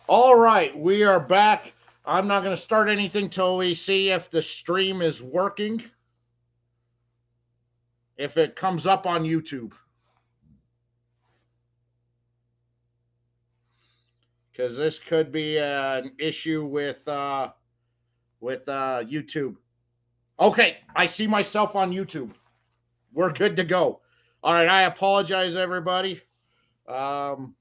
All right, we are back. I'm not going to start anything till we see if the stream is working, if it comes up on YouTube, because this could be an issue with YouTube. Okay, I see myself on YouTube. We're good to go. All right, I apologize, everybody. Um,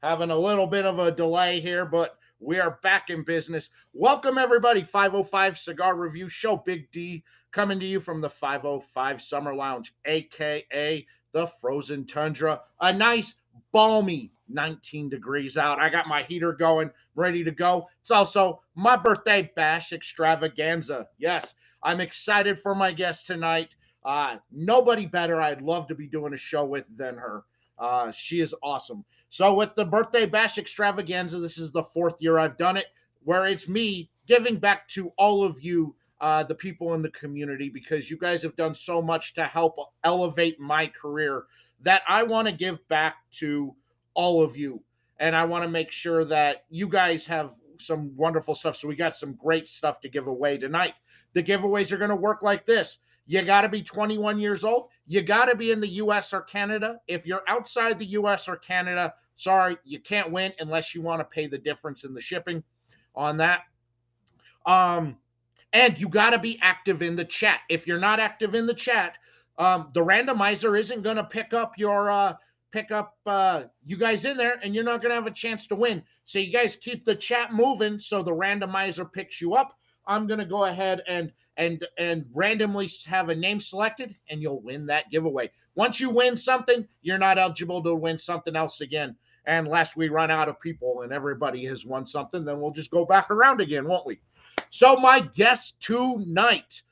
Having a little bit of a delay here, but we are back in business. Welcome, everybody. 505 Cigar Review Show. Big D coming to you from the 505 Summer Lounge, aka the Frozen Tundra. A nice, balmy 19 degrees out. I got my heater going, ready to go. It's also my birthday bash extravaganza. Yes, I'm excited for my guest tonight. Nobody better I'd love to be doing a show with than her. She is awesome. So with the birthday bash extravaganza, this is the fourth year I've done it, where it's me giving back to all of you, the people in the community, because you guys have done so much to help elevate my career that I want to give back to all of you. And I want to make sure that you guys have some wonderful stuff. So we got some great stuff to give away tonight. The giveaways are going to work like this. You got to be 21 years old. You got to be in the US or Canada. If you're outside the US or Canada, sorry, you can't win unless you want to pay the difference in the shipping on that. Um, and you got to be active in the chat. If you're not active in the chat, the randomizer isn't going to pick up you guys in there, and you're not going to have a chance to win. So you guys keep the chat moving so the randomizer picks you up. I'm going to go ahead and randomly have a name selected, and you'll win that giveaway. Once you win something, you're not eligible to win something else again. Unless we run out of people and everybody has won something, then we'll just go back around again, won't we? So my guest tonight,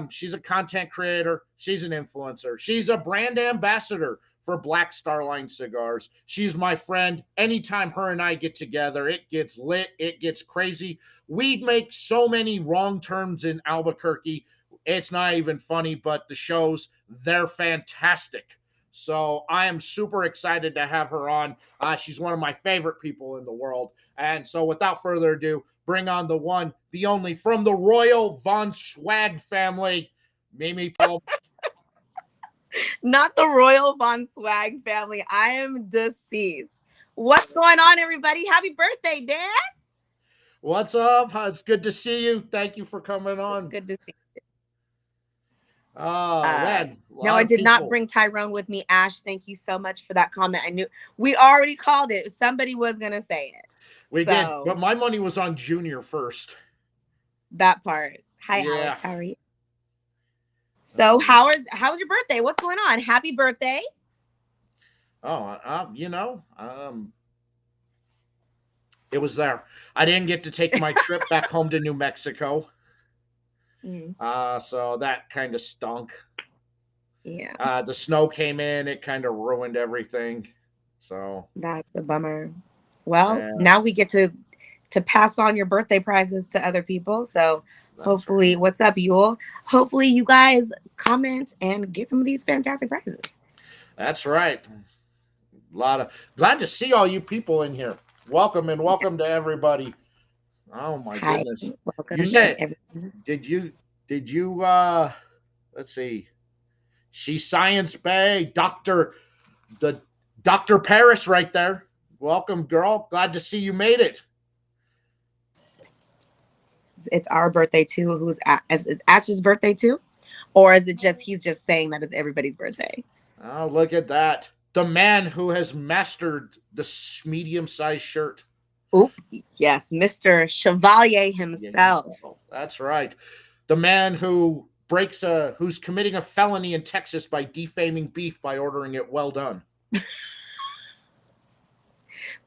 she's a content creator. She's an influencer. She's a brand ambassador for Black Star Line Cigars. She's my friend. Anytime her and I get together, it gets lit. It gets crazy. We make so many wrong turns in Albuquerque. It's not even funny, but the shows, they're fantastic. So I am super excited to have her on. She's one of my favorite people in the world. And so without further ado, bring on the one, the only, from the Royal Von Swag family, Mimi Paul. Not the Royal Von Swag family. I am deceased. What's going on, everybody? Happy birthday, Dad. What's up? It's good to see you. Thank you for coming It's on. good to see you. Oh, man, a No, lot I of did not people. bring Tyrone with me. Ash, thank you so much for that comment. I knew we already called it. Somebody was going to say it. We did, So, but my money was on Junior first. that part. Hi, Yeah. Alex. How are you? So, how's your birthday? What's going on? Happy birthday. Oh, it was there. I didn't get to take my trip back home to New Mexico. Mm, So that kind of stunk. yeah, The snow came in, it kind of ruined everything. So, that's a bummer. Well, yeah, now we get to pass on your birthday prizes to other people. So that's right. hopefully, what's up, Yule? Hopefully, you guys comment and get some of these fantastic prizes. That's right. A lot of glad to see all you people in here. Welcome and Yeah. welcome to everybody. Oh my Hi, goodness. You welcome, and said everything. did you let's see. She's Science Bay, the Dr. Paris right there. Welcome, girl. Glad to see you made it. It's our birthday too. Is Ash's birthday too, or is it just he's just saying that it's everybody's birthday? Oh, look at that. The man who has mastered the medium-sized shirt. Oop, yes, Mr. Chevalier Yeah, himself. that's right. The man who's committing a felony in Texas by defaming beef by ordering it well done.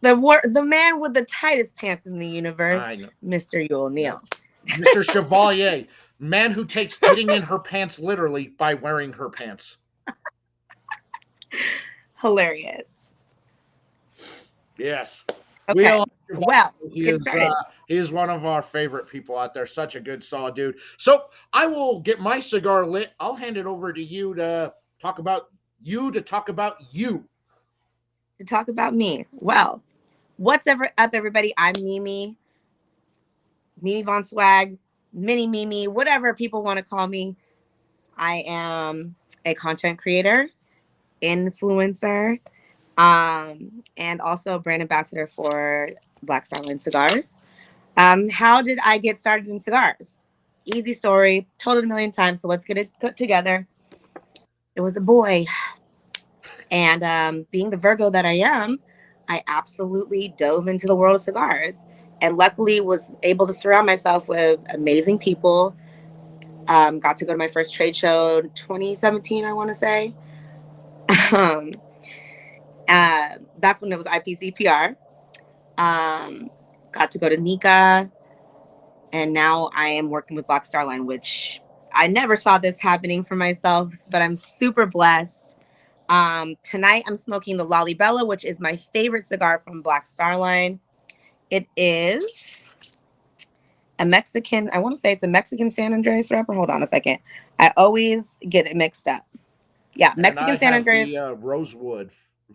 The man with the tightest pants in the universe, I know. Mr. Yule Yeah. Neal. Mr. Chevalier, man who takes getting in her pants literally by wearing her pants. Hilarious. Yes. We Okay, all well, let's he get is started. he is one of our favorite people out there. Such a good solid dude. So I will get my cigar lit. I'll hand it over to you to talk about you. To talk about me, well, What's ever up, everybody? I'm Mimi Von Swag, Mini Mimi, whatever people want to call me. I am a content creator, influencer, and also brand ambassador for Black Starline Cigars. How did I get started in cigars? Easy story, told it a million times, so let's get it put together. It was a boy, and being the Virgo that I am, I absolutely dove into the world of cigars, and luckily was able to surround myself with amazing people. Got to go to my first trade show in 2017, I want to say. um, that's when it was IPCPR. Um, got to go to Nika, and now I am working with Black Starline, which I never saw this happening for myself, but I'm super blessed. Tonight I'm smoking the Lollybella, which is my favorite cigar from Black Starline. It is a Mexican, I want to say it's a Mexican San Andreas wrapper. Hold on a second. I always get it mixed up. Yeah, And I Mexican San have the Andreas.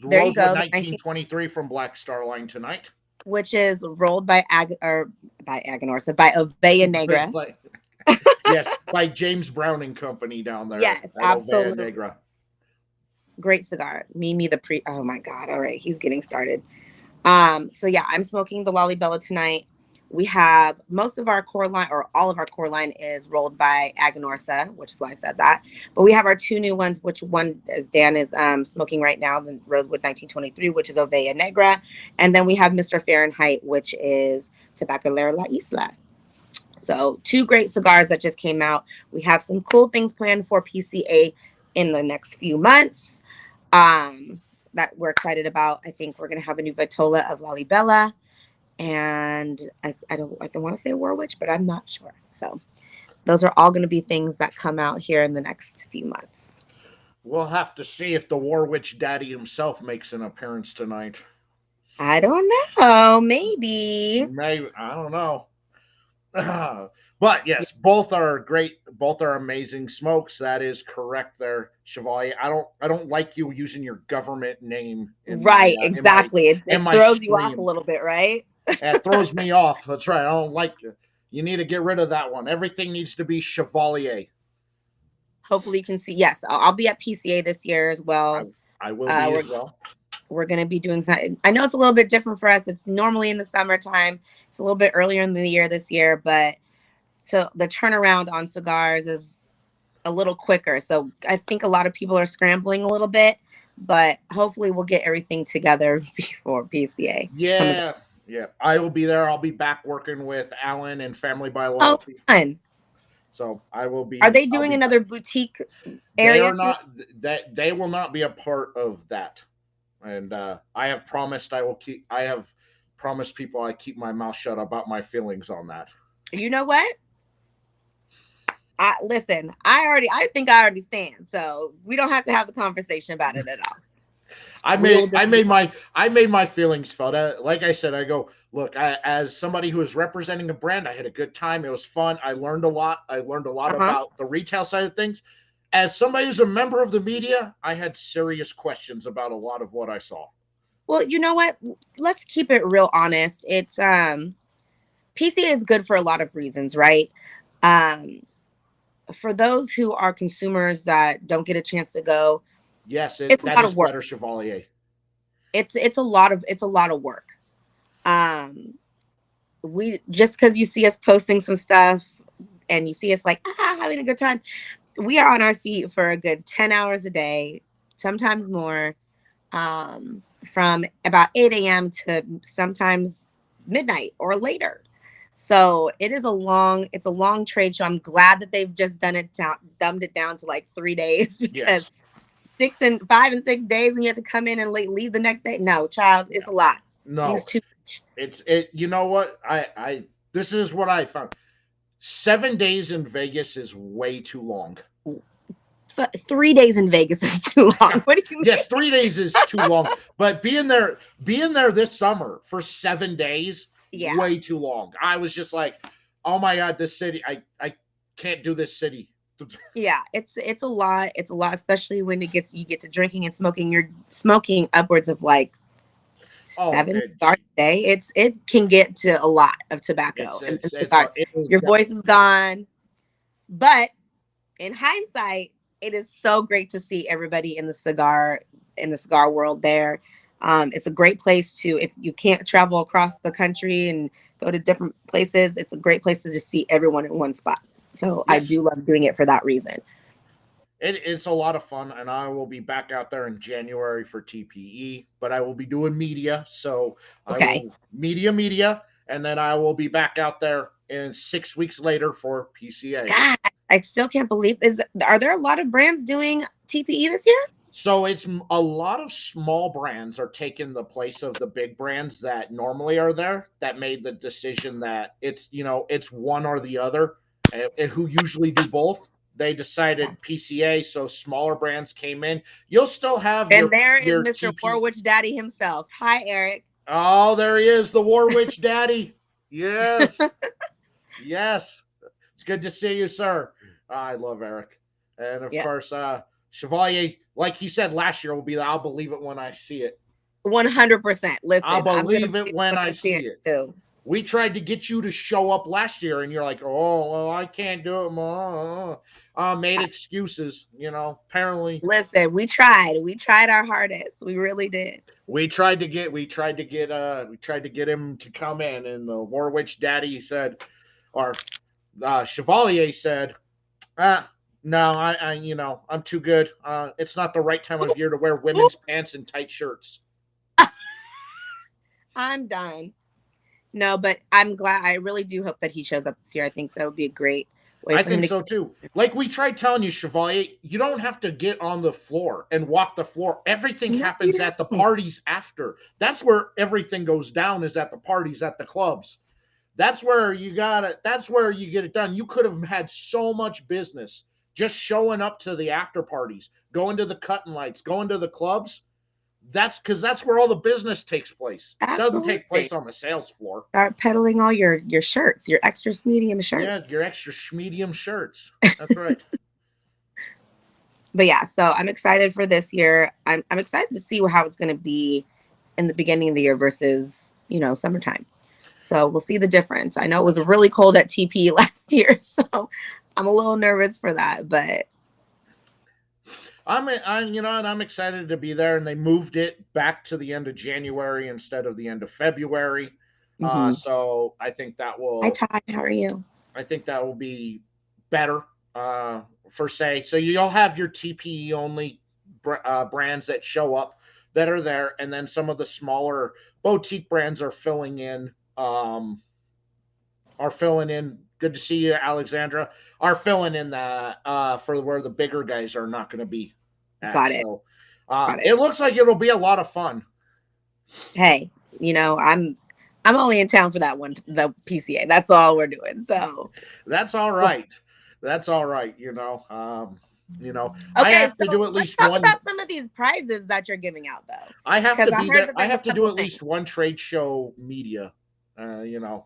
There you Rosewood go. The 1923 from Black Starline tonight. which is rolled by by Aganorsa, by Ovea Negra. Yes, by James Brown and Company down there Yes, at Ovea absolutely. Negra. Great cigar. Mimi the pre. Oh my God. All right. He's getting started. So yeah, I'm smoking the Lollybella tonight. We have most of our core line, or all of our core line, is rolled by Aganorsa, which is why I said that. But we have our two new ones, which one, as Dan is smoking right now, the Rosewood 1923, which is Ovea Negra. And then we have Mr. Fahrenheit, which is Tabacalera La Isla. So two great cigars that just came out. We have some cool things planned for PCA in the next few months that we're excited about. I think we're going to have a new Vitola of Lollybella. And I don't want to say War Witch, but I'm not sure. So those are all going to be things that come out here in the next few months. We'll have to see if the War Witch Daddy himself makes an appearance tonight. I don't know. Maybe. Maybe, I don't know. But yes, both are great. Both are amazing smokes. That is correct, there, Chevalier. I don't like you using your government name in my Right. Exactly. in It my throws you off a stream. little bit, right? It throws me off. That's right. I don't like it. You need to get rid of that one. Everything needs to be Chevalier. Hopefully you can see. Yes, I'll be at PCA this year as I, well. I will be We're as well. we're going to be doing something. I know it's a little bit different for us. It's normally in the summertime. It's a little bit earlier in the year this year, but so the turnaround on cigars is a little quicker. So I think a lot of people are scrambling a little bit, but hopefully we'll get everything together before PCA comes. Yeah, yeah. I will be there. I'll be back working with Alan and Family by Oh, Loyalty. fun. So I will Are be. they I'll doing be another back. boutique They area are too? not. That they will not be a part of that. And I have promised I will keep. I have promised people I keep my mouth shut about my feelings on that. You know what? Listen, I think I already stand. So we don't have to have the conversation about it at all. We will just move on. I made my feelings felt. Like I said, I go look. As somebody who is representing a brand, I had a good time. It was fun. I learned a lot. I learned a lot Uh-huh. about the retail side of things. As somebody who's a member of the media, I had serious questions about a lot of what I saw. Well, you know what? Let's keep it real honest. It's PCA is good for a lot of reasons, right? Um for those who are consumers that don't get a chance to go, Yes, it's a that lot is of work. better, Chevalier. It's a lot of work. Um we just because you see us posting some stuff and you see us like having a good time, we are on our feet for a good 10 hours a day, sometimes more, from about 8 a.m. to sometimes midnight or later. So it's a long trade show. I'm glad that they've just dumbed it down to like 3 days because Yes. 5 and 6 days when you have to come in and leave the next day. No, child, it's No. a lot. It's No. too much. It's it. You know what? This is what I found. 7 days in Vegas is way too long. 3 days in Vegas is too long. What do you Yes, mean? 3 days is too long. But being there this summer for 7 days, Yeah. way too long. I was just like, oh my god, this city, I can't do this city. Yeah, it's a lot. It's a lot, especially when you get to drinking and smoking. You're smoking upwards of like Oh, 7 cigars a day. It can get to a lot of tobacco and cigars. it is Your voice is gone. But in hindsight, it is so great to see everybody in the cigar world there. It's a great place to, if you can't travel across the country and go to different places, it's a great place to just see everyone in one spot. So I yes. do love doing it for that reason. It's a lot of fun, and I will be back out there in January for TPE, but I will be doing media. So I Okay. will media, and then I will be back out there in 6 weeks later for PCA. God, I still can't believe are there a lot of brands doing TPE this year? So it's a lot of small brands are taking the place of the big brands that normally are there, that made the decision that it's one or the other, who usually do both. They decided PCA, so smaller brands came in. You'll still have And there is your Mr. TP. Warwitch Daddy himself. Hi, Eric. Oh, there he is, the War Witch Daddy. Yes, yes. It's good to see you, sir. I love Eric, and of Yeah. course, Chevalier. Like he said last year, will be. I'll believe it when I see it. 100%. I'll Listen, I'm gonna believe it be when when I I see see it it. too. We tried to get you to show up last year, and you're like, "Oh, well, I can't do it." Made excuses. Apparently, Listen, we tried. We tried our hardest. We really did. we tried to get him to come in, and the War Witch Daddy said, or Chevalier said, no, I'm too good. It's not the right time of year to wear women's pants and tight shirts. I'm done. No, but I'm glad. I really do hope that he shows up this year. I think that would be a great way I for him think to. so too. Like we tried telling you, Chevalier, you don't have to get on the floor and walk the floor. Everything No, you happens at the don't. parties after. That's where everything goes down, is at the parties, at the clubs. That's where you get it done. You could have had so much business just showing up to the after parties, going to the cutting lights, going to the clubs. That's where all the business takes place. It doesn't take Absolutely. place on the sales floor. Start peddling all your shirts, your extra medium Yeah, shirts. your extra medium shirts. That's right. But yeah, so I'm excited for this year. I'm excited to see how it's going to be in the beginning of the year versus summertime. So we'll see the difference. I know it was really cold at TP last year, so I'm a little nervous for that. But I'm excited to be there, and they moved it back to the end of January instead of the end of February. mhm. So Hi Ty, how are you? I think that will be better, for say. So you'll have your TPE only brands that show up, that are there, and then some of the smaller boutique brands are filling in. Are filling in. Good to see you, Alexandra. Are filling in the for where the bigger guys are not going to be at. Got it. So Got it. it looks like it'll be a lot of fun. Hey, I'm only in town for that one, the PCA. That's all we're doing. So That's all right. That's all right. I okay, have to so do at let's least talk one. about some of these prizes that you're giving out though. I have Because to I be heard there. that I there's a have to do couple at things. least one trade show media.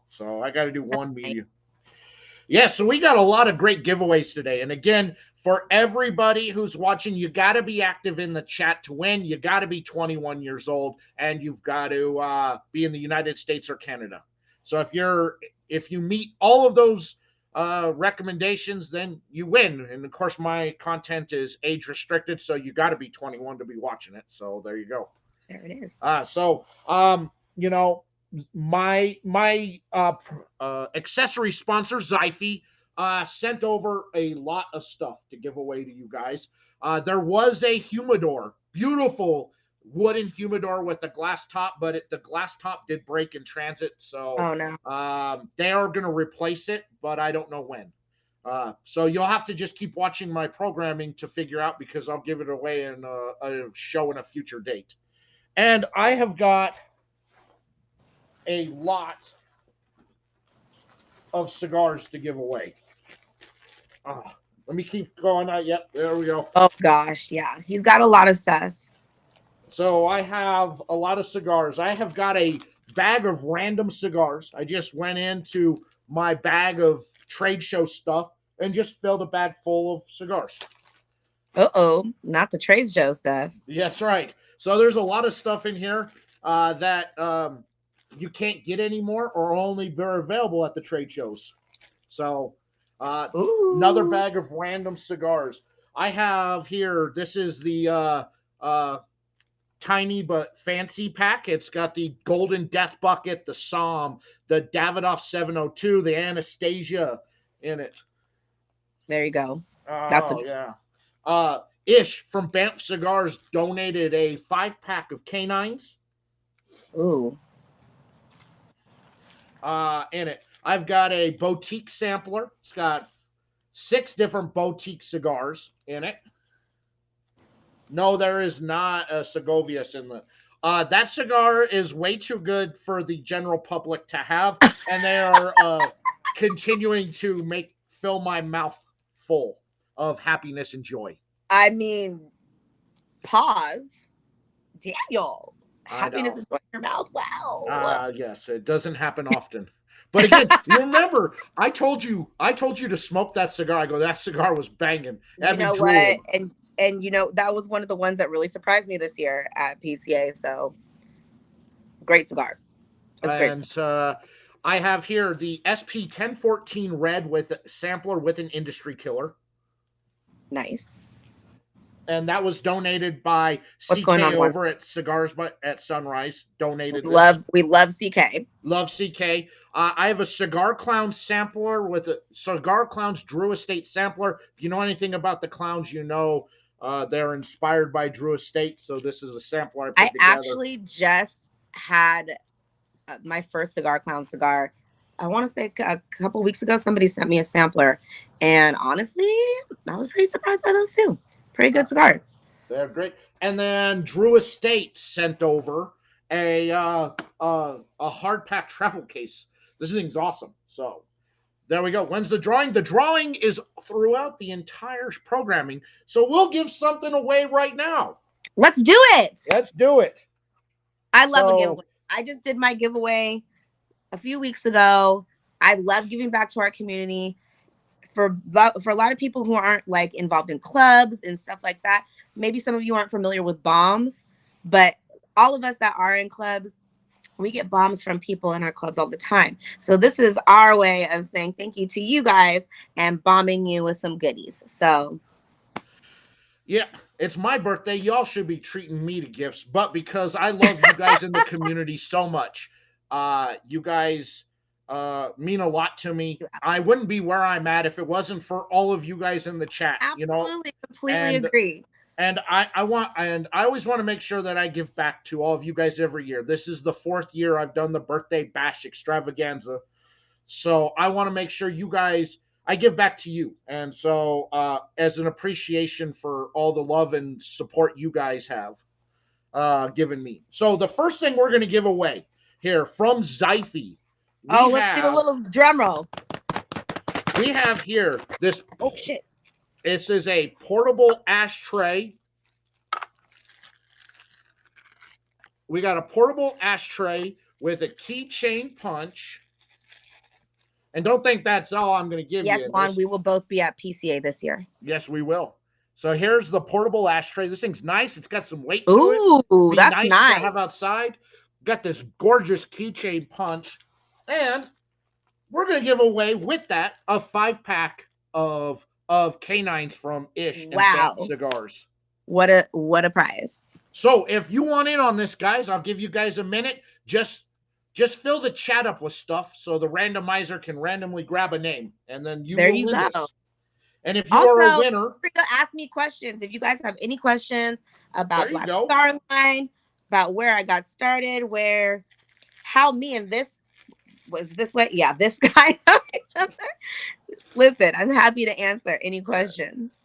So I got to do one Okay. media. Yeah, so we got a lot of great giveaways today. And again, for everybody who's watching, you got to be active in the chat to win. You got to be 21 years old, and you've got to be in the United States or Canada. So if you meet all of those recommendations, then you win. And of course, my content is age restricted, so you got to be 21 to be watching it. So there you go. There it is. So you know, my accessory sponsor Zyphy sent over a lot of stuff to give away to you guys. There was a humidor, beautiful wooden humidor with the glass top, but the glass top did break in transit, so Oh no. they are going to replace it, but I don't know when. So you'll have to just keep watching my programming to figure out, because I'll give it away in a show in a future date. And I have got a lot of cigars to give away. Uh, Let me keep going. Yep, there we go. Oh gosh, yeah. He's got a lot of stuff. So I have a lot of cigars. I have got a bag of random cigars. I just went into my bag of trade show stuff and just filled a bag full of cigars. Uh-oh, not the trade show stuff. Yeah, that's right. So there's a lot of stuff in here. that you can't get anymore or only are available at the trade shows. So, another Ooh, bag of random cigars. I have here, this is the tiny but fancy pack. It's got the Golden Death Bucket, the Psalm, the Davidoff 702, the Anastasia in it. there you go. That's a Oh, yeah. Ish from Banff Cigars donated a 5-pack of canines ooh, in it. I've got a boutique sampler. It's got 6 different boutique cigars in it. No, there is not a Segovias in the. That cigar is way too good for the general public to have, and they are continuing to fill my mouth full of happiness and joy. I mean, pause. Daniel, I happiness know. in your mouth. Wow. Yes, it doesn't happen often. But again, remember, I told you to smoke that cigar. I go, that cigar was banging. You Had me know what? drooling. And you know that was one of the ones that really surprised me this year at PCA. So great cigar. It's a great cigar. And I have here the SP 1014 red with sampler with an industry killer. Nice. And that was donated by What's CK going on, Juan? over at Cigars at Sunrise. Donated We this. love CK. Love CK. I have a Cigar Clown sampler with a Cigar Clown's Drew Estate sampler. If you know anything about the clowns, you know they're inspired by Drew Estate. So this is a sampler I put I together. actually just had my first Cigar Clown cigar. I want to say a couple weeks ago, somebody sent me a sampler, and honestly, I was pretty surprised by those too. Pretty good cigars. They're great. And then Drew Estate sent over a hard pack travel case. This thing's awesome. So there we go. When's the drawing? The drawing is throughout the entire programming. So we'll give something away right now. Let's do it. Let's do it. I love a giveaway. I just did my giveaway a few weeks ago. I love giving back to our community. For a lot of people who aren't like involved in clubs and stuff like that, maybe some of you aren't familiar with bombs, but all of us that are in clubs, we get bombs from people in our clubs all the time. So this is our way of saying thank you to you guys and bombing you with some goodies. So yeah, it's my birthday. Y'all should be treating me to gifts, but because I love you guys in the community so much, you guys mean a lot to me. I wouldn't be where I'm at if it wasn't for all of you guys in the chat. Absolutely, completely agree. And I always want to make sure that I give back to all of you guys every year. This is the 4th year I've done the birthday bash extravaganza. So I want to make sure you guys, I give back to you. And so as an appreciation for all the love and support you guys have given me. So the first thing we're going to give away here from Zyphy. Let's do a little drum roll. We have here this. Oh, shit. This is a portable ashtray. We got a portable ashtray with a keychain punch. And don't think that's all I'm going to give you. Yes, Juan, we will both be at PCA this year. Yes, we will. So here's the portable ashtray. This thing's nice. It's got some weight to it. Ooh, that's nice. To have outside. Got this gorgeous keychain punch. And we're going to give away with that a 5-pack of canines from Ish and Banff Cigars. What a prize. So if you want in on this, guys, I'll give you guys a minute. Just fill the chat up with stuff so the randomizer can randomly grab a name, and then you will win this. And if you are a winner, feel free to ask me questions. If you guys have any questions about Black Star Line, about where I got started, how me and this was this way, this guy know each other. Listen, I'm happy to answer any questions.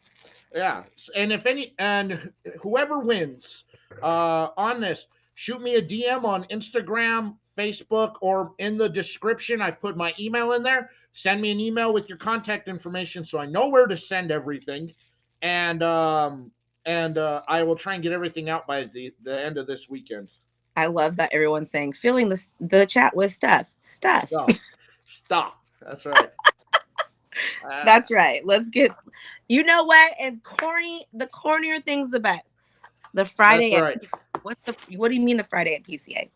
Yeah, and whoever wins on this, shoot me a DM on Instagram, Facebook, or in the description. I've put my email in there. Send me an email with your contact information so I know where to send everything, and I will try and get everything out by the end of this weekend. I love that everyone's saying filling the chat with stuff. Stuff. That's right. That's right. Let's get. You know what? And the cornier thing's the best. The Friday That's at right. PCA. What do you mean the Friday at PCA?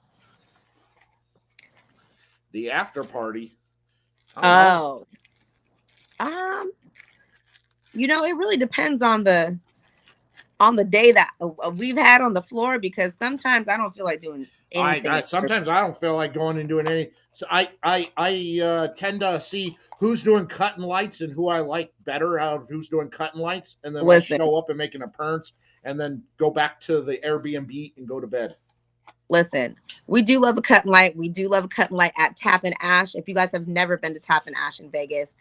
The after party. I don't know. Oh, um, it really depends on the day that we've had on the floor, because sometimes I don't feel like doing anything. Sometimes I don't feel like going and doing any. So I tend to see who's doing cutting lights and who I like better out of who's doing cutting lights, and then I'll Listen, show up and make an appearance, and then go back to the Airbnb and go to bed. listen. We do love a cut and light. We do love a cut and light at Tap and Ash. If you guys have never been to Tap and Ash in Vegas,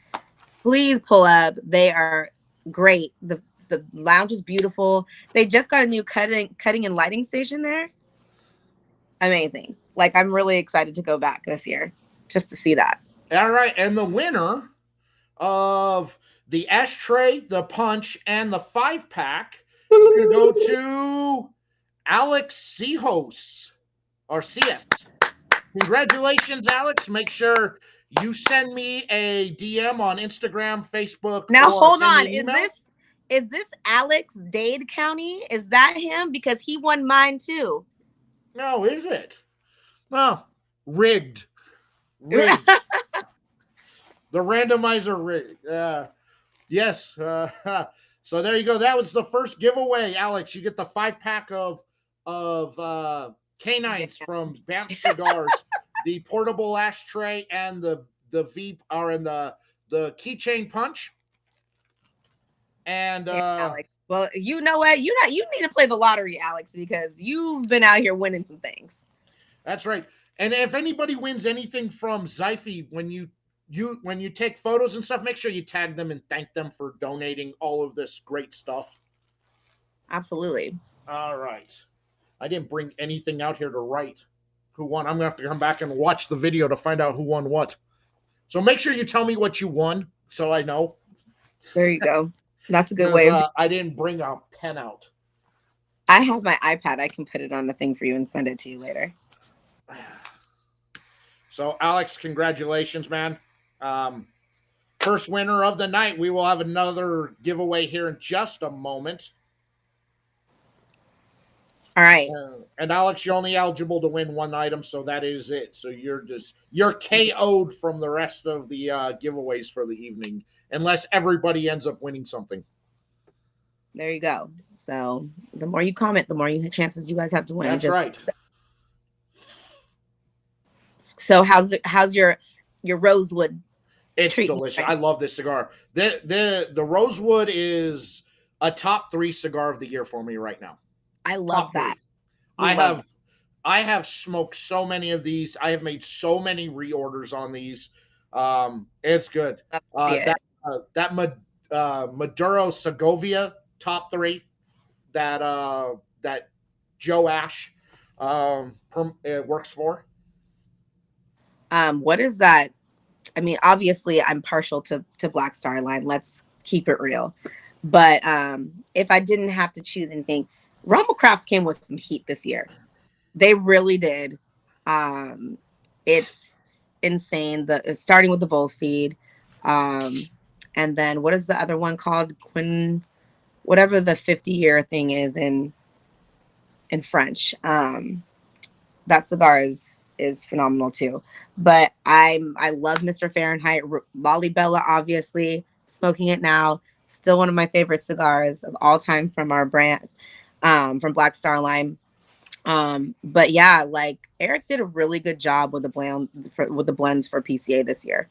please pull up. They are great. The lounge is beautiful. They just got a new cutting and lighting station there. Amazing. Like, I'm really excited to go back this year just to see that. All right, and the winner of the ashtray, the punch, and the 5-pack is going to go to Alex Sehos or CS. Congratulations, Alex. Make sure you send me a DM on Instagram, Facebook. Now or hold send me on. an Is email. this Alex Dade County? Is that him? Because he won mine too. No, is it? No. Rigged. Rigged. The randomizer rigged. Yes. So there you go. That was the first giveaway, Alex. You get the 5-pack of canines from Banff Cigars, the portable ashtray, and the V are in the keychain punch. And Alex. Well, you know what? You need to play the lottery, Alex, because you've been out here winning some things. That's right. And if anybody wins anything from Zyphy, when you take photos and stuff, make sure you tag them and thank them for donating all of this great stuff. Absolutely. All right. I didn't bring anything out here to write who won. I'm going to have to come back and watch the video to find out who won what. So make sure you tell me what you won so I know. There you go. That's a good way. I didn't bring a pen out. I have my iPad. I can put it on the thing for you and send it to you later. So, Alex, congratulations, man. First winner of the night. We will have another giveaway here in just a moment. All right. And Alex, you're only eligible to win one item, so that is it. So you're KO'd from the rest of the giveaways for the evening, unless everybody ends up winning something. There you go. So the more you comment, the more chances you guys have to win. That's right. So how's your Rosewood? It's delicious. I love this cigar. The Rosewood is a top 3 cigar of the year for me right now. I love that. I have smoked so many of these. I have made so many reorders on these. It's good. That Maduro Segovia top 3 that Joe Ash works for. What is that? I mean, obviously I'm partial to Black Star Line. Let's keep it real. But if I didn't have to choose anything, Rumblecraft came with some heat this year. They really did. It's insane. Starting with the Volsteed, and then what is the other one called? Whatever the 50-year thing is in French. That cigar is phenomenal too. But I love Mr. Fahrenheit. Lolly Bella, obviously, smoking it now. Still one of my favorite cigars of all time from our brand, from Black Star Line. But yeah, like Eric did a really good job with the blends for PCA this year.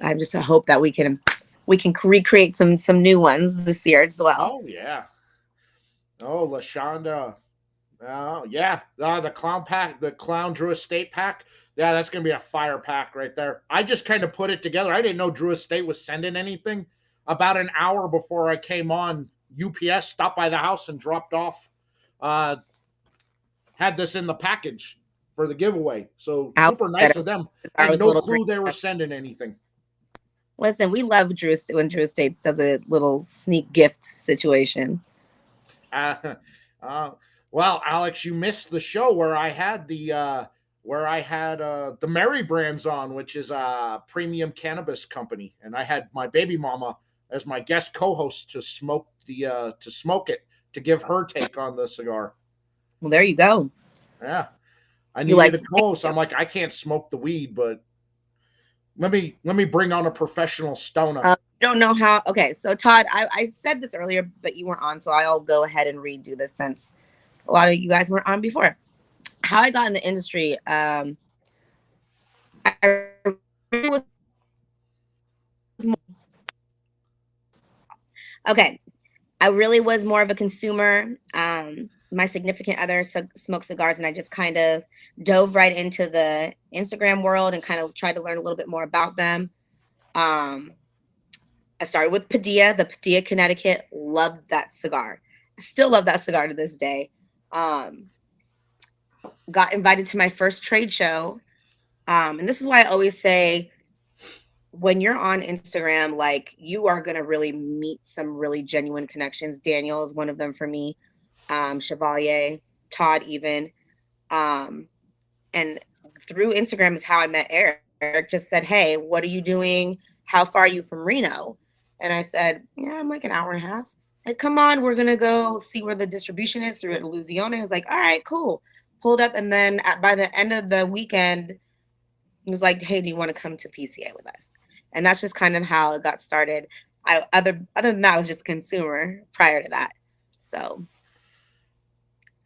I just hope that we can recreate some new ones this year as well. Oh yeah. Oh, LaShonda. Oh yeah. The clown pack, the clown Drew Estate pack. Yeah, that's gonna be a fire pack right there. I just kind of put it together. I didn't know Drew Estate was sending anything. About an hour before I came on, UPS stopped by the house and dropped off. Had this in the package for the giveaway. So super nice of them. I had no clue they were sending anything. Listen, we love when Drew Estates does a little sneak gift situation. Well, Alex, you missed the show where I had the Mary Brands on, which is a premium cannabis company, and I had my baby mama as my guest co-host to smoke to smoke it to give her take on the cigar. Well, there you go. Yeah, I You needed like a co-host. I'm like, I can't smoke the weed, but let me bring on a professional stoner. Don't know how. Okay, so Todd, I said this earlier, but you weren't on, so I'll go ahead and redo this since a lot of you guys weren't on before. How I got in the industry, I was okay. I really was more of a consumer. My significant other smoked cigars, and I just kind of dove right into the Instagram world and kind of tried to learn a little bit more about them. Um, I started with Padilla, the Padilla Connecticut. Loved that cigar. I still love that cigar to this day. Um, got invited to my first trade show. And this is why I always say when you're on Instagram, like you are going to really meet some really genuine connections. Daniel is one of them for me. Chevalier, Todd, even. Um, and through Instagram is how I met Eric. Eric just said, "Hey, what are you doing? How far are you from Reno?" And I said, "Yeah, I'm like an hour and a half." Like, come on, we're gonna go see where the distribution is through Louisiana. I was like, "All right, cool." Pulled up, and then by the end of the weekend, he was like, "Hey, do you want to come to PCA with us?" And that's just kind of how it got started. Other than that, I was just a consumer prior to that. So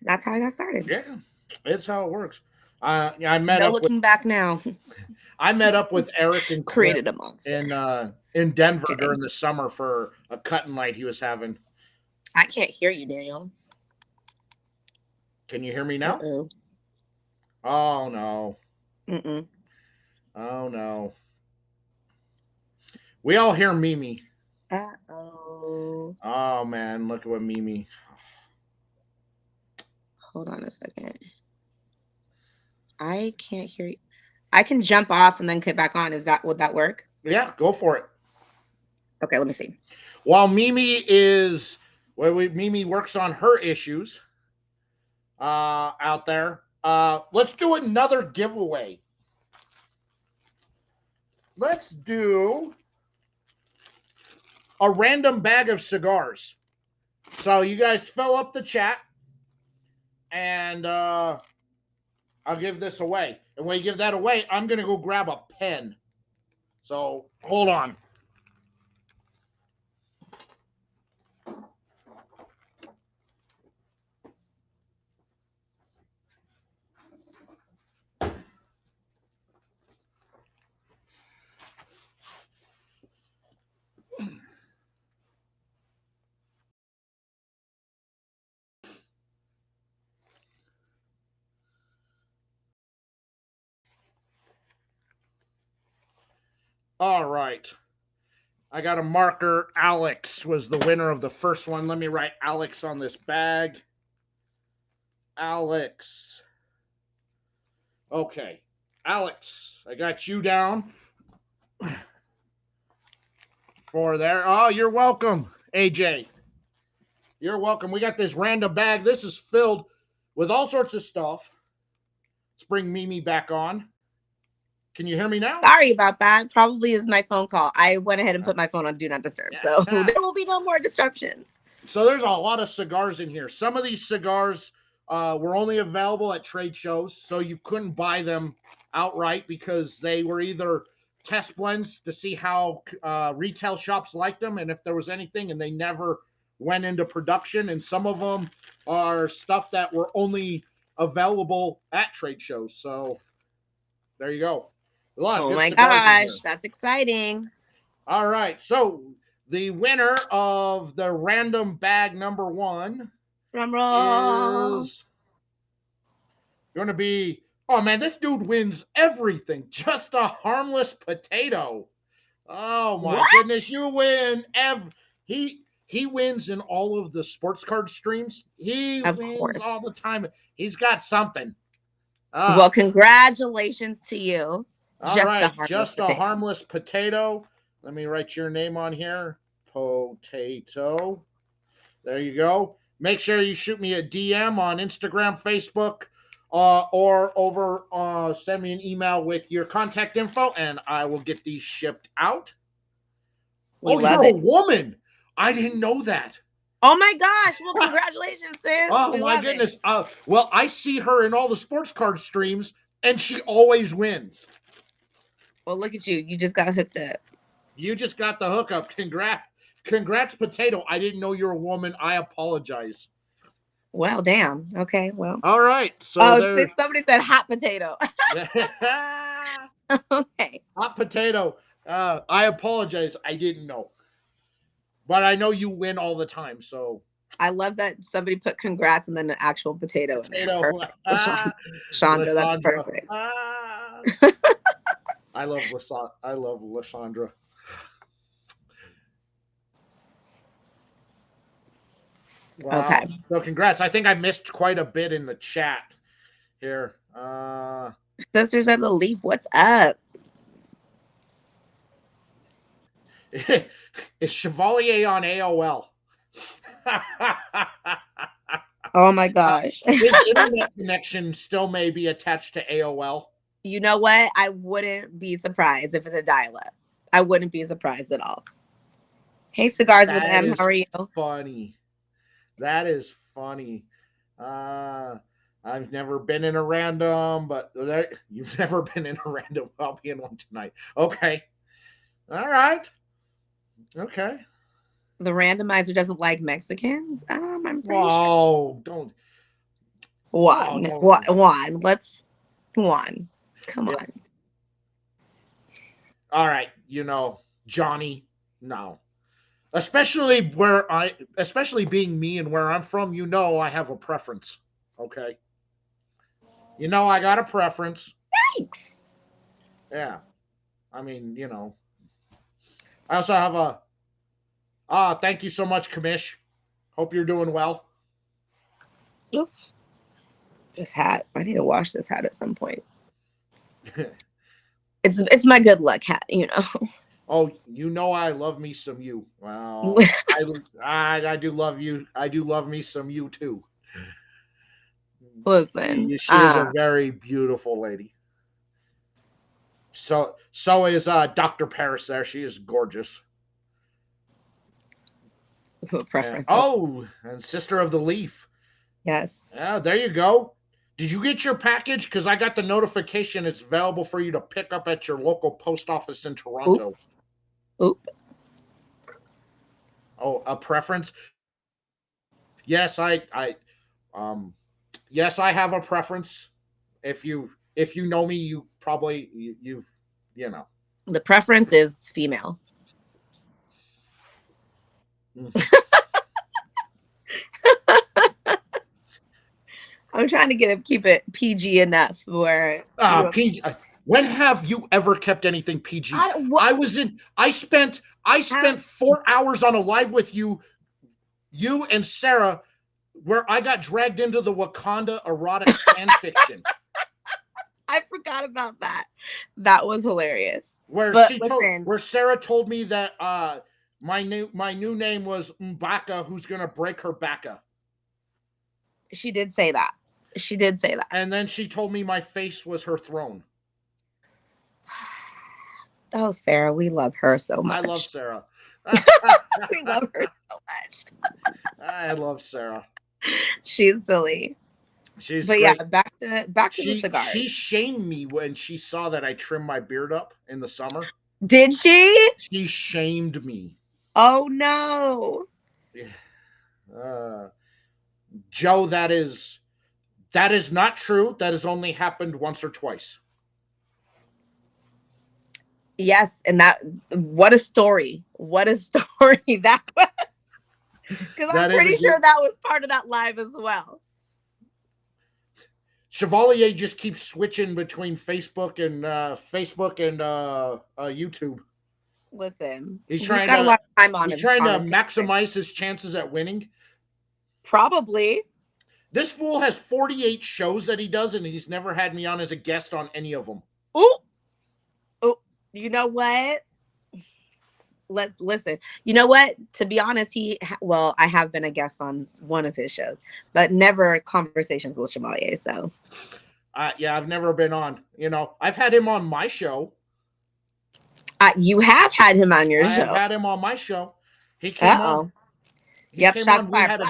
that's how I got started. Yeah, it's how it works. I met No up with looking back now. I met up with Eric and Cliff Created a monster. in Just Denver kidding. during the summer for a cut and light he was having. I can't hear you, Daniel. Can you hear me now? Uh-oh. Oh no. Mm-mm. Oh no. We all hear Mimi. Uh-oh. Oh man, look at what Mimi. Hold on a second. I can't hear you. I can jump off and then get back on. Would that work? Yeah, go for it. Okay, let me see. While Mimi works on her issues out there. Let's do another giveaway. Let's do a random bag of cigars. So you guys fill up the chat, and I'll give this away. And when you give that away, I'm gonna go grab a pen. So hold on. All right. I got a marker. Alex was the winner of the first one. Let me write Alex on this bag. Alex. Okay. Alex, I got you down for there. Oh, you're welcome, AJ. You're welcome. We got this random bag. This is filled with all sorts of stuff. Let's bring Mimi back on. Can you hear me now? Sorry about that. Probably is my phone call. I went ahead and put my phone on Do Not Disturb. So there will be no more disruptions. So there's a lot of cigars in here. Some of these cigars were only available at trade shows, so you couldn't buy them outright because they were either test blends to see how retail shops liked them and if there was anything, and they never went into production. And some of them are stuff that were only available at trade shows. So there you go. A lot of good my cigars in here. gosh, that's exciting. All right, so the winner of the random bag number one is going to be, oh man, this dude wins everything. Just a harmless potato. Oh my goodness, you win he wins in all of the sports card streams. He wins all the time. He's got something. Well, congratulations to you. All right, just a harmless potato. Let me write your name on here. Potato. There you go. Make sure you shoot me a DM on Instagram, Facebook, or over. Send me an email with your contact info, and I will get these shipped out. You're a woman. I didn't know that. Oh my gosh! Well, congratulations, sis. Oh We my love it. goodness. Well, I see her in all the sports card streams, and she always wins. Well, look at you. You just got hooked up. You just got the hookup. Congrats, Potato. I didn't know you're a woman. I apologize. Well, damn. Okay. Well. All right. So Oh, there. somebody said hot potato. Okay. Hot Potato. I apologize. I didn't know. But I know you win all the time. So I love that somebody put congrats and then an actual potato in there. Perfect. Chandra, that's Lysandra. perfect. I love Lysandra. Wow. Okay. So congrats. I think I missed quite a bit in the chat here. Sisters of the Leaf, what's up? Is Chevalier on AOL? Oh my gosh. His internet connection still may be attached to AOL. You know what? I wouldn't be surprised if it's a dial-up. I wouldn't be surprised at all. Hey, Cigars with M, how are you? Funny. That is funny. I've never been in a random, but you've never been in a random. I'll be in one tonight. Okay. All right. Okay. The randomizer doesn't like Mexicans. I'm pretty sure. Oh, don't. One. One. Let's one. Come on. All right. Johnny. No. Especially being me and where I'm from, I have a preference. Okay. I got a preference. Thanks. Yeah. I mean, I also have thank you so much, Kamish. Hope you're doing well. Oops. This hat. I need to wash this hat at some point. It's my good luck hat, Oh, I love me some you. Well, I do love you. I do love me some you too. Listen, she is a very beautiful lady. So is Dr. Paris there. She is gorgeous. Preference. And Sister of the Leaf. Yes. Yeah, there you go. Did you get your package? Because I got the notification it's available for you to pick up at your local post office in Toronto. Oop. Oh, a preference? Yes, yes, I have a preference. If you know me, you probably you've. The preference is female. I'm trying to keep it PG enough where PG. When have you ever kept anything PG? I spent 4 hours on a live with you and Sarah, where I got dragged into the Wakanda erotic fan fiction. I forgot about that. That was hilarious. Where Sarah told me that my new name was M'Baka, who's gonna break her backa. She did say that. And then she told me my face was her throne. Oh, Sarah, we love her so much. I love Sarah. We love her so much. I love Sarah. She's silly. She's but great. Yeah, back to the cigars. She shamed me when she saw that I trimmed my beard up in the summer. Did she? She shamed me. Oh no. Joe, that is not true. That has only happened once or twice. Yes, and what a story. What a story that was. Because I'm pretty sure that was part of that live as well. Chevalier just keeps switching between Facebook and YouTube. Listen, he's got a lot of time on. He's trying to maximize his chances at winning. Probably. This fool has 48 shows that he does, and he's never had me on as a guest on any of them. Oh, you know what? Let's listen. You know what? To be honest, I have been a guest on one of his shows, but never conversations with Chevalier. So, yeah, I've never been on. I've had him on my show. You have had him on your show. I've had him on my show. He came on. He Yep, came shots on. fired.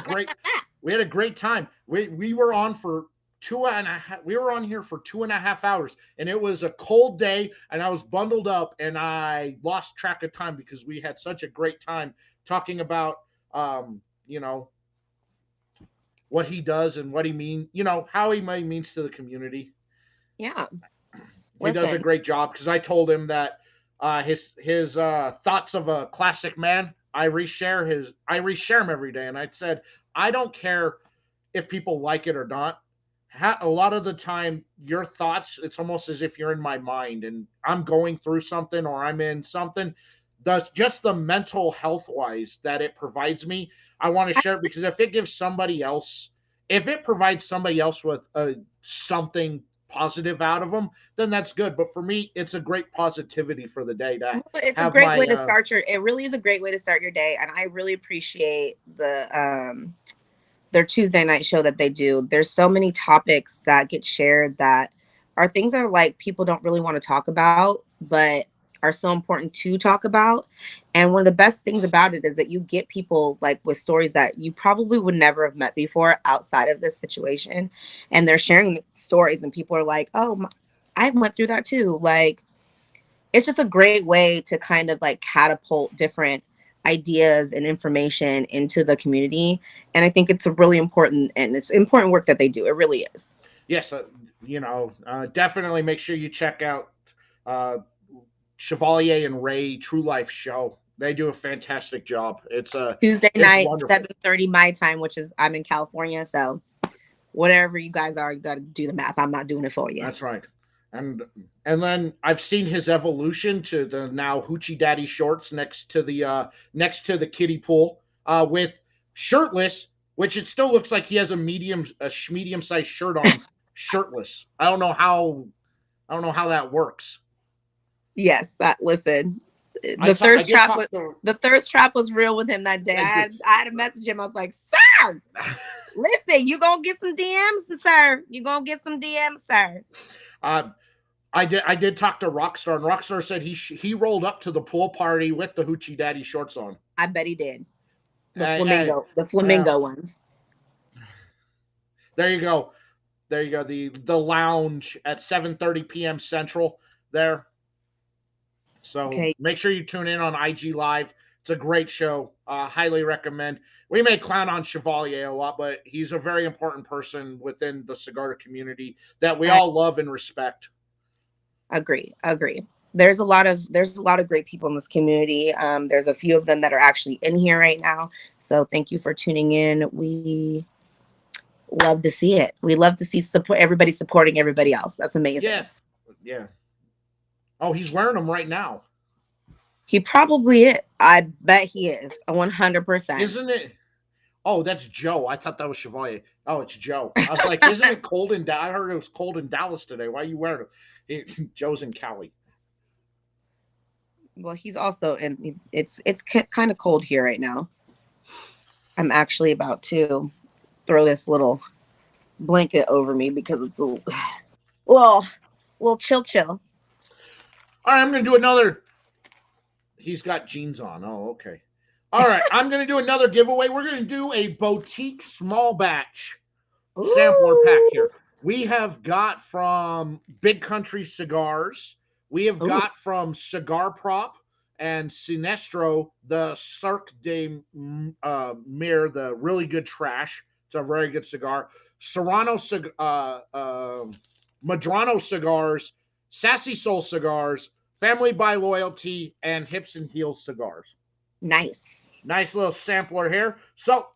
We had a great time. We were on for 2.5. We were on here for 2.5 hours, and it was a cold day, and I was bundled up, and I lost track of time because we had such a great time talking about, you know, what he does and what he means, how he means to the community. Yeah. He does a great job because I told him that his thoughts of a classic man. I reshare him every day, and I said I don't care if people like it or not. A lot of the time, your thoughts, it's almost as if you're in my mind and I'm going through something or I'm in something. That's just the mental health wise that it provides me. I want to share it because if it provides somebody else with something positive out of them, then that's good. But for me, it's a great positivity for the day to it's have a great my. way to start it really is a great way to start your day. And I really appreciate their Tuesday night show that they do. There's so many topics that get shared that are things that are like people don't really want to talk about, but are so important to talk about. And one of the best things about it is that you get people like with stories that you probably would never have met before outside of this situation. And they're sharing the stories and people are like, oh, I went through that too. Like, it's just a great way to kind of like catapult different ideas and information into the community. And I think it's a really important and it's important work that they do. It really is. Yes, definitely make sure you check out uh, Chevalier and Ray True Life show. They do a fantastic job. Tuesday it's night, wonderful. 7:30 my time, which is I'm in California, so whatever you guys are, you got to do the math. I'm not doing it for you. That's right. And then I've seen his evolution to the now Hoochie Daddy shorts next to the kiddie pool with shirtless, which it still looks like he has a medium sized shirt on, shirtless. I don't know how that works. Yes, listen. The thirst trap was real with him that day. I had to message him. I was like, "Sir, listen, you gonna get some DMs, sir. You gonna get some DMs, sir." I did talk to Rockstar, and Rockstar said he rolled up to the pool party with the Hoochie Daddy shorts on. I bet he did. The flamingo ones. There you go. The lounge at 7:30 p.m. Central there. So make sure you tune in on IG Live. It's a great show. Highly recommend. We may clown on Chevalier a lot, but he's a very important person within the cigar community that we all love and respect. Agree. There's a lot of great people in this community. There's a few of them that are actually in here right now. So thank you for tuning in. We love to see it. We love to see everybody supporting everybody else. That's amazing. Yeah. Oh, he's wearing them right now. He probably is. I bet he is 100%. Isn't it? Oh, that's Joe. I thought that was Chevalier. Oh, it's Joe. I was like, isn't it cold in Dallas? I heard it was cold in Dallas today. Why are you wearing them? Joe's in Cali. Well, he's also in. It's kind of cold here right now. I'm actually about to throw this little blanket over me because it's a little chill. All right, I'm gonna do another. He's got jeans on. Oh, okay. All right, I'm gonna do another giveaway. We're gonna do a boutique small batch sampler pack here. We have got from Big Country Cigars. We have got from Cigar Prop and Sinestro the Cirque de Mir, the really good trash. It's a very good cigar. Serrano Madrano Cigars, Sassy Soul Cigars, Family by Loyalty, and Hips and Heels Cigars. Nice little sampler here. So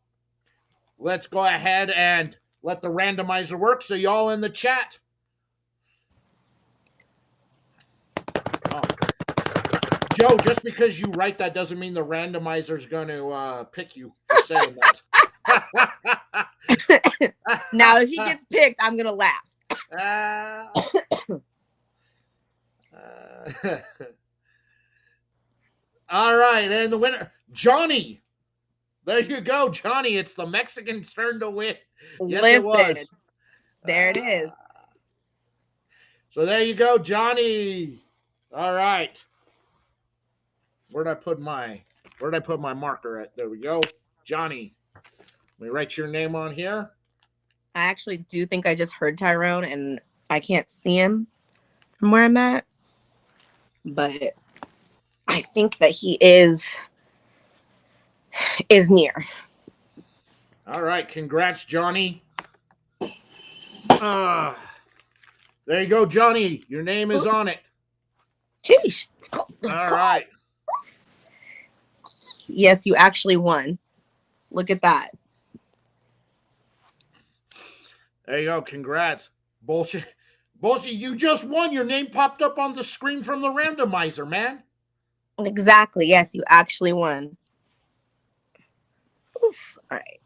let's go ahead and let the randomizer work. So y'all in the chat. Oh. Joe, just because you write that doesn't mean the randomizer is going to pick you for saying that. Now, if he gets picked, I'm going to laugh. All right, and the winner, Johnny. There you go, Johnny. It's the Mexican's turn to win. Yes, it was. There it is. So there you go, Johnny. All right. Where'd I put my marker at? There we go. Johnny. Let me write your name on here. I actually do think I just heard Tyrone, and I can't see him from where I'm at, but I think that he is near. All right, congrats, Johnny. Uh, there you go, Johnny. Your name is on it. Sheesh. Let's go. All right. Yes, you actually won. Look at that. There you go. Congrats. Bullshit. Bullshit. You just won. Your name popped up on the screen from the randomizer, man. Exactly. Yes, you actually won. Oof. All right.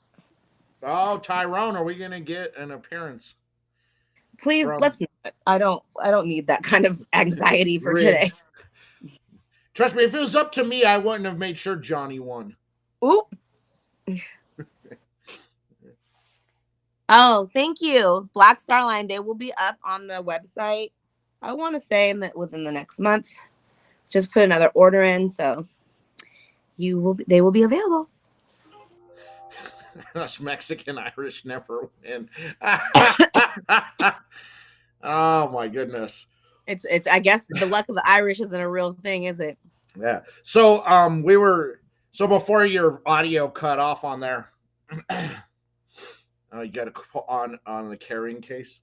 Oh, Tyrone, are we going to get an appearance? Please, let's not. I don't need that kind of anxiety for today. Trust me, if it was up to me, I wouldn't have made sure Johnny won. Oop. Oh, thank you. Black Star Line Day will be up on the website. I want to say within the next month. Just put another order in, so they will be available. Us Mexican Irish never win. Oh my goodness. It's I guess the luck of the Irish isn't a real thing, is it? Yeah. So before your audio cut off on there, you got to put on the carrying case.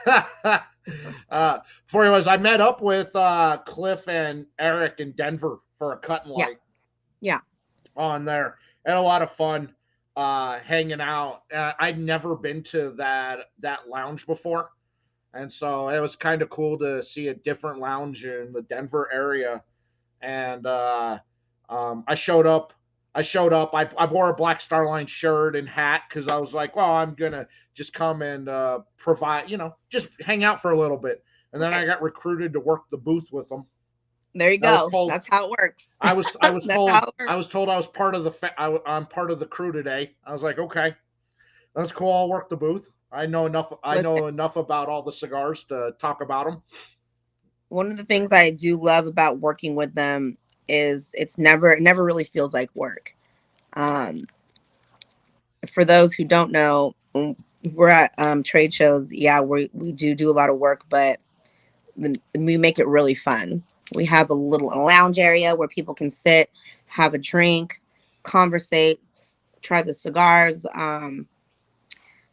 Before it was, I met up with Cliff and Eric in Denver for a cut and light. Yeah. On there, had a lot of fun hanging out. I'd never been to that lounge before, and so it was kind of cool to see a different lounge in the Denver area. And I showed up. I wore a Black Star Line shirt and hat because I was like, well, I'm gonna just come and provide, just hang out for a little bit. And then I got recruited to work the booth with them. There you go. That's how it works. I was told I was part of I'm part of the crew today. I was like, okay, that's cool. I'll work the booth. I know enough about all the cigars to talk about them. One of the things I do love about working with them is it never really feels like work. For those who don't know, we're at trade shows. Yeah, we do a lot of work, but we make it really fun. We have a little lounge area where people can sit, have a drink, conversate, try the cigars.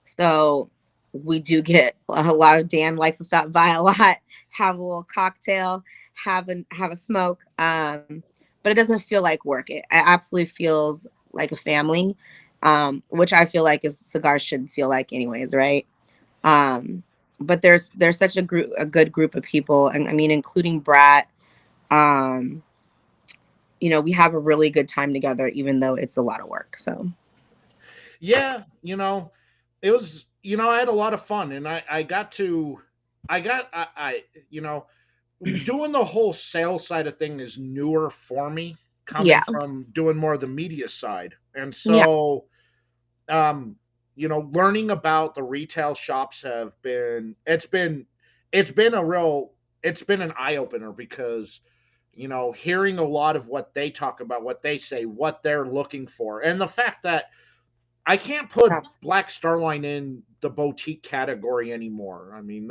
So we do get a lot of Dan likes to stop by a lot, have a little cocktail, have a smoke. But it doesn't feel like work. It absolutely feels like a family, which I feel like cigars should feel like anyways, right? But there's such a good group of people, and I mean, including Brat. We have a really good time together, even though it's a lot of work. So, yeah, it was, I had a lot of fun, and I doing the whole sales side of thing is newer for me, coming from doing more of the media side, and so, learning about the retail shops it's been an eye opener because, hearing a lot of what they talk about, what they say, what they're looking for, and the fact that I can't put Black Star Line in the boutique category anymore. I mean,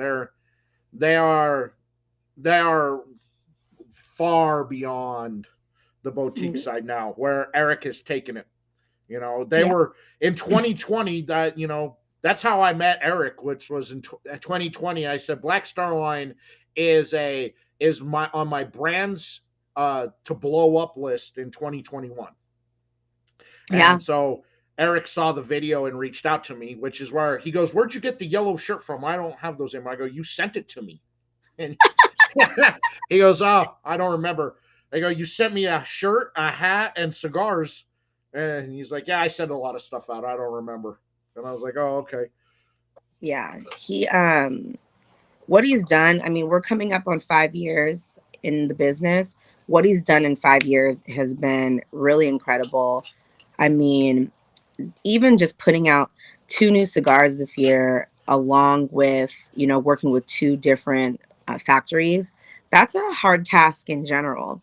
they are far beyond the boutique side now, where Eric has taken it. They were in 2020. That's how I met Eric, which was in 2020. I said Black Star Line is on my brands to blow up list in 2021. And so Eric saw the video and reached out to me, which is where he goes, "Where'd you get the yellow shirt from? I don't have those anymore." I go, "You sent it to me." And he goes, "Oh, I don't remember." I go, "You sent me a shirt, a hat, and cigars." And he's like, "Yeah, I sent a lot of stuff out. I don't remember." And I was like, "Oh, okay." Yeah, what he's done, I mean, we're coming up on 5 years in the business. What he's done in 5 years has been really incredible. I mean, even just putting out 2 new cigars this year, along with, working with 2 different factories, that's a hard task in general.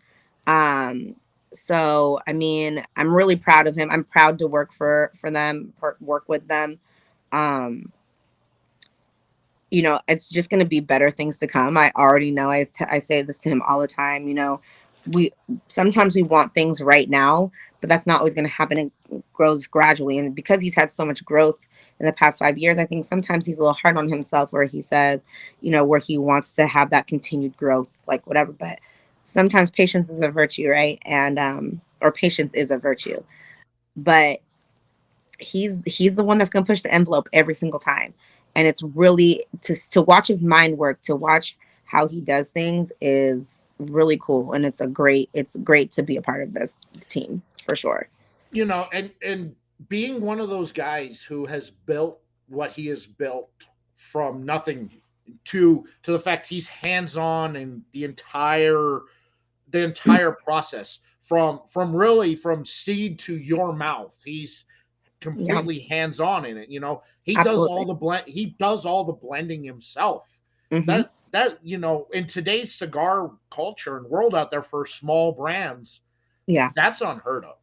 So, I mean, I'm really proud of him. I'm proud to work for them, work with them. Um, it's just going to be better things to come. I already know. I say this to him all the time. We sometimes we want things right now, but that's not always going to happen. It grows gradually, and because he's had so much growth in the past 5 years, I think sometimes he's a little hard on himself, where he says, where he wants to have that continued growth, like whatever. But sometimes patience is a virtue, right? And or patience is a virtue, but he's the one that's going to push the envelope every single time, and it's really to watch his mind work, to watch how he does things is really cool, and it's great to be a part of this team for sure. And being one of those guys who has built what he has built from nothing to the fact he's hands on in the entire process from really from seed to your mouth. He's Yeah, completely hands on in it. He does all absolutely. the blending himself. Hmm. That in today's cigar culture and world out there for small brands, Yeah, that's unheard of.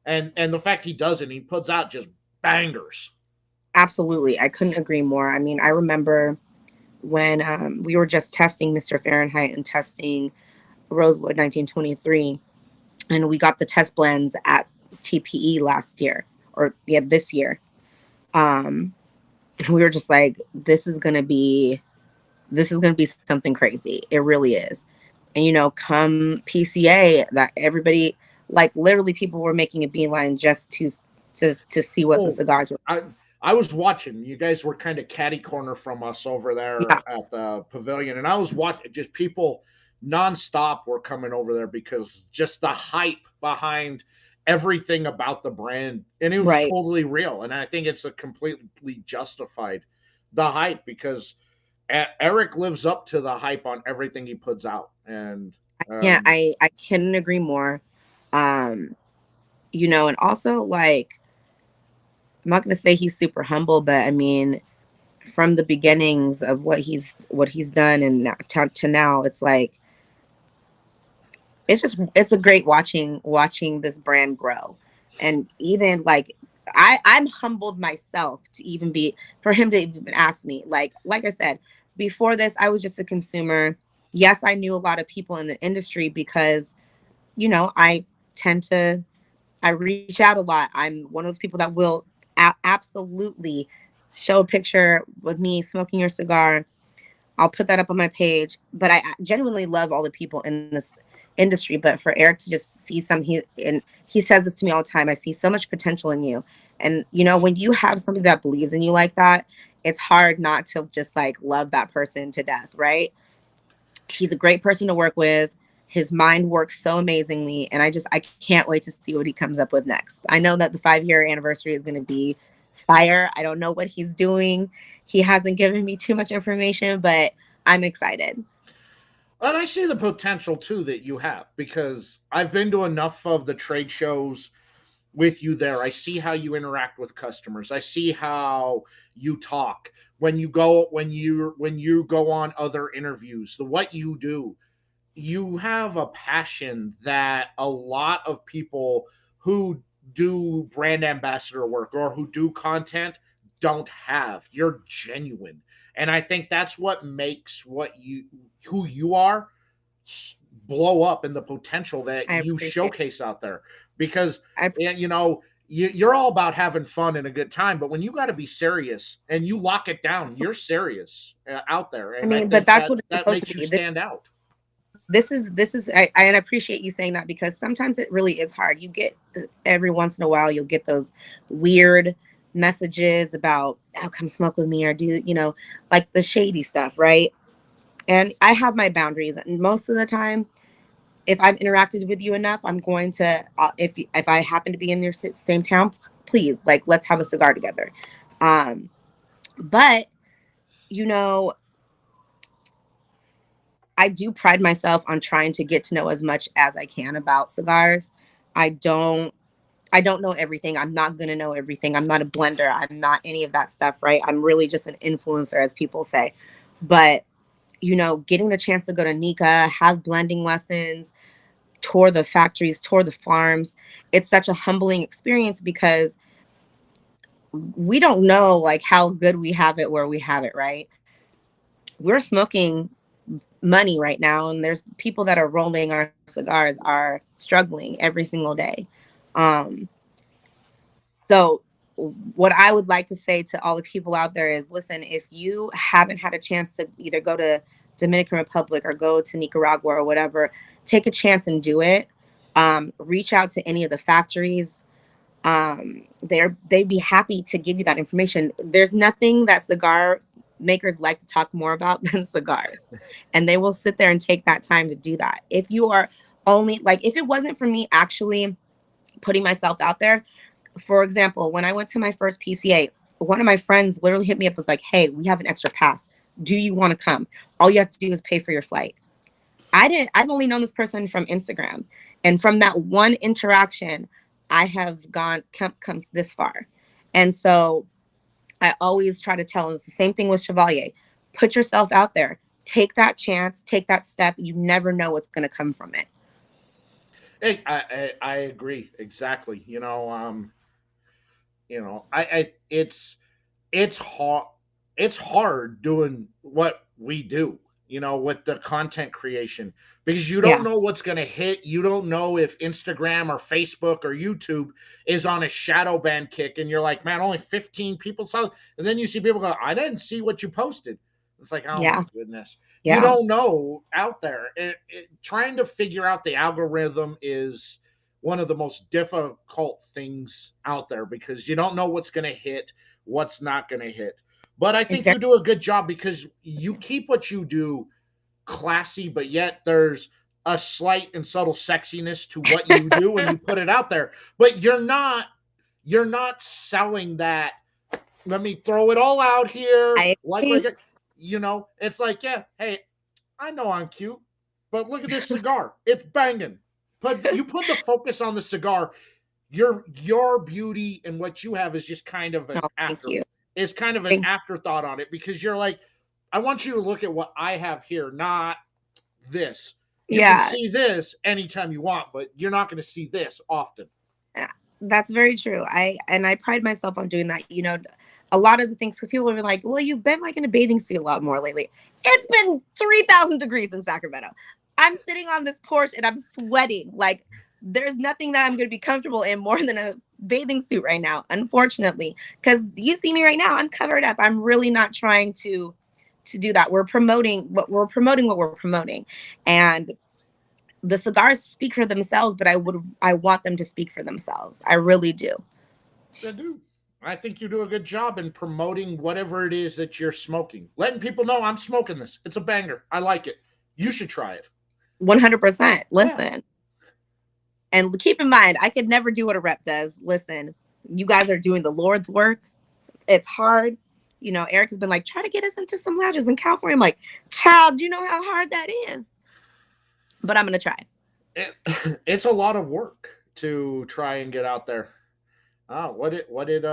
And the fact he does it, he puts out just bangers. absolutely, I couldn't agree more. I mean, I remember when we were just testing Mr. Fahrenheit and testing Rosewood 1923, and we got the test blends at TPE last year, or yeah, this year. um we were just like, this is going to be something crazy. It really is. And come PCA, that everybody, like literally people were making a beeline just to see what the Oh, cigars were. I was watching. You guys were kind of catty corner from us over Yeah, there at the pavilion, and I was watching. Just people nonstop were coming over there because just the hype behind everything about the brand, and it was right. totally real. And I think it's a completely justified the hype because Eric lives up to the hype on everything he puts out, and Yeah, um, I couldn't agree more. um and also, like, I'm not going to say he's super humble, but I mean, from the beginnings of what he's done, and to now, it's like, it's a great watching this brand grow. And even like, I'm humbled myself to even be for him to even ask me, like I said, before this I was just a consumer. Yes, I knew a lot of people in the industry because I tend to I reach out a lot. I'm one of those people that will absolutely show a picture with me smoking your cigar. I'll put that up on my page. But I genuinely love all the people in this industry. But for Eric to just see and he says this to me all the time, I see so much potential in you. And when you have somebody that believes in you like that, it's hard not to just like love that person to death, right? He's a great person to work with. His mind works so amazingly, and I can't wait to see what he comes up with next. I know that the 5-year anniversary is going to be fire. I don't know what he's doing. He hasn't given me too much information, but I'm excited. and I see the potential too that you have because I've been to enough of the trade shows with you there. I see how you interact with customers. I see how you talk when you go on other interviews. The what you do, you have a passion that a lot of people who do brand ambassador work or who do content don't have. You're genuine. And I think that's what makes who you are blow up in the potential that I you appreciate showcase out there because I you're all about having fun and a good time, but when you got to be serious and you lock it down, you're serious out there, I and I mean, but think that's that what it's that supposed to makes you be. stand out. This is and I appreciate you saying that, because sometimes it really is hard. You get every once in a while you'll get those weird messages about, oh, come smoke with me, or do like the shady stuff, right? And I have my boundaries, and most of the time, if I've interacted with you enough, I'm going to, if I happen to be in your same town, please, like, let's have a cigar together. um but you know I do pride myself on trying to get to know as much as I can about cigars. I don't i don't know everything. I'm not going to know everything. I'm not a blender. I'm not any of that stuff, right? I'm really just an influencer, as people say. But getting the chance to go to Nika, have blending lessons, tour the factories, tour the farms. It's such a humbling experience because we don't know like how good we have it where we have it, right? We're smoking money right now, and there's people that are rolling our cigars are struggling every single day. Um, so what I would like to say to all the people out there is listen, if you haven't had a chance to either go to Dominican Republic or go to Nicaragua or whatever, take a chance and do it. Reach out to any of the factories. They'd be happy to give you that information. There's nothing that cigar makers like to talk more about than cigars, and they will sit there and take that time to do that. If you are only like, if it wasn't for me actually putting myself out there, for example, when I went to my first PCA, one of my friends literally hit me up, was like, hey, we have an extra pass, do you want to come? All you have to do is pay for your flight. I've only known this person from Instagram. And from that one interaction, I have come this far. And so I always try to tell them it's the same thing with Chevalier. Put yourself out there. Take that chance, take that step. You never know what's going to come from it. I agree exactly. I it's hard. It's hard doing what we do, with the content creation, because you don't Yeah. know what's going to hit. You don't know if Instagram or Facebook or YouTube is on a shadow ban kick, and you're like, man, only 15 people saw it. And then you see people go, I didn't see what you posted. It's like, oh my Yeah. goodness. You Yeah. don't know out there. Trying to figure out the algorithm is one of the most difficult things out there, because you don't know what's going to hit, what's not going to hit. But I It's think very you do a good job, because you keep what you do classy, but yet there's a slight and subtle sexiness to what you do when you put it out there. But you're not selling that. Let me throw it all out here. I Like agree. it's like, yeah, hey, I know I'm cute, but look at this cigar. It's banging. But you put the focus on the cigar. Your beauty and what you have is just kind of No, an thank you. Thank afterthought on it, because you're like, I want you to look at what I have here, not this. You can Yeah. see this anytime you want, but you're not going to see this often. Yeah, that's very true. I pride myself on doing that. A lot of the things, because people are like, well, you've been like in a bathing suit a lot more lately. It's been 3,000 degrees in Sacramento. I'm sitting on this porch and I'm sweating. Like there's nothing that I'm going to be comfortable in more than a bathing suit right now, unfortunately. Because you see me right now, I'm covered up. I'm really not trying to do that. We're promoting what we're promoting, and the cigars speak for themselves, but I want them to speak for themselves. I really do. I do. I think you do a good job in promoting whatever it is that you're smoking, letting people know I'm smoking this. It's a banger. I like it. You should try it. 100%. Yeah, Listen, and keep in mind, I could never do what a rep does. Listen, you guys are doing the Lord's work. It's hard. Eric has been like, try to get us into some lounges in California. I'm like, child, do you know how hard that is? But I'm going to try. it, it's a lot of work to try and get out there. What did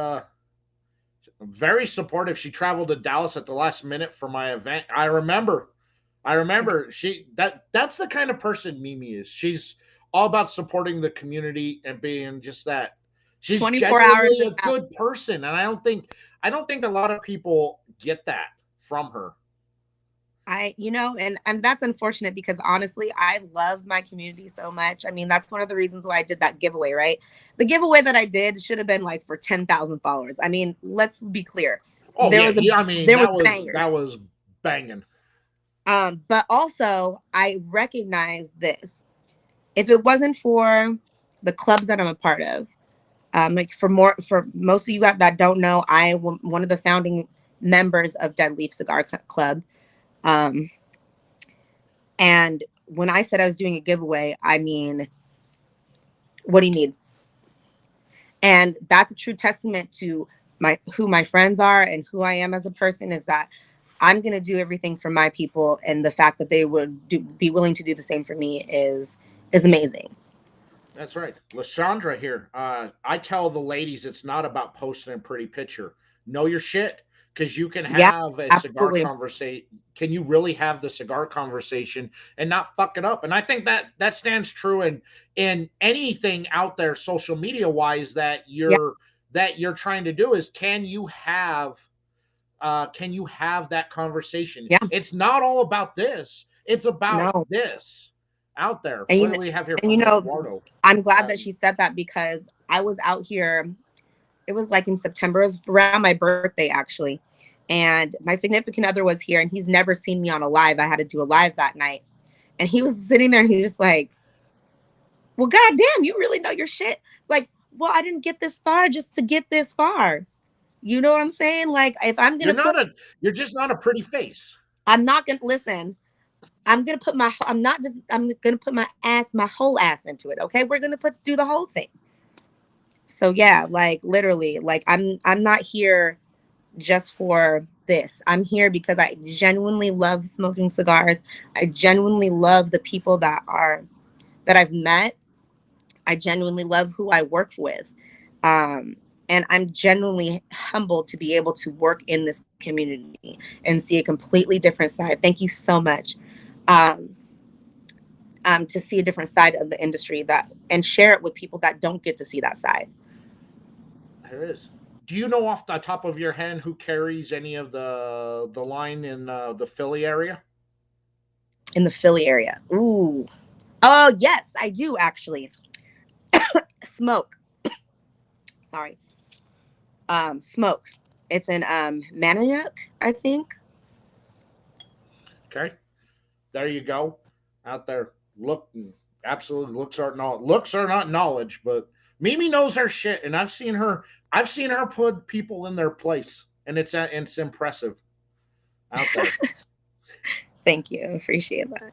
very supportive. She traveled to Dallas at the last minute for my event. I remember that's the kind of person Mimi is. She's all about supporting the community and being just that. She's 24 hours genuinely in a Dallas. good person, and I don't think a lot of people get that from her. And that's unfortunate because honestly, I love my community so much. I mean, that's one of the reasons why I did that giveaway, right? The giveaway that I did should have been like for 10,000 followers. I mean, let's be clear. Oh There yeah, was a yeah. I mean, there was that was bangers. that was banging. But also I recognize this. If it wasn't for the clubs that I'm a part of, like for most of you guys that don't know, I am one of the founding members of Dead Leaf Cigar Club. Um, and when I said I was doing a giveaway, I mean, what do you need? And that's a true testament to my friends are and who I am as a person, is that I'm gonna do everything for my people, and the fact that they would be willing to do the same for me is amazing. That's right. Lashandra here. I tell the ladies it's not about posting a pretty picture. Know your shit. because you can Yeah, have a cigar absolutely. conversation. Can you really have the cigar conversation and not fuck it up? And I think that stands true in anything out there, social media wise, Yeah, that you're trying to do is can you have that conversation? yeah. It's not all about this. It's about No. this out there. And What do we have here from Eduardo? I'm glad that Um, she said that because I was out here. It was like in September, it was around my birthday actually. And my significant other was here and he's never seen me on a live. I had to do a live that night. And he was sitting there and he's just like, well, goddamn, you really know your shit. It's like, well, I didn't get this far just to get this far. You know what I'm saying? Like, if I'm you're gonna not put, a you're just not a pretty face. I'm not gonna listen. I'm gonna put my, I'm not just, I'm gonna put my whole ass into it. Okay, we're gonna do the whole thing. So yeah, like literally, like I'm not here just for this. I'm here because I genuinely love smoking cigars. I genuinely love the people that I've met. I genuinely love who I work with. Um, and I'm genuinely humbled to be able to work in this community and see a completely different side. Thank you so much. Um, to see a different side of the industry that and share it with people that don't get to see that side There is. Do you know off the top of your head who carries any of the line in the Philly area? in the Philly area. Ooh. Oh, yes, I do actually. Smoke. Sorry. Smoke. It's in Manayuk, I think. Okay, there you go. Out there, look, absolutely looks are not knowledge, but Mimi knows her shit, and I've seen her put people in their place, and it's impressive out there. Thank you. I appreciate that.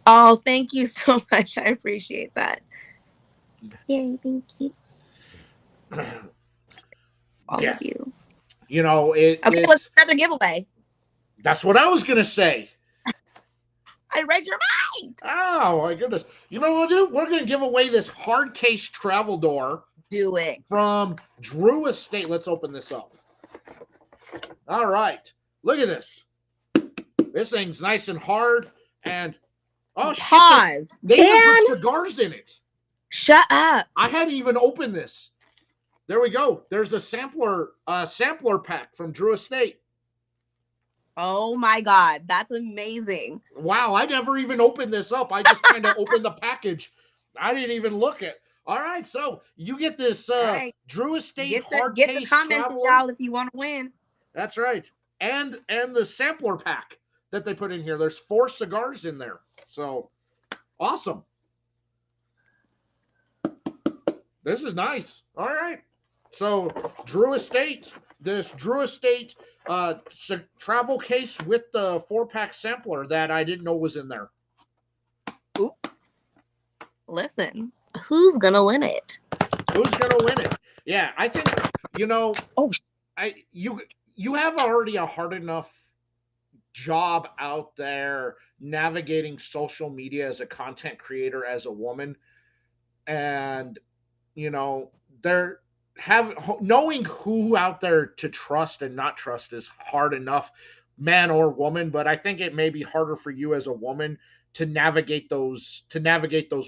Oh, thank you so much. I appreciate that. Yay, thank you. All Yeah, of you. Okay, let's it's do another giveaway. that's what I was gonna say. I read your mind. Oh my goodness! You know what we'll do? We're gonna give away this hard case travel door Do it. from Drew Estate. Let's open this up. All right, look at this. This thing's nice and hard, and oh shit, Pause. they even put Dan, cigars in it. shut up. I hadn't even opened this. There we go. There's a sampler pack from Drew Estate. Oh my God. That's amazing. Wow, I never even opened this up. I just kind of opened the package. I didn't even look at. All right, so you get this All right. Drew Estate hard Get to case commenting, traveler. y'all, if you want to win. That's right. And the sampler pack that they put in here. There's 4 cigars in there. So awesome. This is nice. All right. So Drew Estate, this Drew Estate travel case with the 4-pack sampler that I didn't know was in there. Ooh. Listen, who's gonna win it? Who's gonna win it? Yeah, I think Oh, you have already a hard enough job out there navigating social media as a content creator as a woman, and there knowing who out there to trust and not trust is hard enough, man or woman, but I think it may be harder for you as a woman to navigate those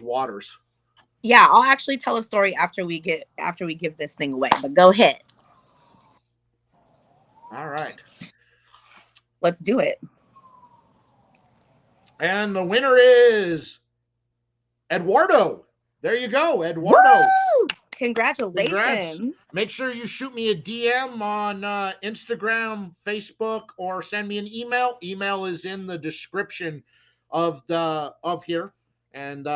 waters. yeah. I'll actually tell a story after we give this thing away. But go ahead. All right. Let's do it. And the winner is Eduardo. There you go, Eduardo. Woo! Congrats. Congratulations. Make sure you shoot me a DM on Instagram, Facebook, or send me an email. Email is in the description of here, and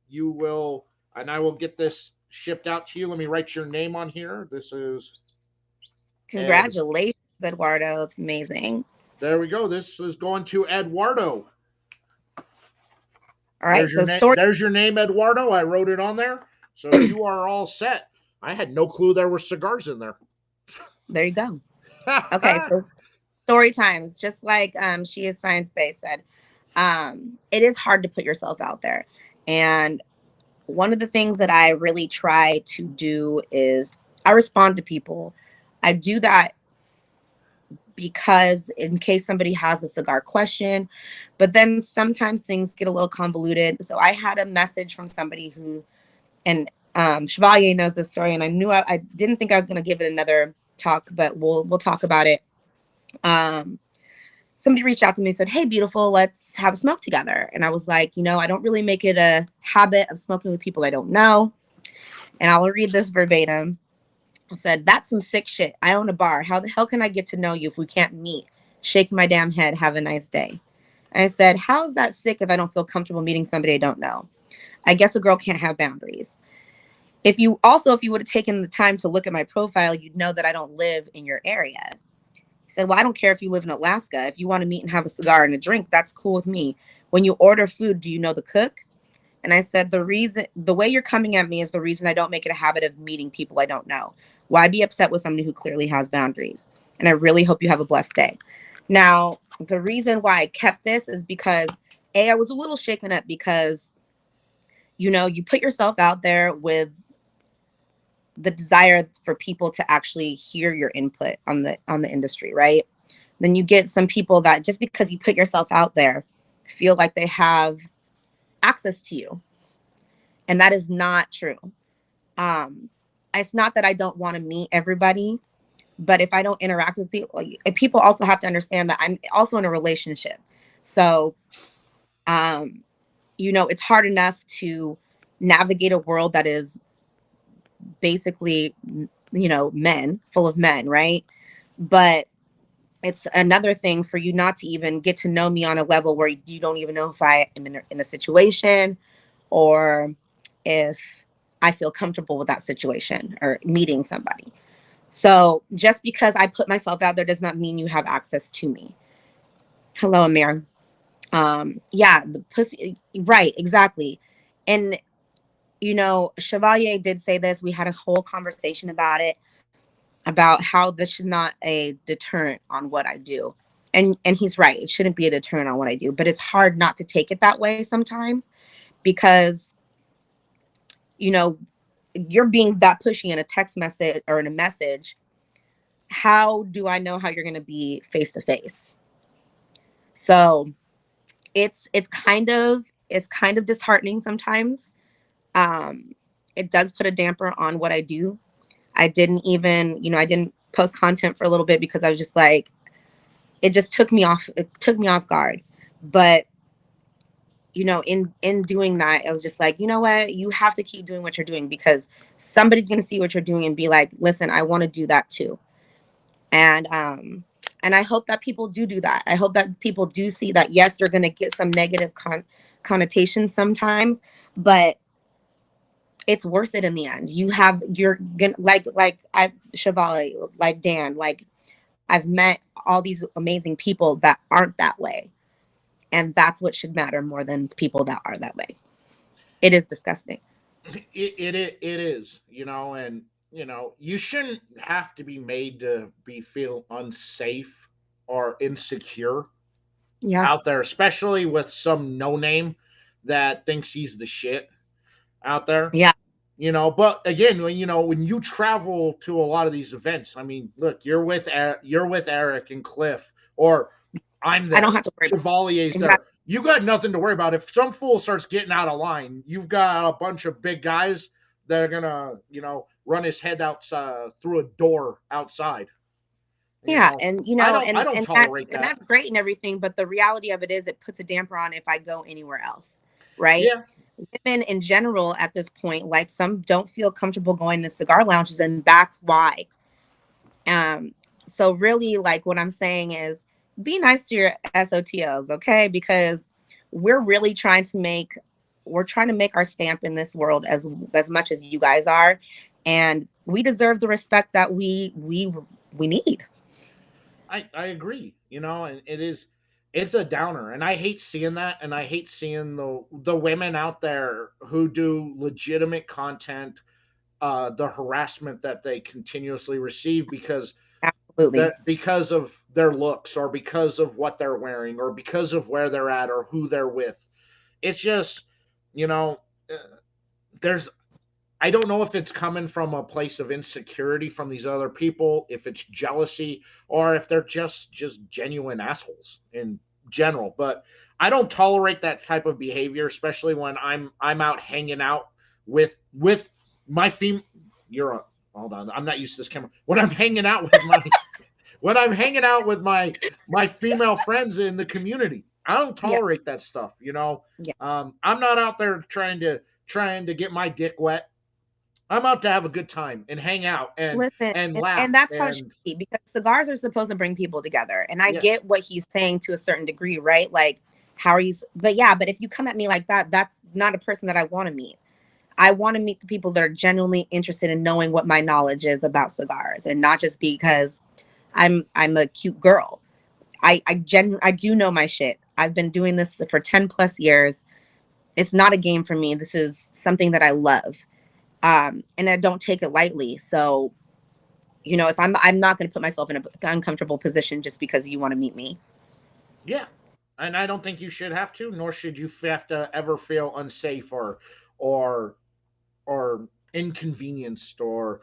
you will, and I will get this shipped out to you. Let me write your name on here. This is Ed. Congratulations, Eduardo. It's amazing. There we go. This is going to Eduardo. All right. So story. There's your name, Eduardo. I wrote it on there. So you are all set. I had no clue there were cigars in there. There you go. Okay, so story times, just like She Is Science Based said, it is hard to put yourself out there. And one of the things that I really try to do is I respond to people. I do that because in case somebody has a cigar question. But then sometimes things get a little convoluted. So I had a message from somebody who, and Chevalier knows this story, and I knew I didn't think I was going to give it another talk, but we'll talk about it. Um, Somebody reached out to me and said, "Hey, beautiful, let's have a smoke together." And I was like, I don't really make it a habit of smoking with people I don't know. And I'll read this verbatim. I said, "That's some sick shit. I own a bar. How the hell can I get to know you if we can't meet? Shake my damn head. Have a nice day." And I said, "How is that sick if I don't feel comfortable meeting somebody I don't know? I guess a girl can't have boundaries." If you would have taken the time to look at my profile, you'd know that I don't live in your area. He said, "Well, I don't care if you live in Alaska. If you want to meet and have a cigar and a drink, that's cool with me. When you order food, do you know the cook?" And I said, the way you're coming at me is the reason I don't make it a habit of meeting people I don't know. Why be upset with somebody who clearly has boundaries? And I really hope you have a blessed day. Now, the reason why I kept this is because I was a little shaken up because, you put yourself out there with the desire for people to actually hear your input on the industry, right? Then you get some people that just because you put yourself out there feel like they have access to you, and that is not true. um it's not that I don't want to meet everybody, but if I don't interact with people, people also have to understand that I'm also in a relationship. So um it's hard enough to navigate a world that is basically men, full of men, right? But it's another thing for you not to even get to know me on a level where you don't even know if I am in a situation, or if I feel comfortable with that situation or meeting somebody. So just because I put myself out there does not mean you have access to me. Hello, Amir. Yeah, the pussy, right, exactly. And Chevalier did say this. We had a whole conversation about it, about how this should not a deterrent on what I do. And he's right. It shouldn't be a deterrent on what I do, but it's hard not to take it that way sometimes because you know you're being that pushy in a text message or in a message. How do I know how you're going to be face to face? So it's kind of disheartening sometimes. um it does put a damper on what I do. I didn't post content for a little bit because I was just like, it took me off guard. But in doing that, I was just like, you know what, you have to keep doing what you're doing because somebody's going to see what you're doing and be like, listen, I want to do that too. And I hope that people do that. I hope that people do see that, yes, you're going to get some negative connotations sometimes, but it's worth it in the end. You're gonna, I Chevalier, like Dan, like I've met all these amazing people that aren't that way. And that's what should matter more than people that are that way. It is disgusting. It is, and you shouldn't have to be made to be feel unsafe or insecure Yeah. out there, especially with some no name that thinks he's the shit out there. Yeah. But again, when you travel to a lot of these events, I mean, look, you're with Eric and Cliff, or I'm I don't there, have to worry about Chevalier's it. there. Exactly. You got nothing to worry about. If some fool starts getting out of line, you've got a bunch of big guys that are gonna, run his head out through a door outside. Yeah, and I don't, I and don't and that's tolerate and that. that's great and everything, but the reality of it is it puts a damper on if I go anywhere else, right? Yeah, Women in general at this point, like some don't feel comfortable going to cigar lounges, and that's why. Um, so really, like what I'm saying is, be nice to your SOTLs, okay? Because we're really trying to make our stamp in this world as much as you guys are, and we deserve the respect that we need. I agree. And it's a downer, and I hate seeing that, and I hate seeing the women out there who do legitimate content, the harassment that they continuously receive Absolutely. because of their looks, or because of what they're wearing, or because of where they're at, or who they're with. It's just, you know, uh, there's I don't know if it's coming from a place of insecurity from these other people, if it's jealousy, or if they're just genuine assholes in general. But I don't tolerate that type of behavior, especially when I'm out hanging out with my fem. You're a hold on. I'm not used to this camera. When I'm hanging out with my female friends in the community, I don't Yeah. tolerate that stuff. Yeah. I'm not out there trying to get my dick wet. I'm out to have a good time and hang out Listen, and and laugh that's how it should and be, because cigars are supposed to bring people together. And I yes, get what he's saying to a certain degree, right? Like, how are you? But yeah, but if you come at me like that, that's not a person that I want to meet. I want to meet the people that are genuinely interested in knowing what my knowledge is about cigars, and not just because I'm a cute girl. I do know my shit. I've been doing this for 10 plus years. It's not a game for me. This is something that I love. And I don't take it lightly. So, if I'm not going to put myself in an uncomfortable position just because you want to meet me. yeah. And I don't think you should have to, nor should you have to ever feel unsafe or or inconvenienced or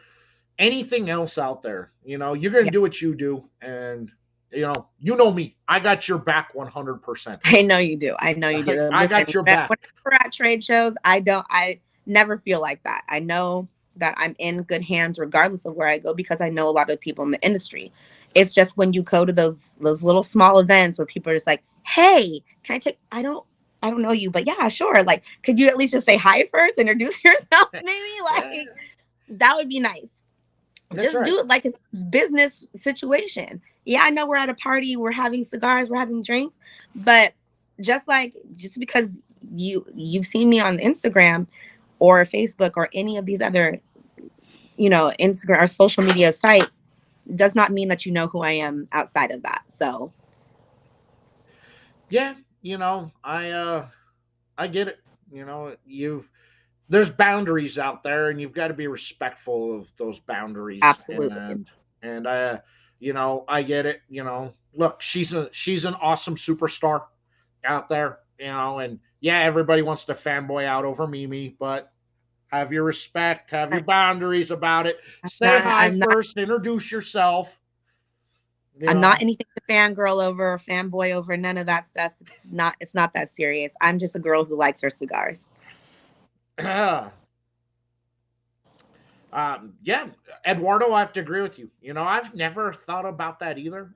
anything else out there. You're gonna Yeah. do what you do, and you know me. I got your back 100%. I know you do. I know you do. I Listen, got your when back. we're at trade shows, I never feel like that. I know that I'm in good hands regardless of where I go, because I know a lot of people in the industry. It's just when you go to those little small events where people are just like, "Hey, can I take I don't know you, but yeah, sure. Like, could you at least just say hi first, introduce yourself maybe?" Yeah, Like, that would be nice. that's Just right. do it like it's a business situation. Yeah, I know we're at a party, we're having cigars, we're having drinks, but just because you've seen me on Instagram or Facebook or any of these other, Instagram or social media sites, does not mean that you know who I am outside of that. So, Yeah, I get it. You've there's boundaries out there, and you've got to be respectful of those boundaries. absolutely. And I get it. Look, she's an awesome superstar out there. And yeah, everybody wants to fanboy out over Mimi, but have your respect, have your boundaries about it. Say hi I'm not first, introduce yourself. You I'm not know, anything to fangirl over or fanboy over, none of that stuff. It's not that serious. I'm just a girl who likes her cigars. yeah, Eduardo, I have to agree with you. I've never thought about that either.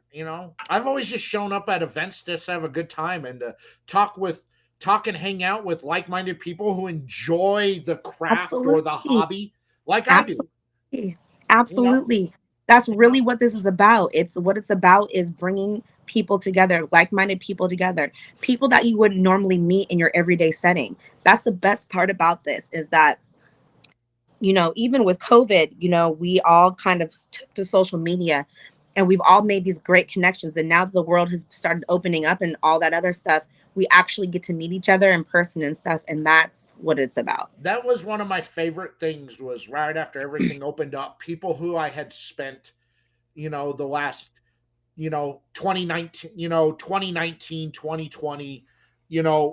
I've always just shown up at events just to have a good time and to talk and hang out with like-minded people who enjoy the craft or the Absolutely. hobby like I do. Absolutely. You know, Absolutely. That's you really know, what this is about. It's what it's about is bringing people together, like-minded people together, people that you wouldn't normally meet in your everyday setting. That's the best part about this, is that, even with COVID, we all kind of took to social media, and we've all made these great connections. And now that the world has started opening up and all that other stuff, we actually get to meet each other in person and stuff. And that's what it's about. that was one of my favorite things was right after everything opened up, people who I had spent, the last 2019, 2019, 2020,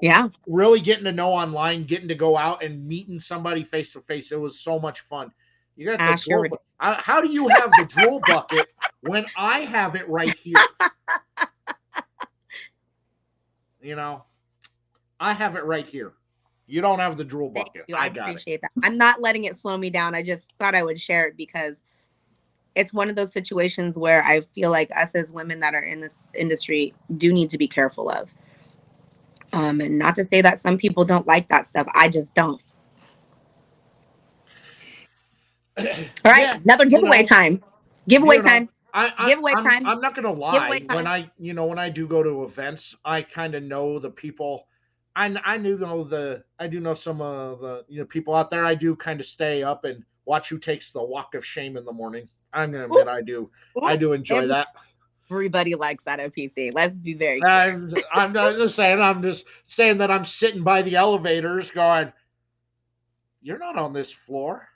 Yeah. really getting to know online, getting to go out and meeting somebody face to face. It was so much fun. You got the Ash, you're drool. ridiculous. How do you have the drool bucket when I have it right here? You know, I have it right here. You don't have the drool Thank bucket. you. I I got it. appreciate that. I'm not letting it slow me down. I just thought I would share it because it's one of those situations where I feel like us as women that are in this industry do need to be careful of. And not to say that some people don't like that stuff. I just don't. All right, Yeah, another giveaway time. Giveaway you know, time. Giveaway time. I'm not gonna Giveaway lie. When time. I do go to events, I kind of know the people. I do know some of the people out there. I do kind of stay up and watch who takes the walk of shame in the morning. I'm gonna Ooh, admit I ooh. do enjoy that. Everybody likes that at PC. Let's be very clear. I'm not just saying. I'm just saying that I'm sitting by the elevators, going, "You're not on this floor.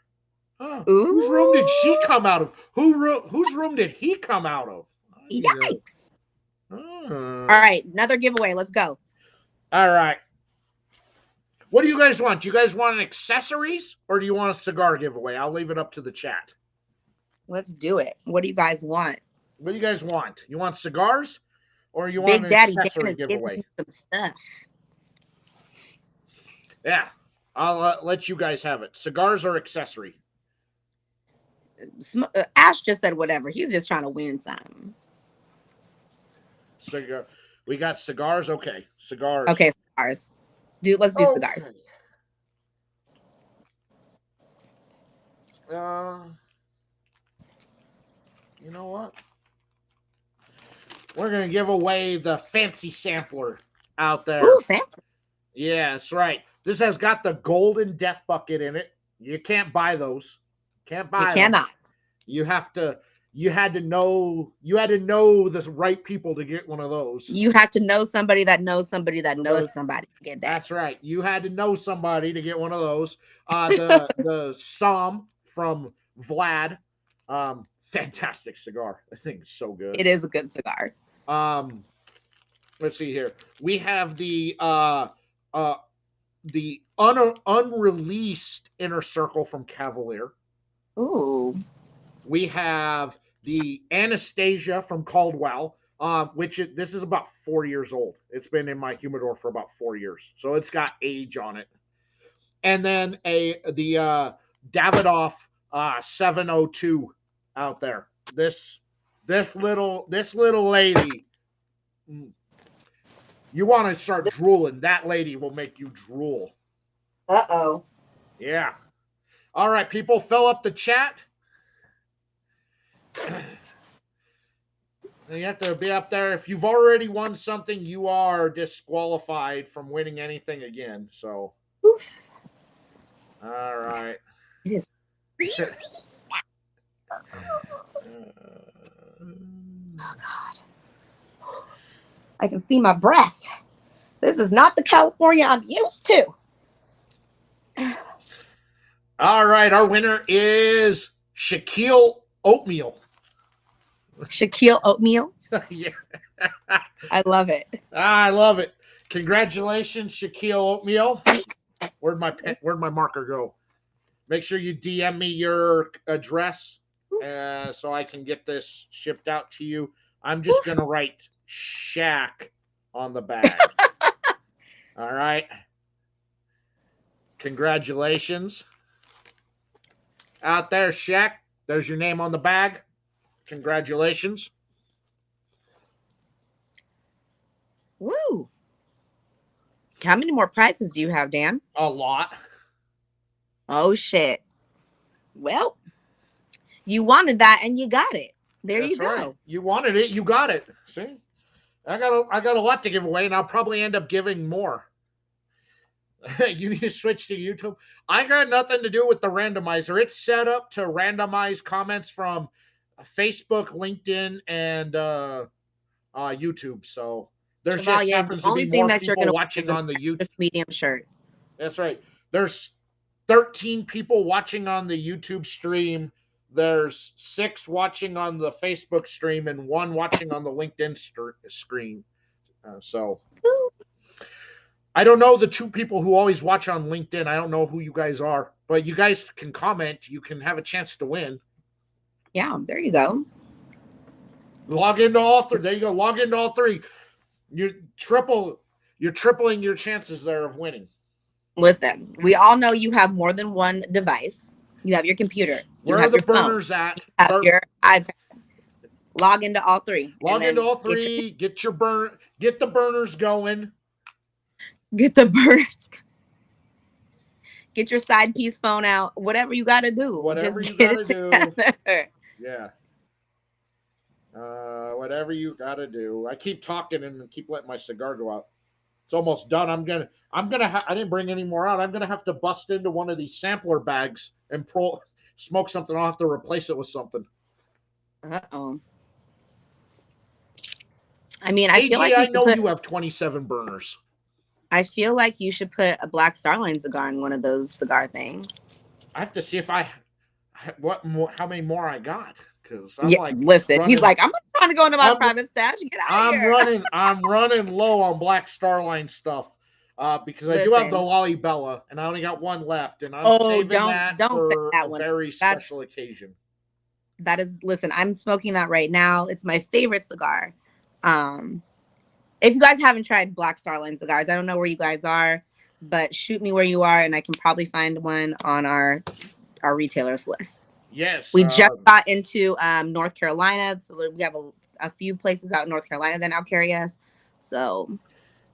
Huh? Whose room did she Ooh, come out of? Whose room did he come out of? I need to. yikes. All Uh, right, another giveaway. Let's go. all right. What do you guys want? Do you guys want accessories or do you want a cigar giveaway? I'll leave it up to the chat. Let's do it. What do you guys want? What do you guys want? You want cigars or you want Big an Daddy Dan accessory is giving giveaway? me some stuff. Yeah, I'll let you guys have it. Cigars or accessory? Ash just said whatever. He's just trying to win something. Cigar. We got cigars. Okay, cigars. Okay, cigars. Dude, let's do cigars. You know what? We're gonna give away the fancy sampler out there. Ooh, fancy. Yeah, that's right. This has got the golden death bucket in it. You can't buy those. Can't buy them. You cannot. You have to. You had to know the right people to get one of those. You have to know somebody that knows somebody that knows somebody to get that. That's right. You had to know somebody to get one of those. The Som from Vlad. Fantastic cigar. I think it's so good. It is a good cigar. Let's see here. We have the unreleased Inner Circle from Cavalier. Ooh. We have the Anastasia from Caldwell, this is about 4 years old. It's been in my humidor for about 4 years, so it's got age on it. And then the Davidoff 702 out there. This little lady. You want to start drooling? That lady will make you drool. Uh-oh. Yeah. All right, people, fill up the chat. You have to be up there. If you've already won something, you are disqualified from winning anything again. So, oof. All right. It is freezing. Oh God! I can see my breath. This is not the California I'm used to. All right, our winner is Shaquille Oatmeal. Shaquille Oatmeal? Yeah. I love it. I love it. Congratulations, Shaquille Oatmeal. Where'd my marker go? Make sure you DM me your address so I can get this shipped out to you. I'm just going to write Shaq on the bag. All right. Congratulations. Out there, Shaq. There's your name on the bag. Congratulations. Woo. How many more prizes do you have, Dan? A lot. Oh, shit. Well, you wanted that and you got it. There you go. Right. You wanted it. You got it. See? I got a lot to give away, and I'll probably end up giving more. You need to switch to YouTube. I got nothing to do with the randomizer. It's set up to randomize comments from Facebook, LinkedIn, and YouTube. So there's just happens to be more people watching on the YouTube medium shirt. That's right. There's 13 people watching on the YouTube stream. There's 6 watching on the Facebook stream and 1 watching on the LinkedIn screen. So I don't know the 2 people who always watch on LinkedIn. I don't know who you guys are, but you guys can comment. You can have a chance to win. Yeah, there you go. Log into all 3. There you go. Log into all 3. You're tripling your chances there of winning. Listen, we all know you have more than one device. You have your computer. Where are the burners at? You have your iPad. Log into all 3. Log into all 3. Get the burners going. Get the burners. Get your side piece phone out. Whatever you got to do. Whatever you got to do. Yeah. Whatever you got to do. I keep talking and keep letting my cigar go out. It's almost done. I didn't bring any more out. I'm gonna have to bust into one of these sampler bags and smoke something. I'll have to replace it with something. Uh-oh. I mean, I feel like you have 27 burners. I feel like you should put a Black Starline cigar in one of those cigar things. I have to see how many more I got. Listen, he's like, I'm trying to go into my private stash. Get out of here. I'm running low on Black Starline stuff. because I do have the Listen. Lollybella, and I only got one left, and I'm Oh, saving that don't say for that a one. very special occasion. That is, listen, I'm smoking that right now. It's my favorite cigar. Um, if you guys haven't tried Black Starline cigars, I don't know where you guys are, but shoot me where you are, and I can probably find one on our retailers list. Yes. We just got into North Carolina, so we have a few places out in North Carolina that now carry us. So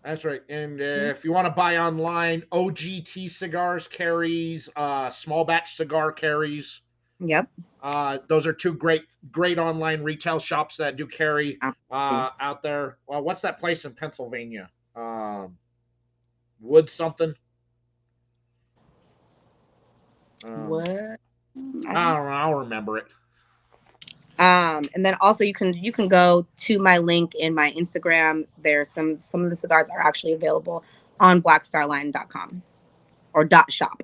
that's right. And if you want to buy online, OGT Cigars carries, Small Batch Cigar carries. yep. Those are two great online retail shops that do carry out there. Well, what's that place in Pennsylvania? Wood something. What? I don't know. I'll remember it. And then also you can go to my link in my Instagram. There's some of the cigars are actually available on blackstarline.com or .shop.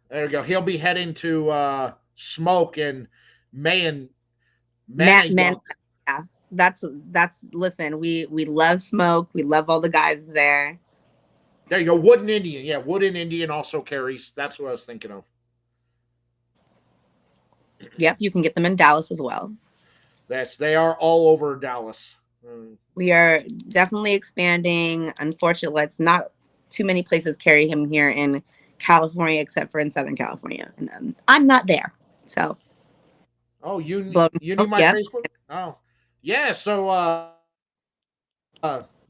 There you go. He'll be heading to Smoke and Man. Yeah, that's listen, we love Smoke. We love all the guys there. There you go. Wooden Indian. Yeah, Wooden Indian also carries. That's what I was thinking of. Yep, you can get them in Dallas as well. Yes, they are all over Dallas. We are definitely expanding. Unfortunately, it's not too many places carry him here in California, except for in Southern California, and I'm not there. So, oh, you knew my Facebook? Oh, yeah. So,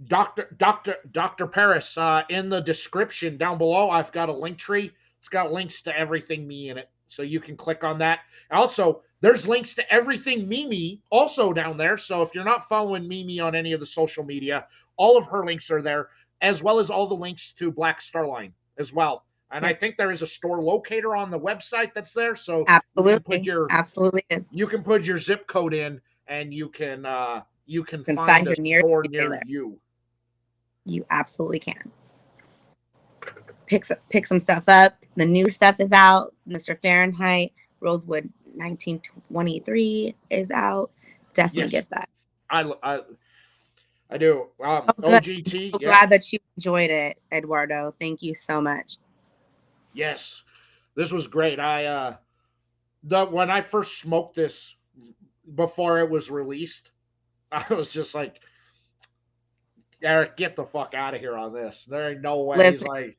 Dr. Paris, in the description down below, I've got a link tree. It's got links to everything me in it, so you can click on that. Also, there's links to everything Mimi also down there. So if you're not following Mimi on any of the social media, all of her links are there, as well as all the links to Black Starline as well. And I think there is a store locator on the website that's there. So absolutely is. You can put your zip code in, and you can find a store near you. You absolutely can. Pick some stuff up. The new stuff is out. Mr. Fahrenheit Rosewood 1923 is out. Definitely get that. I do. OGT. I'm so glad that you enjoyed it, Eduardo. Thank you so much. Yes, this was great. When I first smoked this before it was released, I was just like, Eric, get the fuck out of here on this. There ain't no way. Listen. He's like,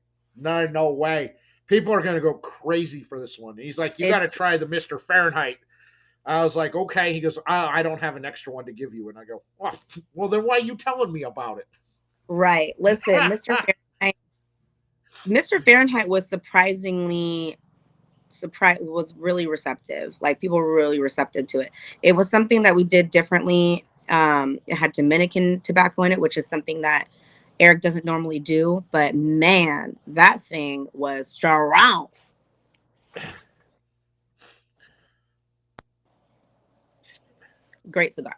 no way. People are gonna go crazy for this one. He's like, you got to try the Mr. Fahrenheit. I was like, okay. He goes, I don't have an extra one to give you. And I go, well, then why are you telling me about it? Right. Listen, Mr. Fahrenheit was was really receptive. Like, people were really receptive to it. It was something that we did differently. It had Dominican tobacco in it, which is something that Eric doesn't normally do. But man, that thing was strong. Great cigar.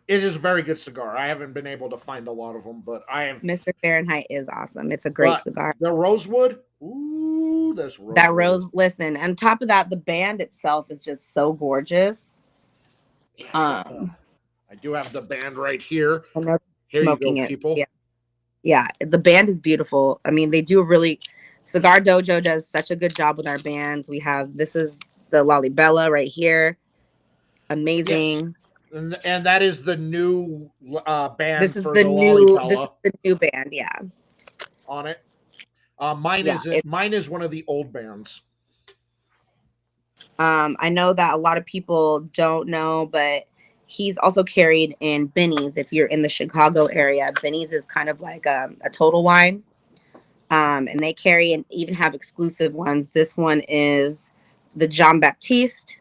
It is a very good cigar. I haven't been able to find a lot of them, but I have. Mr. Fahrenheit is awesome. It's a great cigar. The Rosewood, ooh, this Rosewood. Listen, on top of that, the band itself is just so gorgeous. Yeah, I do have the band right here. Here smoking you go, people. Yeah, the band is beautiful. I mean, they do Cigar Dojo does such a good job with our bands. This is the Lollybella right here. Amazing. Yes. And that is the new band. This is the new band, yeah. On it. Mine is one of the old bands. I know that a lot of people don't know, but he's also carried in Benny's. If you're in the Chicago area, Benny's is kind of like a Total Wine. And they carry and even have exclusive ones. This one is the Jean Baptiste,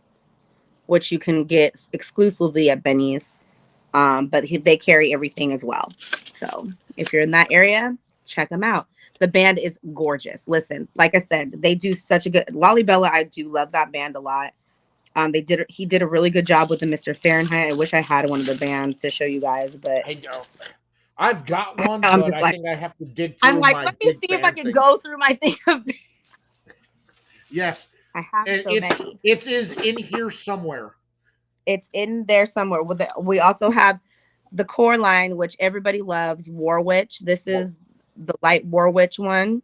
which you can get exclusively at Benny's. But they carry everything as well. So if you're in that area, check them out. The band is gorgeous. Listen, like I said, they do such a good Lollybella. I do love that band a lot. He did a really good job with the Mr. Fahrenheit. I wish I had one of the bands to show you guys, but I don't. I've got one, but I think I have to dig through. I'm like, let me see if I can go through my thing. Yes, I have so many. It is in here somewhere. It's in there somewhere. We also have the core line, which everybody loves, War Witch. This is the light Warwitch one.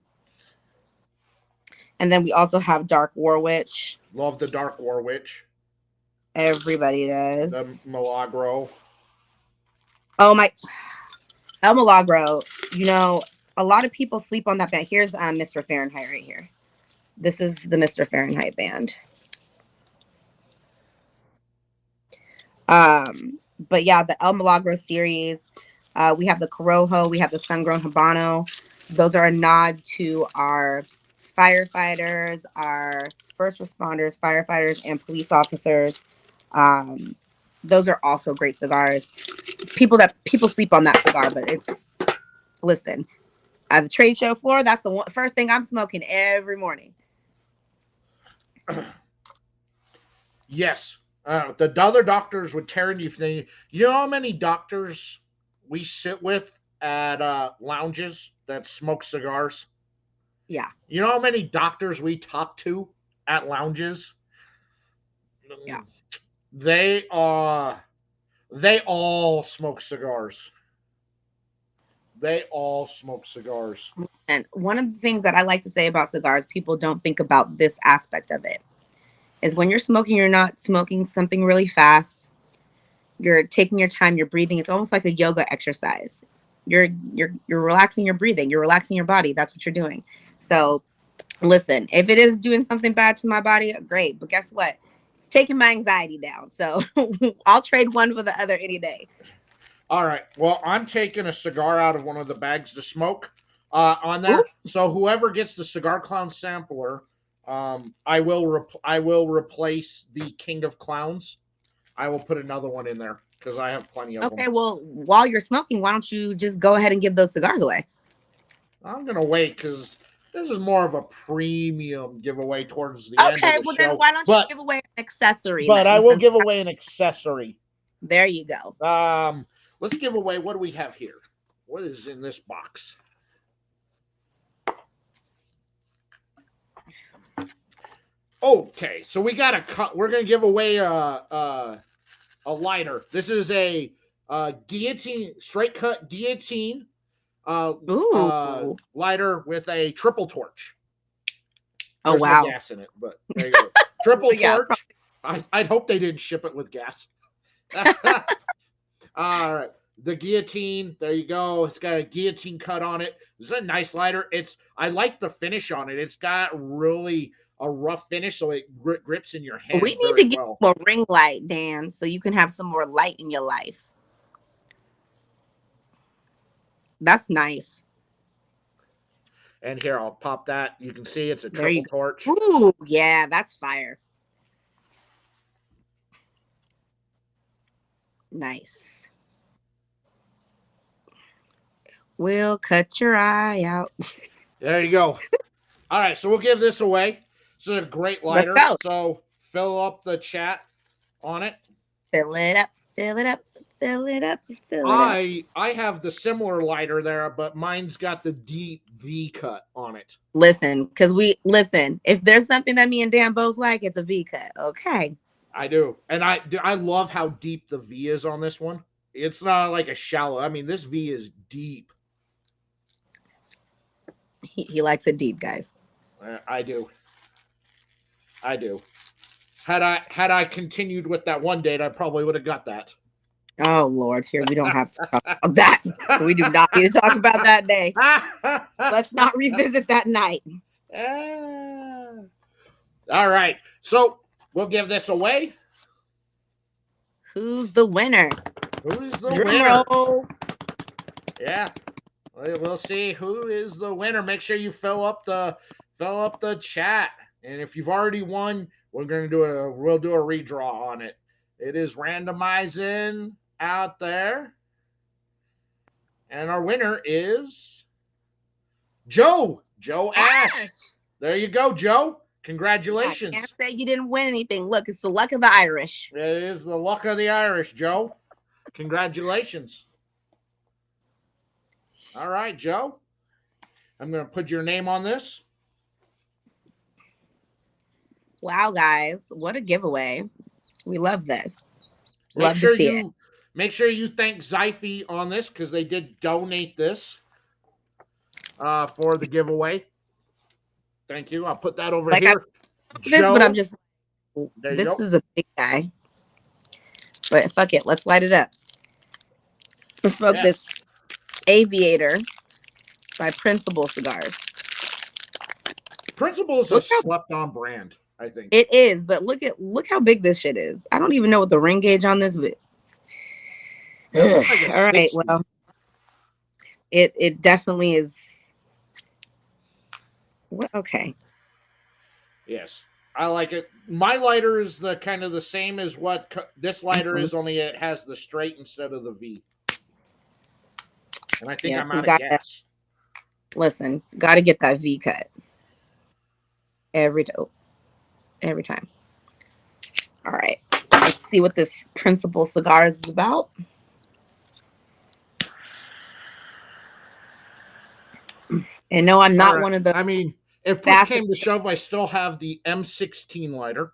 And then we also have dark Warwitch. Love the dark Warwitch. Everybody does. The Milagro. Oh my, El Milagro. You know, a lot of people sleep on that band. Here's Mr. Fahrenheit right here. This is the Mr. Fahrenheit band. But yeah, the El Milagro series. We have the Corojo. We have the Sungrown Habano. Those are a nod to our firefighters, our first responders, firefighters, and police officers. Those are also great cigars. It's people sleep on that cigar, but it's, listen, at the trade show floor, that's the first thing I'm smoking every morning. Yes. The other doctors would tear into you. You know how many doctors we sit with at lounges that smoke cigars? Yeah. You know how many doctors we talk to at lounges? Yeah. They all smoke cigars. They all smoke cigars. And one of the things that I like to say about cigars, people don't think about this aspect of it, is when you're smoking, you're not smoking something really fast. You're taking your time, you're breathing. It's almost like a yoga exercise. You're relaxing your breathing, you're relaxing your body. That's what you're doing. So listen, if it is doing something bad to my body, great. But guess what? It's taking my anxiety down. So I'll trade one for the other any day. All right. Well, I'm taking a cigar out of one of the bags to smoke on there. Ooh. So whoever gets the Cigar Clown sampler, I will replace the King of Clowns. I will put another one in there because I have plenty of them. Okay, well, while you're smoking, why don't you just go ahead and give those cigars away? I'm going to wait because this is more of a premium giveaway towards the end of the show. Okay, well, then why don't you give away an accessory? But I will give away an accessory. There you go. Let's give away, what do we have here? What is in this box? Okay, so we got a cut. We're going to give away a lighter. This is a guillotine, straight cut guillotine lighter with a triple torch. There's wow. No gas in it, but there you go. Triple torch. I'd hope they didn't ship it with gas. All right, the guillotine. There you go. It's got a guillotine cut on it. This is a nice lighter. I like the finish on it. It's got really a rough finish, so it grips in your hand. We need to get a ring light, Dan, so you can have some more light in your life. That's nice. And here, I'll pop that. You can see it's a triple torch. Ooh, yeah, that's fire. Nice. We'll cut your eye out. There you go. All right, so we'll give this away. This is a great lighter. So fill up the chat on it. Fill it up. Fill it up. Fill it up. Fill it up. I have the similar lighter there, but mine's got the deep V cut on it. Listen, if there's something that me and Dan both like, it's a V cut. Okay. I do. And I love how deep the V is on this one. It's not like a shallow. I mean, this V is deep. He likes it deep, guys. I do. Had I continued with that one date, I probably would have got that. Oh Lord, here we don't have to talk about that. We do not need to talk about that day. Let's not revisit that night. All right. So we'll give this away. Who's the winner? Who's the winner? Yeah. We'll see who is the winner. Make sure you fill up the chat. And if you've already won, we'll do a redraw on it. It is randomizing out there. And our winner is Joe Ash. There you go, Joe. Congratulations. I can't say you didn't win anything. Look, it's the luck of the Irish. It is the luck of the Irish, Joe. Congratulations. All right, Joe. I'm going to put your name on this. Wow, guys. What a giveaway. We love this. Make sure you thank Zyphy on this because they did donate this. for the giveaway. Thank you. I'll put that over Like I here. this, but I'm Joe, just there you this go. is a big guy. But fuck it, let's light it up. Let's smoke Yeah. this Aviator by Principal Cigars. Principal is a Look how slept on brand, I think. it is, but look how big this shit is. I don't even know what the ring gauge on this, but It looks like a all right, 60. well, it definitely is. What? Okay. Yes. I like it. My lighter is the kind of the same as what this lighter Mhm. is, only it has the straight instead of the V. And I think Yeah, I'm we out of got that. gas. Listen, got to get that V cut every every time. All right, let's see what this Principal Cigars is about. And no, I'm not one of the I mean, if push fastest. came to shove, I still have the M16 lighter.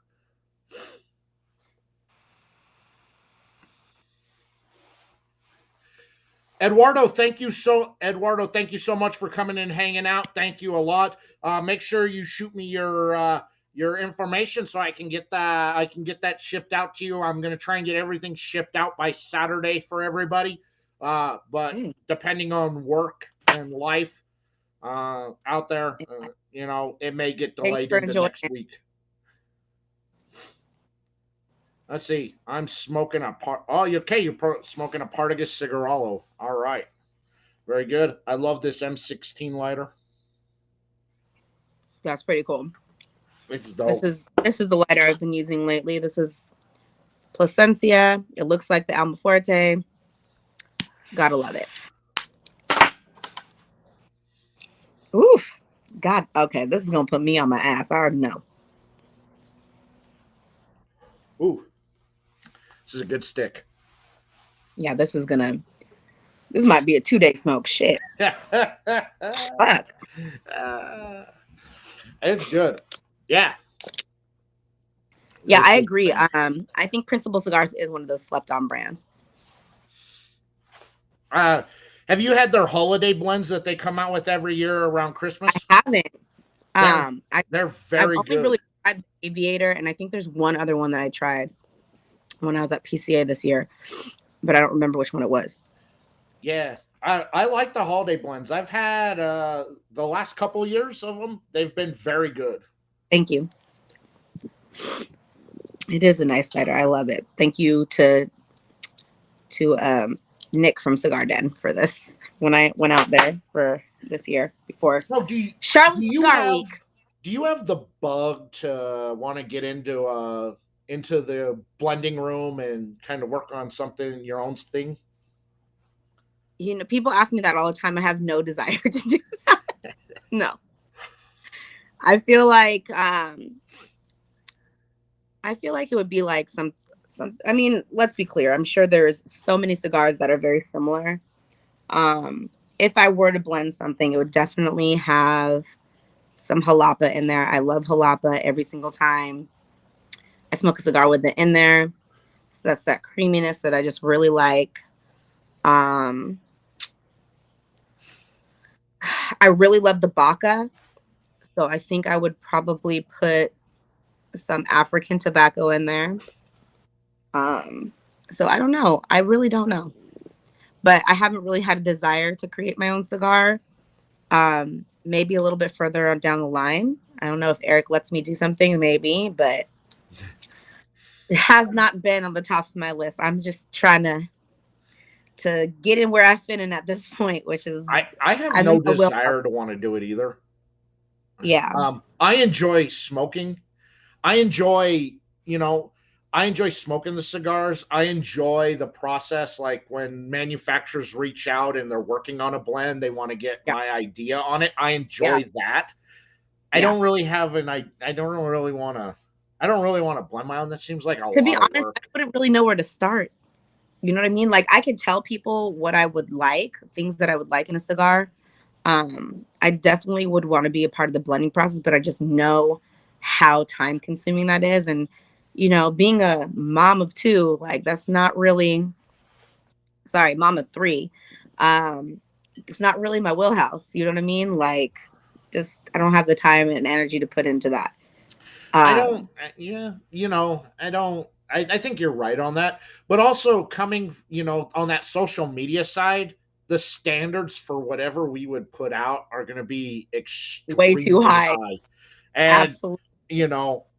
Eduardo, thank you so much for coming and hanging out. Thank you a lot. Make sure you shoot me your information so I can get that shipped out to you. I'm gonna try and get everything shipped out by Saturday for everybody. But depending on work and life out there, it may get Thanks delayed for into enjoying next it. week. Let's see. I'm smoking a part. Oh, okay. Smoking a Partagas Cigarallo. All right. Very good. I love this M16 lighter. That's pretty cool. It's dope. This is the lighter I've been using lately. This is Placencia. It looks like the Almaforte. Gotta love it. Oof. God. Okay, this is gonna put me on my ass. I already know. Ooh, this is a good stick. Yeah, this is gonna. This might be a 2-day smoke. Shit. Fuck. It's good. Yeah. Yeah, This I is agree. fantastic. I think Principal Cigars is one of those slept on brands. Uh, have you had their holiday blends that they come out with every year around I Christmas? haven't. They're Um, I they're I've very only good. really tried the Aviator, and I think there's one other one that I tried when I was at PCA this year, but I don't remember which one it was. Yeah. I like the holiday blends. I've had the last couple years of them. They've been very good. Thank you. It is a nice lighter. I love it. Thank you to Nick from Cigar Den for this when I went out there for this year before So Charlotte do you Cigar have Week. the bug to want to get into the blending room and kind of work on something your own thing? You know, people ask me that all the time. I have no desire to do that. No. I feel like it would be like some I mean, let's be clear. I'm sure there's so many cigars that are very similar. If I were to blend something, it would definitely have some jalapa in there. I love jalapa every single time I smoke a cigar with it in there. So that's that creaminess that I just really like. Um, I really love the baca. So I think I would probably put some African tobacco in there. Um, so I don't know. I really don't know. But I haven't really had a desire to create my own cigar. Maybe a little bit further on down the line. I don't know if Eric lets me do something, maybe, but it has not been on the top of my list. I'm just trying to get in where I fit in at this point, which is I have I'm in no my will. desire to want to do it either. Yeah. I enjoy smoking. I enjoy, you know, I enjoy smoking the cigars. I enjoy the process. Like when manufacturers reach out and they're working on a blend, they want to get Yeah. my idea on it. I Yeah. enjoy that. I Yeah. don't really have I don't really want to. I don't really want to blend my own. That seems like a To be lot of honest, I work. wouldn't really know where to start. You know what I mean? Like I could tell people what I would like, things that I would like in a cigar. I definitely would want to be a part of the blending process, but I just know how time consuming that is. And, you know, being a mom of two, like that's not really, sorry, mom of three. Um, it's not really my wheelhouse. You know what I mean? Like, just I don't have the time and energy to put into that. I don't, Um, yeah, I don't, I think you're right on that. But also coming, on that social media side, the standards for whatever we would put out are going to be way too extremely high. high. And, Absolutely.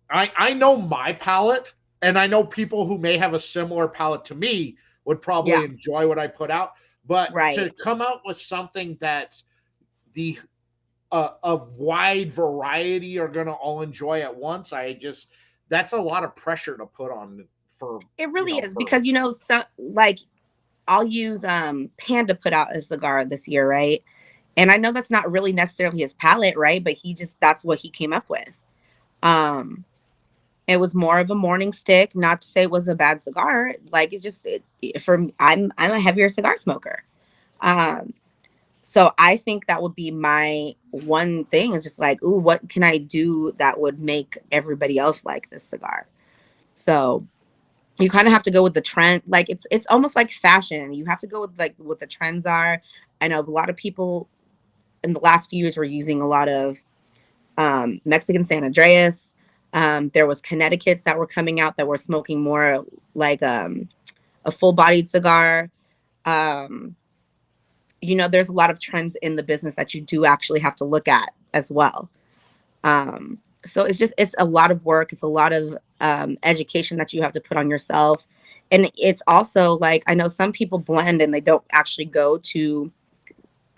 I know my palate, and I know people who may have a similar palate to me would Yeah. probably enjoy what I put out. But to Right. come out with something that's the a wide variety are going to all enjoy at once. That's a lot of pressure to put on for It really is for because so like I'll use Panda put out a cigar this year, right? And I know that's not really necessarily his palate, right? But he just that's what he came up with. Um it was more of a morning stick, not to say it was a bad cigar. Like it's just for me, I'm a heavier cigar smoker. Um so I think that would be my one thing is just like, ooh, what can I do that would make everybody else like this cigar? So you kind of have to go with the trend. Like it's almost like fashion. You have to go with like what the trends are. I know a lot of people in the last few years were using a lot of Mexican San Andreas. There was Connecticut's that were coming out that were smoking more like a full bodied cigar. Um, there's a lot of trends in the business that you do actually have to look at as well. So it's a lot of work. It's a lot of education that you have to put on yourself. And it's also like, I know some people blend and they don't actually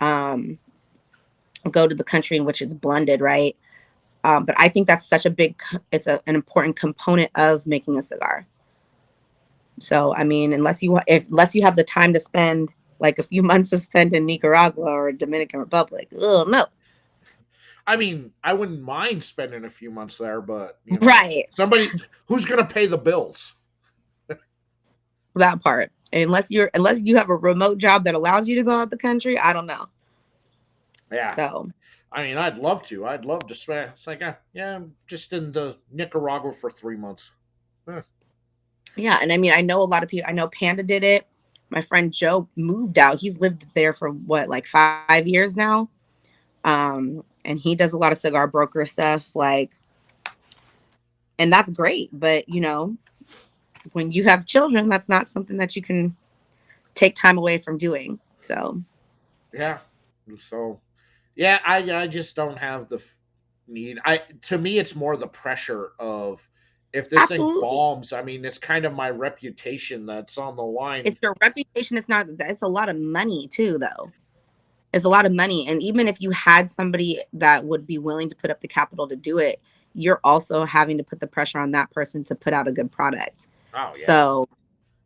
um, go to the country in which it's blended, right? But I think that's such a an important component of making a cigar. So, I mean, unless you have the time to spend like a few months to spend in Nicaragua or Dominican Republic, oh no. I mean, I wouldn't mind spending a few months there, but Right. somebody who's going to pay the bills. That part. Unless you have a remote job that allows you to go out the country, I don't know. Yeah. So I mean, I'd love to. I'd love to spend. It's like, yeah, I'm just in the Nicaragua for 3 months. Huh. yeah, and I mean I know a lot of people I know Panda did it. My friend Joe moved out. He's lived there for what, like 5 years now. And he does a lot of cigar broker stuff, like, and that's great. But when you have children, that's not something that you can take time away from doing. So Yeah. So, yeah, I just don't have the need. To me, it's more the pressure of if this thing absolutely. bombs. I mean, it's kind of my reputation that's on the line. If your reputation is not, it's a lot of money too, though. It's a lot of money. And even if you had somebody that would be willing to put up the capital to do it, you're also having to put the pressure on that person to put out a good product. Oh yeah. So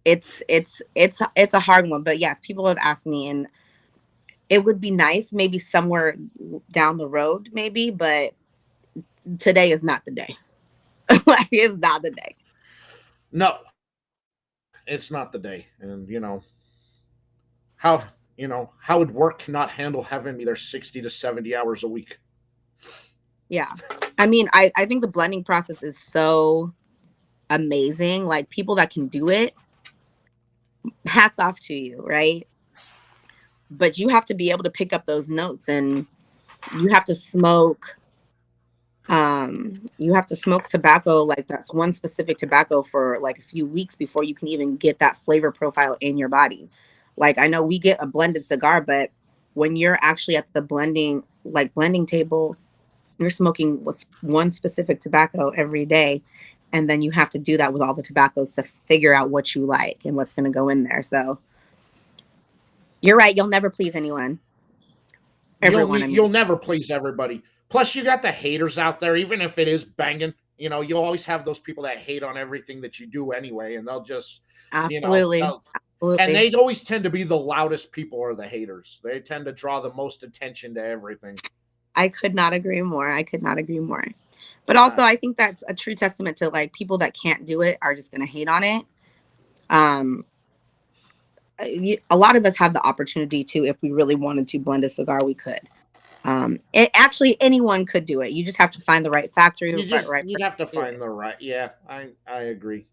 it's a hard one. But yes, people have asked me, and it would be nice maybe somewhere down the road, maybe, but today is not the day. Like it's not the day. No, it's not the day. And how how would work cannot handle having me there 60 to 70 hours a week. Yeah. I mean, I think the blending process is so amazing. Like people that can do it, hats off to you, right? But you have to be able to pick up those notes, and you have to smoke tobacco, like that's one specific tobacco, for like a few weeks before you can even get that flavor profile in your body. Like I know we get a blended cigar, but when you're actually at the blending table, you're smoking one specific tobacco every day, and then you have to do that with all the tobaccos to figure out what you like and what's going to go in there. So you're right, you'll never please everyone, I mean. You'll never please everybody. Plus, you got the haters out there. Even if it is banging, you'll always have those people that hate on everything that you do anyway, and they'll just, Absolutely. they'll, and Absolutely. they always tend to be the loudest people or the haters. They tend to draw the most attention to everything. I could not agree more. I could not agree more. But also, Uh, I think that's a true testament to like people that can't do it are just going to hate on it. Um, a lot of us have the opportunity to, if we really wanted to blend a cigar, we could. It actually anyone could do it. You just have to find the right factory, right you'd person have to to do find it. the right. Yeah, I agree.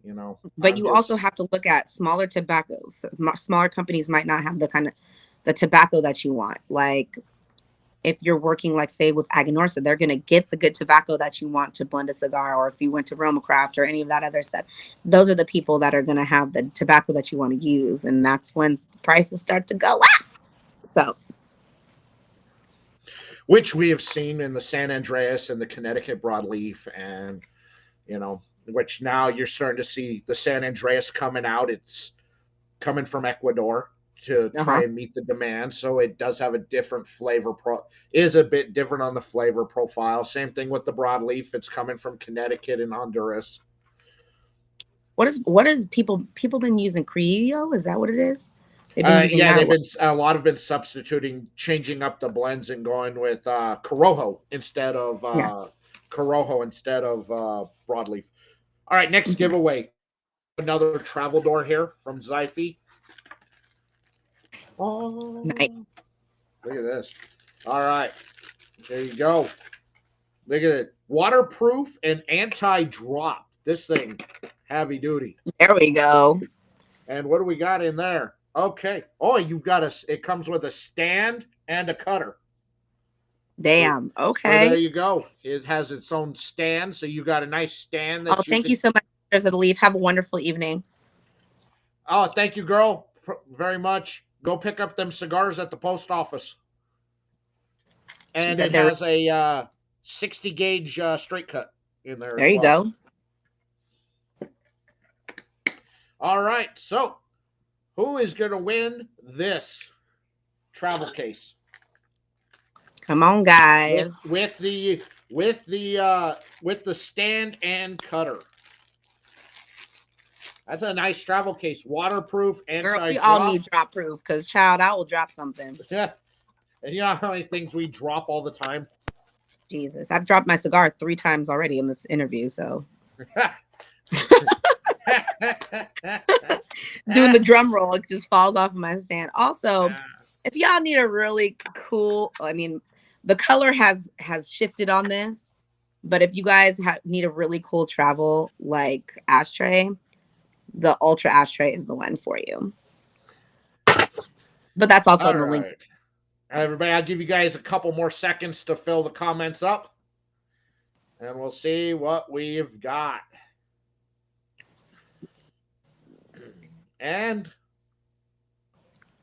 But I'm you also just have to look at smaller tobaccos. Smaller companies might not have the tobacco that you want. Like if you're working, like say with Aganorsa, they're gonna get the good tobacco that you want to blend a cigar. Or if you went to Roma Craft or any of that other stuff, those are the people that are gonna have the tobacco that you want to use, and that's when prices start to go up. So, which we have seen in the San Andreas and the Connecticut broadleaf, and which now you're starting to see the San Andreas coming out. It's coming from Ecuador to try and meet the demand, so it does have a different flavor is a bit different on the flavor profile. Same thing with the broadleaf. It's coming from Connecticut and Honduras. what is people been using Criollo? Is that what it is? They've been using Yeah, that they've been a lot have been substituting, changing up the blends and going with Corojo instead of yeah. broadleaf. All right, next giveaway. Another travel door here from Zyphy. Oh, Nice. look at this. All right, there you go. Look at it. Waterproof and anti-drop. This thing, heavy duty. There we go. And what do we got in there? Okay. Oh, you've got it comes with a stand and a cutter. Damn. So Okay. there you go. It has its own stand, so you got a nice stand that thank you so much, Sisters of the Leaf. Have a wonderful evening. Oh, thank you, girl, very much. Go pick up them cigars at the post office. And it has a 60 gauge straight cut in there. There you go. All right. So, who is going to win this travel case? Come on, guys. With the stand and cutter. That's a nice travel case. Waterproof, anti-drop. Girl, we all need drop proof because, child, I will drop something. Yeah. And you know how many things we drop all the time? Jesus. I've dropped my cigar 3 times already in this interview, so. Doing the drum roll, it just falls off of my stand. Also, if y'all need a really cool, the color has shifted on this, but if you guys need a really cool travel like ashtray, the Ultra ashtray is the one for you. But that's also in the links. Everybody, I'll give you guys a couple more seconds to fill the comments up, and we'll see what we've got. And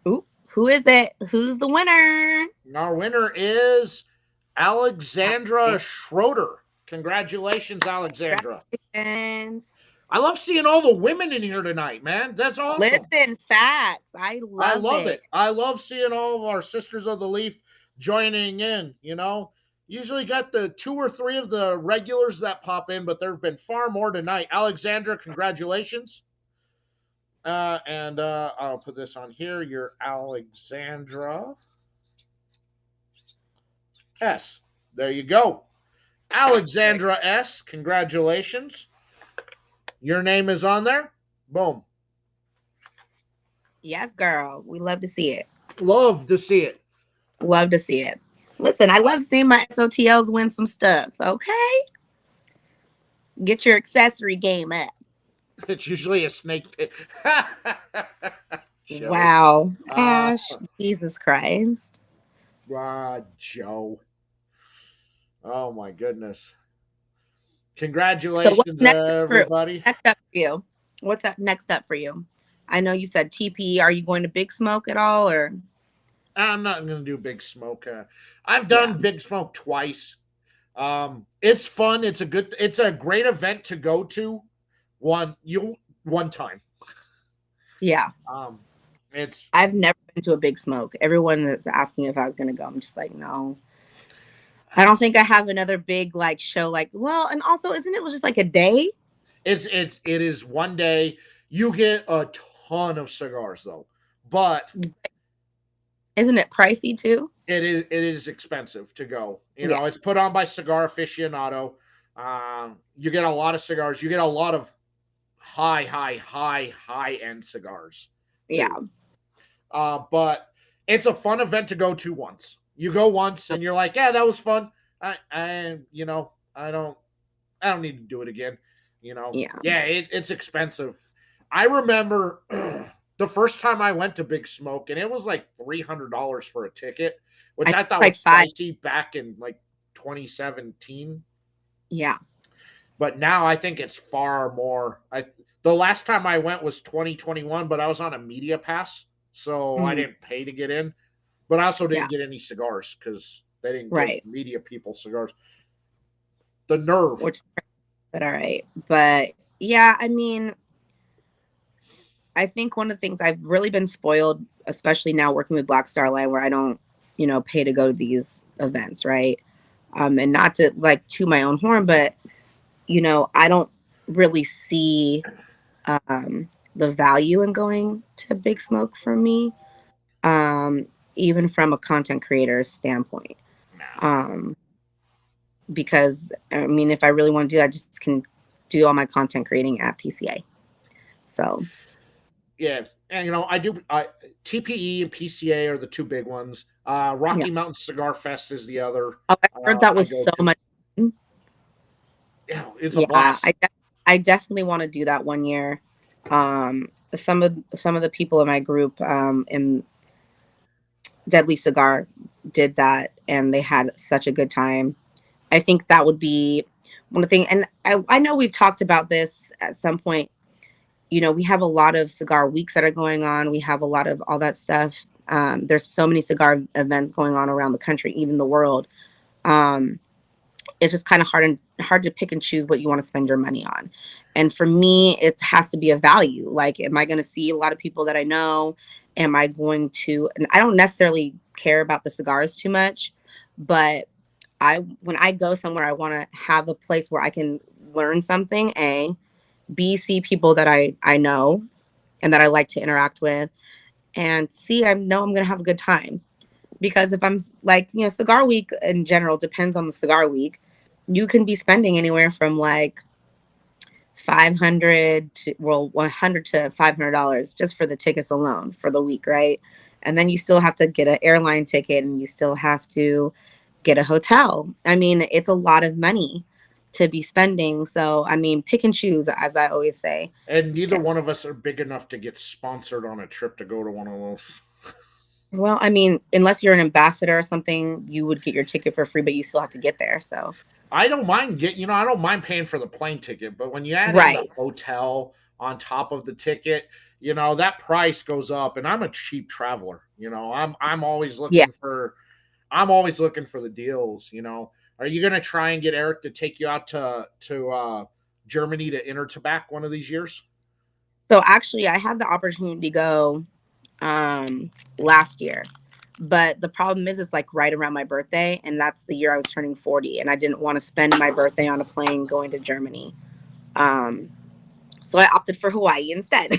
who is it? Who's the winner? Our winner is Alexandra Schroeder. Congratulations, Alexandra. Congratulations. I love seeing all the women in here tonight, man. That's awesome. Listen, facts. I love it. I love seeing all of our Sisters of the Leaf joining in, Usually got the 2 or 3 of the regulars that pop in, but there have been far more tonight. Alexandra, congratulations. And I'll put this on here. You're Alexandra S. There you go. Alexandra S. Congratulations. Your name is on there. Boom. Yes, girl. We love to see it. Love to see it. Love to see it. Listen, I love seeing my SOTLs win some stuff. Okay. Get your accessory game up. It's usually a snake pit. Wow. Ash, Jesus Christ. Joe. Oh, my goodness. Congratulations, everybody. Next up for you. What's up next up for you? I know you said TP. Are you going to Big Smoke at all, or? I'm not going to do Big Smoke. I've done Big Smoke twice. It's fun. It's a great event to go to. One time. Yeah. I've never been to a Big Smoke. Everyone that's asking if I was going to go, I'm just like, no. I don't think I have another big show and also isn't it just like a day? It is one day. You get a ton of cigars though. But isn't it pricey too? It is expensive to go. It's put on by Cigar Aficionado. You get a lot of cigars. You get a lot of high end cigars. Too. Yeah. But it's a fun event to go to once. You go once and you're like, yeah, that was fun. I don't need to do it again. Yeah, it's expensive. I remember the first time I went to Big Smoke, and it was like $300 for a ticket, which I I thought like was five. pricey back in like 2017. Yeah. But now I think it's far more. The last time I went was 2021, but I was on a media pass, so I Mm, didn't pay to get in. But I also yeah. didn't get any cigars because they didn't give Right. media people cigars. The nerve. Which, but all right. But yeah, I mean, I think one of the things I've really been spoiled, especially now working with Black Star Line, where I don't, pay to go to these events, right? And not to like to my own horn, but I don't really see the value in going to Big Smoke for me, um, even from a content creator's standpoint. Nah. Um, because I mean, if I really want to do that, I just can do all my content creating at PCA. So Yeah, and I do. TPE and PCA are the two big ones. yeah. Rocky Mountain Cigar Fest is the other. Oh, I heard that I was go so to. much fun. Yeah, it's a Yeah, blast. I definitely want to do that one year. Some of the people in my group in Deadly Cigar did that, and they had such a good time. I think that would be one of the things. And I know we've talked about this at some point. We have a lot of cigar weeks that are going on. We have a lot of all that stuff. There's so many cigar events going on around the country, even the world. Um, it's just kind of hard to pick and choose what you want to spend your money on. And for me, it has to be a value. Like, am I going to see a lot of people that I know? Am I going to? And I don't necessarily care about the cigars too much, but when I go somewhere, I want to have a place where I can learn something. B, see people that I know and that I like to interact with, and C, I know I'm gonna have a good time. Because if I'm like, cigar week in general depends on the cigar week. You can be spending anywhere from like 500 to, well, 100 to $500 just for the tickets alone for the week, right? And then you still have to get an airline ticket, and you still have to get a hotel. I mean, it's a lot of money to be spending. So, I mean, pick and choose, as I always say. And neither one of us are big enough to get sponsored on a trip to go to one of those. Well, I mean, unless you're an ambassador or something, you would get your ticket for free, but you still have to get there. So, I don't mind I don't mind paying for the plane ticket, but when you add in the right. hotel on top of the ticket, that price goes up. And I'm a cheap traveler. I'm always Yeah. looking for I'm always looking for the deals. Are you gonna try and get Eric to take you out to Germany to Intertabac one of these years? So actually, I had the opportunity to go last year, but the problem is, it's like right around my birthday, and that's the year I was turning 40, and I didn't want to spend my birthday on a plane going to Germany. Um, so I opted for Hawaii instead.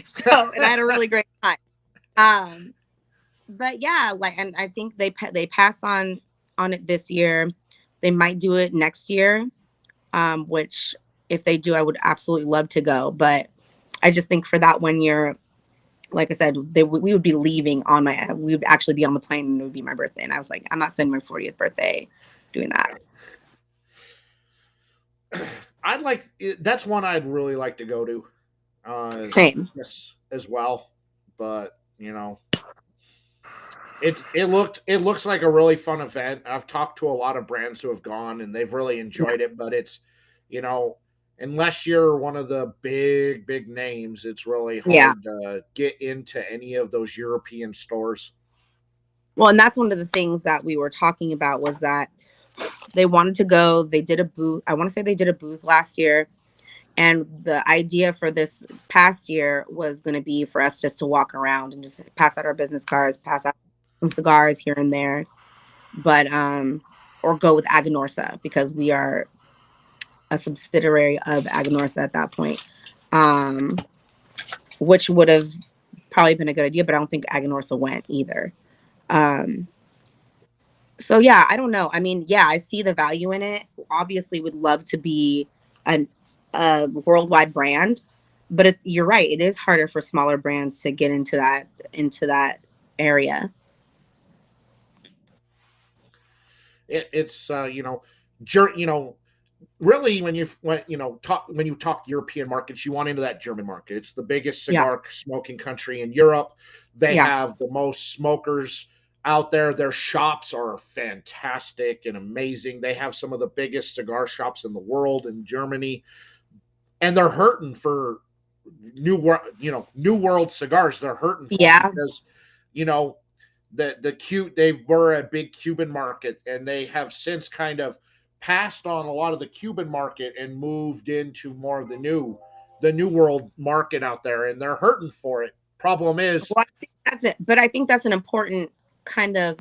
And I had a really great time. Um, but yeah, like, and I think they passed on it this year. They might do it next year, which if they do, I would absolutely love to go. But I just think for that one year, like I said, we would be leaving we would actually be on the plane, and it would be my birthday. And I was like, I'm not spending my 40th birthday doing that. I'd like that's one I'd really like to go to, Same. yes, as well. But it looks like a really fun event. I've talked to a lot of brands who have gone and they've really Yeah. enjoyed it, but it's you know unless you're one of the big names, it's really Yeah. hard to get into any of those European stores. Well, and that's one of the things that we were talking about, was that they wanted to go. They did a booth. I want to say they did a booth last year. And the idea for this past year was going to be for us just to walk around and just pass out our business cards, pass out some cigars here and there, but or go with Aganorsa, because we are a subsidiary of Aganorsa at that point, um, which would have probably been a good idea, but I don't think Aganorsa went either. Um, so yeah, I don't know. I mean, yeah, I see the value in it. Obviously, would love to be an a worldwide brand, but you're right. It is harder for smaller brands to get into that area. It's jur- you know really when you talk European markets, you want into that German market. It's the biggest Yeah. cigar smoking country in Europe. They Yeah. have the most smokers out there. Their shops are fantastic and amazing. They have some of the biggest cigar shops in the world in Germany, and they're hurting for new world cigars. They're hurting for them Yeah. because you know they were a big Cuban market, and they have since kind of passed on a lot of the Cuban market and moved into more of the new world market out there, and they're hurting for it. Problem is, Well, I think that's it. But I think that's an important kind of,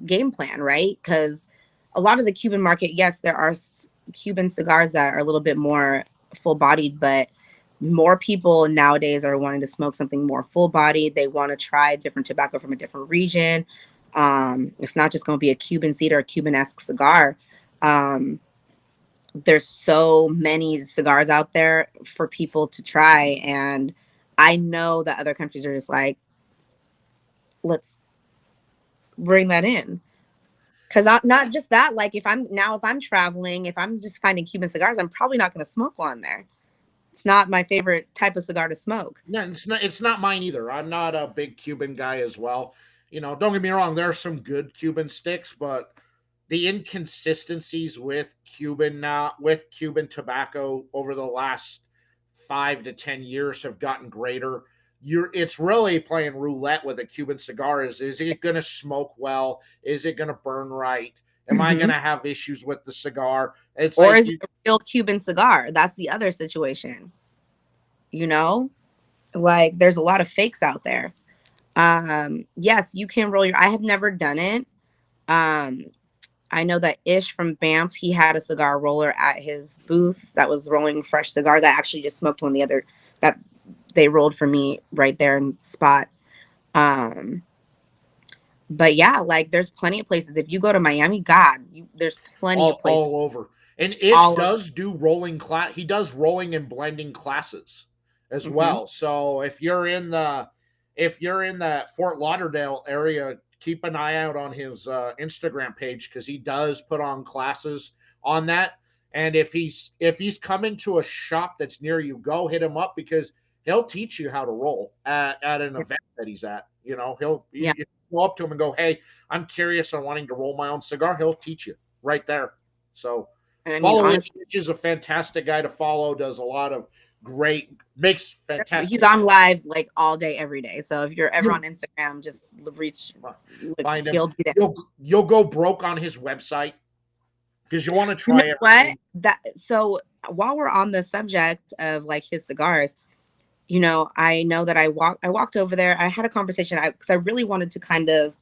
game plan, right? Because a lot of the Cuban market, yes, there are Cuban cigars that are a little bit more full bodied, but more people nowadays are wanting to smoke something more full bodied. They want to try different tobacco from a different region. It's not just going to be a Cuban seed or a Cuban esque cigar. Um, there's so many cigars out there for people to try. And I know that other countries are just like, let's bring that in. Cause not just that, like if I'm traveling, if I'm just finding Cuban cigars, I'm probably not going to smoke one there. It's not my favorite type of cigar to smoke. no, it's not mine either. I'm not a big Cuban guy as well. Don't get me wrong, there are some good Cuban sticks, but the inconsistencies with Cuban tobacco over the last 5 to 10 years have gotten greater. It's really playing roulette with a Cuban cigar. Is it going to smoke well? Is it going to burn right? Am I going Hmm. to have issues with the cigar? It's Or like is it a real Cuban cigar? That's the other situation. You know, like there's a lot of fakes out there. Yes, you can roll your. I have never done it. Um, I know that Ish from Banff, he had a cigar roller at his booth that was rolling fresh cigars. I actually just smoked one the other that they rolled for me right there in spot. Um, but yeah, like there's plenty of places. If you go to Miami, God, there's plenty of places all over. And Ish all over. does do rolling class. He does rolling and blending classes as Hmm. well. So if you're in the Fort Lauderdale area, keep an eye out on his Instagram page because he does put on classes on that. And if he's coming to a shop that's near you, go hit him up because he'll teach you how to roll at an event that he's at. Yeah, You go up to him and go, "Hey, I'm curious on wanting to roll my own cigar." He'll teach you right there. So and I mean, follow Itch. honestly, Itch is a fantastic guy to follow. Does a lot of makes he's fantastic. on live like all day, every day. So if you're ever You on Instagram, just reach, look, find him. he'll be there. You'll go broke on his website because you want to You know try what? everything. That so while we're on the subject of like his cigars, I know that I walked over there. I had a conversation because I really wanted to kind of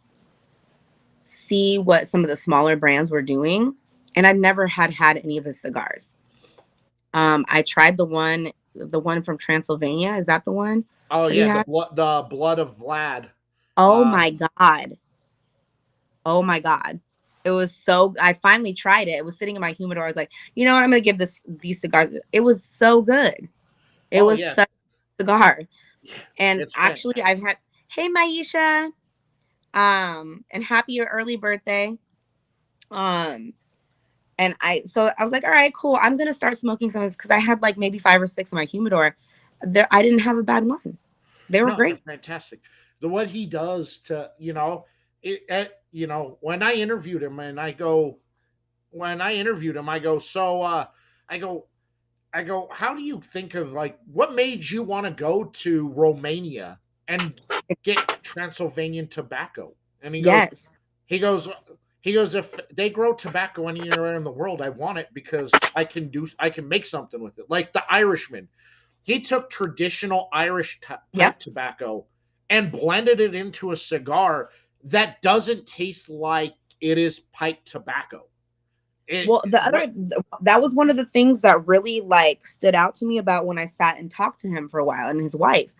see what some of the smaller brands were doing, and I never had any of his cigars. I tried the one from Transylvania. Is that the one Oh that he yeah, had? the blood of Vlad. Oh Um, my God. Oh my God. It was so I finally tried it. It was sitting in my humidor. I was like, you know what? I'm gonna give these cigars. It was so good. It oh was yeah, such a cigar. And it's actually fantastic. I've had hey Maisha. And happy early birthday. Um, and I was like, all right, cool. I'm gonna start smoking some of this because I had like maybe 5 or 6 in my humidor. There I didn't have a bad one. They were No, they're great. fantastic. The what he does to when I interviewed him and I go, so I go I go, how do you think of like what made you want to go to Romania and get Transylvanian tobacco? And Yes. he goes, he goes, if they grow tobacco anywhere in the world, I want it because I can make something with it. Like the Irishman, he took traditional Irish pipe Yep. tobacco and blended it into a cigar that doesn't taste like it is pipe tobacco. It Well, what that was one of the things that really like stood out to me about when I sat and talked to him for a while and his wife.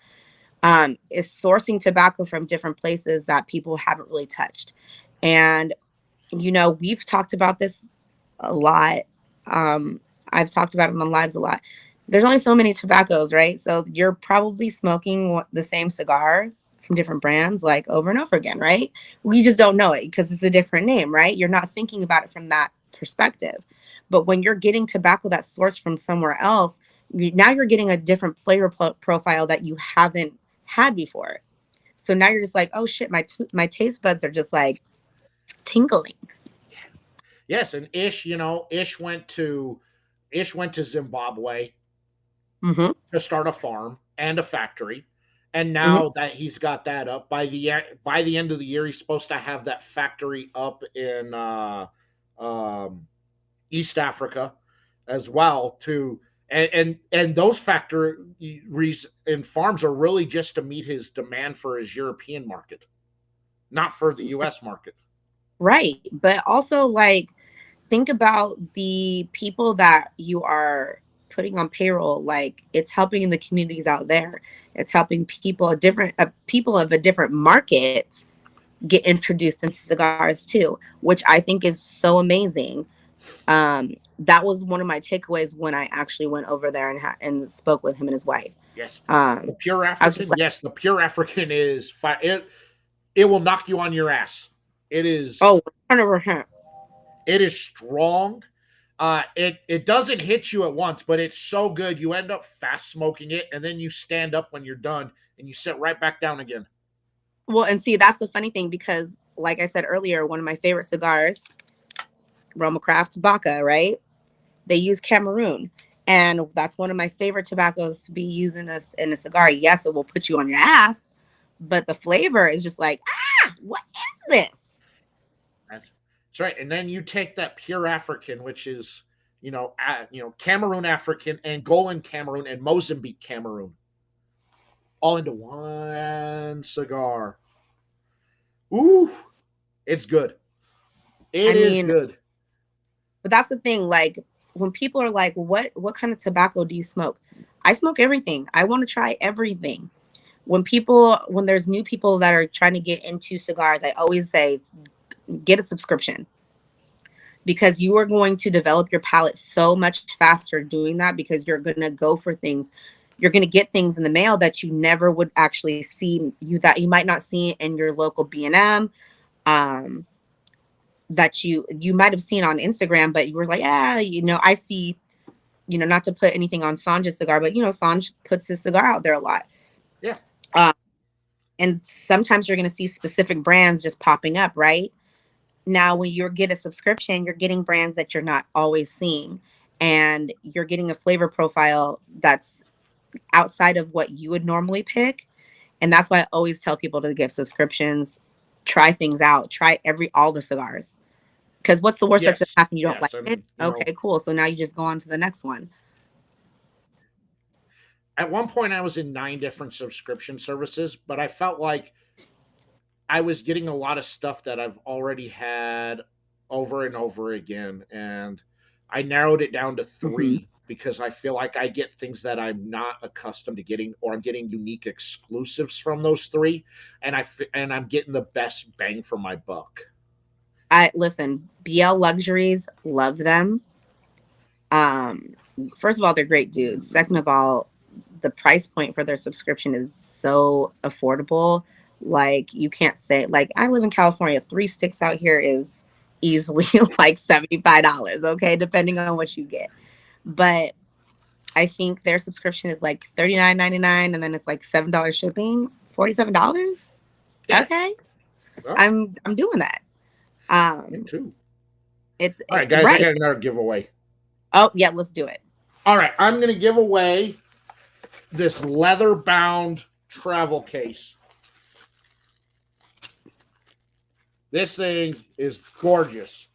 Is sourcing tobacco from different places that people haven't really touched. And we've talked about this a lot. Um, I've talked about it on lives a lot. There's only so many tobaccos, right? So you're probably smoking the same cigar from different brands like over and over again, right? We just don't know it because it's a different name, right? You're not thinking about it from that perspective. But when you're getting tobacco that's sourced from somewhere else, now you're getting a different flavor profile that you haven't had before. So now you're just like, oh shit, my taste buds are just like tingling. Yes, and Ish went to Zimbabwe Mm-hmm. to start a farm and a factory. And Mm-hmm. now that he's got that up, by the end of the year, he's supposed to have that factory up in um, East Africa as well. And those factories and farms are really just to meet his demand for his European market, not for the U.S. market. Right. But also, like, think about the people that you are putting on payroll. Like, it's helping the communities out there. It's helping people of a different market get introduced into cigars too, which I think is so amazing. That was one of my takeaways when I actually went over there and spoke with him and his wife. Yes, the Um, pure I was just African. like, Yes, the pure African is it will knock you on your ass. It is oh, 100%. it is strong. It doesn't hit you at once, but it's so good you end up fast smoking it, and then you stand up when you're done, and you sit right back down again. Well, and see, that's the funny thing because, like I said earlier, one of my favorite cigars, Roma Craft Baca, right? They use Cameroon. And that's one of my favorite tobaccos to be used in a cigar. Yes, it will put you on your ass, but the flavor is just like, what is this? That's right. And then you take that pure African, which is Cameroon African, Angolan Cameroon, and Mozambique Cameroon, all into one cigar. Ooh, it's good. I It is mean, good. but that's the thing. Like when people are like, what kind of tobacco do you smoke? I smoke everything. I want to try everything. When there's new people that are trying to get into cigars, I always say, get a subscription because you are going to develop your palate so much faster doing that because you're going to go for things. You're going to get things in the mail that you never would actually see that you might not see in your local B&M, um, that you might have seen on Instagram, but you were like, I see, not to put anything on Sanj's cigar, but Sanj puts his cigar out there a lot. Yeah. Um, and sometimes you're going to see specific brands just popping up, right? Now, when you get a subscription, you're getting brands that you're not always seeing, and you're getting a flavor profile that's outside of what you would normally pick. And that's why I always tell people to get subscriptions, try things out, try all the cigars. Because what's the worst that's going to Yes. happen? You don't like Yes. it? And Okay, cool. So now you just go on to the next one. at one point I was in 9 different subscription services, but I felt like I was getting a lot of stuff that I've already had over and over again, and I narrowed it down to Mm-hmm. 3 because I feel like I get things that I'm not accustomed to getting, or I'm getting unique exclusives from those 3, and I'm getting the best bang for my buck. I listen, BL Luxuries, love them. Um, First of all, they're great dudes. Second of all, the price point for their subscription is so affordable. Like you can't say like I live in California. 3 sticks out here is easily like $75, okay, depending on what you get. But I think their subscription is like $39.99 and then it's like $7 shipping, $47. Yeah, Okay. well, I'm doing that. me too. It's All right, guys, I right. got another giveaway. Oh, yeah, let's do it. All right, I'm going to give away this leather bound travel case. This thing is gorgeous.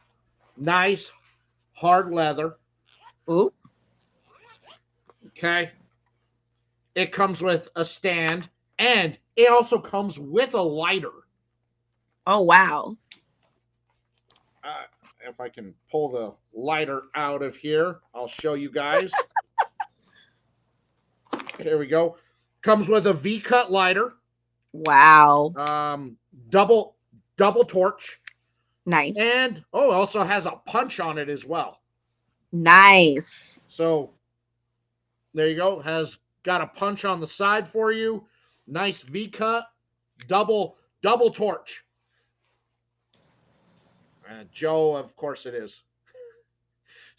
Nice, hard leather. Ooh. Okay. It comes with a stand, and it also comes with a lighter. Oh, wow. Uh, if I can pull the lighter out of here, I'll show you guys. Here we go. Comes with a V-cut lighter, Wow. um, double double torch, Nice. and it also has a punch on it as well. Nice. So there you go. Has got a punch on the side for you. Nice V-cut, double torch. Joe, of course it is.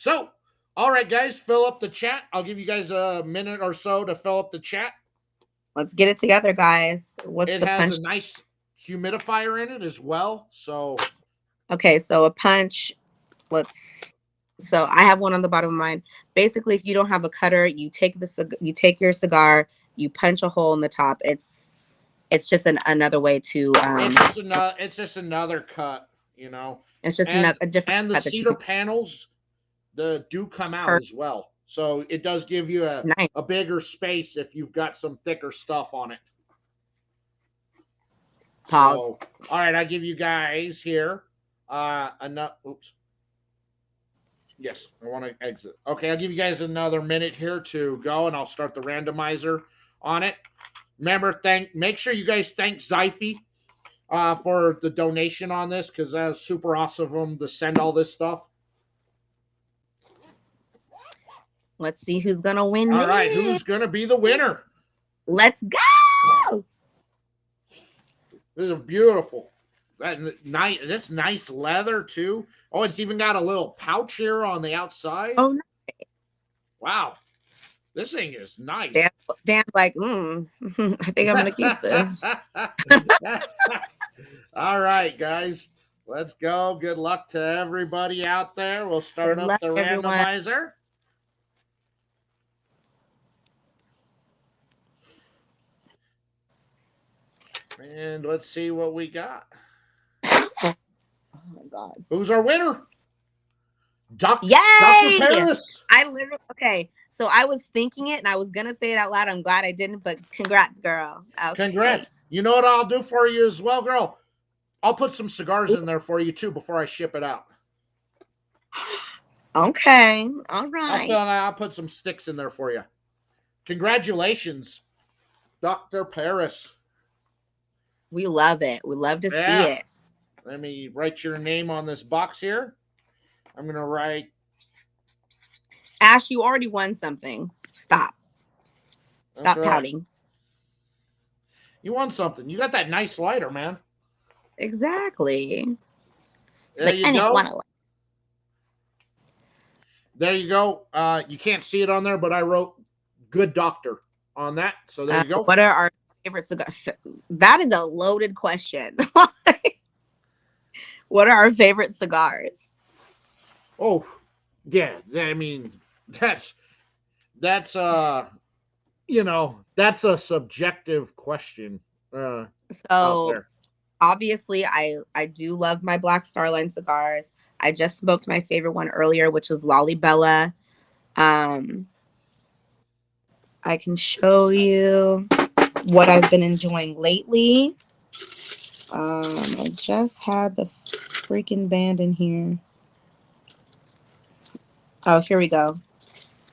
So, all right, guys, fill up the chat. I'll give you guys a minute or so to fill up the chat. Let's get it together, guys. What's It the has punch? a nice humidifier in it as well. So, Okay, so a punch. Let's. So I have one on the bottom of mine. Basically, if you don't have a cutter, you take your cigar, you punch a hole in the top. It's just another way to it's just another cut, you know. it's just And another a different and the cut that you cedar can panels do come out per as well. So it does give you nice a bigger space if you've got some thicker stuff on it. pause. So, all right, I give you guys here enough. Oops. Yes, I want to exit. Okay, I'll give you guys another minute here to go, and I'll start the randomizer on it. Remember, make sure you guys thank Zyphy for the donation on this because that was super awesome of them to send all this stuff. Let's see who's gonna win. All right, who's gonna be the winner? Let's go. This is beautiful. This nice leather too. Oh, it's even got a little pouch here on the outside. Oh, wow, this thing is nice. Dan's like, I think I'm gonna keep this. All right, guys, let's go. Good luck to everybody out there. We'll start Good up luck, the everyone. randomizer. And let's see what we got. Oh my god. Who's our winner? Yay! Dr. Paris. I literally okay. So I was thinking it and I was gonna say it out loud. I'm glad I didn't, but congrats, girl. Okay. Congrats. You know what I'll do for you as well, girl? I'll put some cigars in there for you too before I ship it out. Okay. All right. I'll put some sticks in there for you. Congratulations, Dr. Paris. We love it. We love to see it. Let me write your name on this box here. I'm going to write. Ash, you already won something. Stop. Stop pouting. Right. You won something. You got that nice lighter, man. Exactly. It's there like, you go. There you go. You can't see it on there, but I wrote "Good Doctor" on that. So there you go. What are our favorite cigars? That is a loaded question. What are our favorite cigars? Oh, yeah. I mean, that's you know, that's a subjective question. So obviously I do love my Black Starline cigars. I just smoked my favorite one earlier, which was Lollybella. I can show you what I've been enjoying lately. I just had the freaking band in here. Oh, here we go.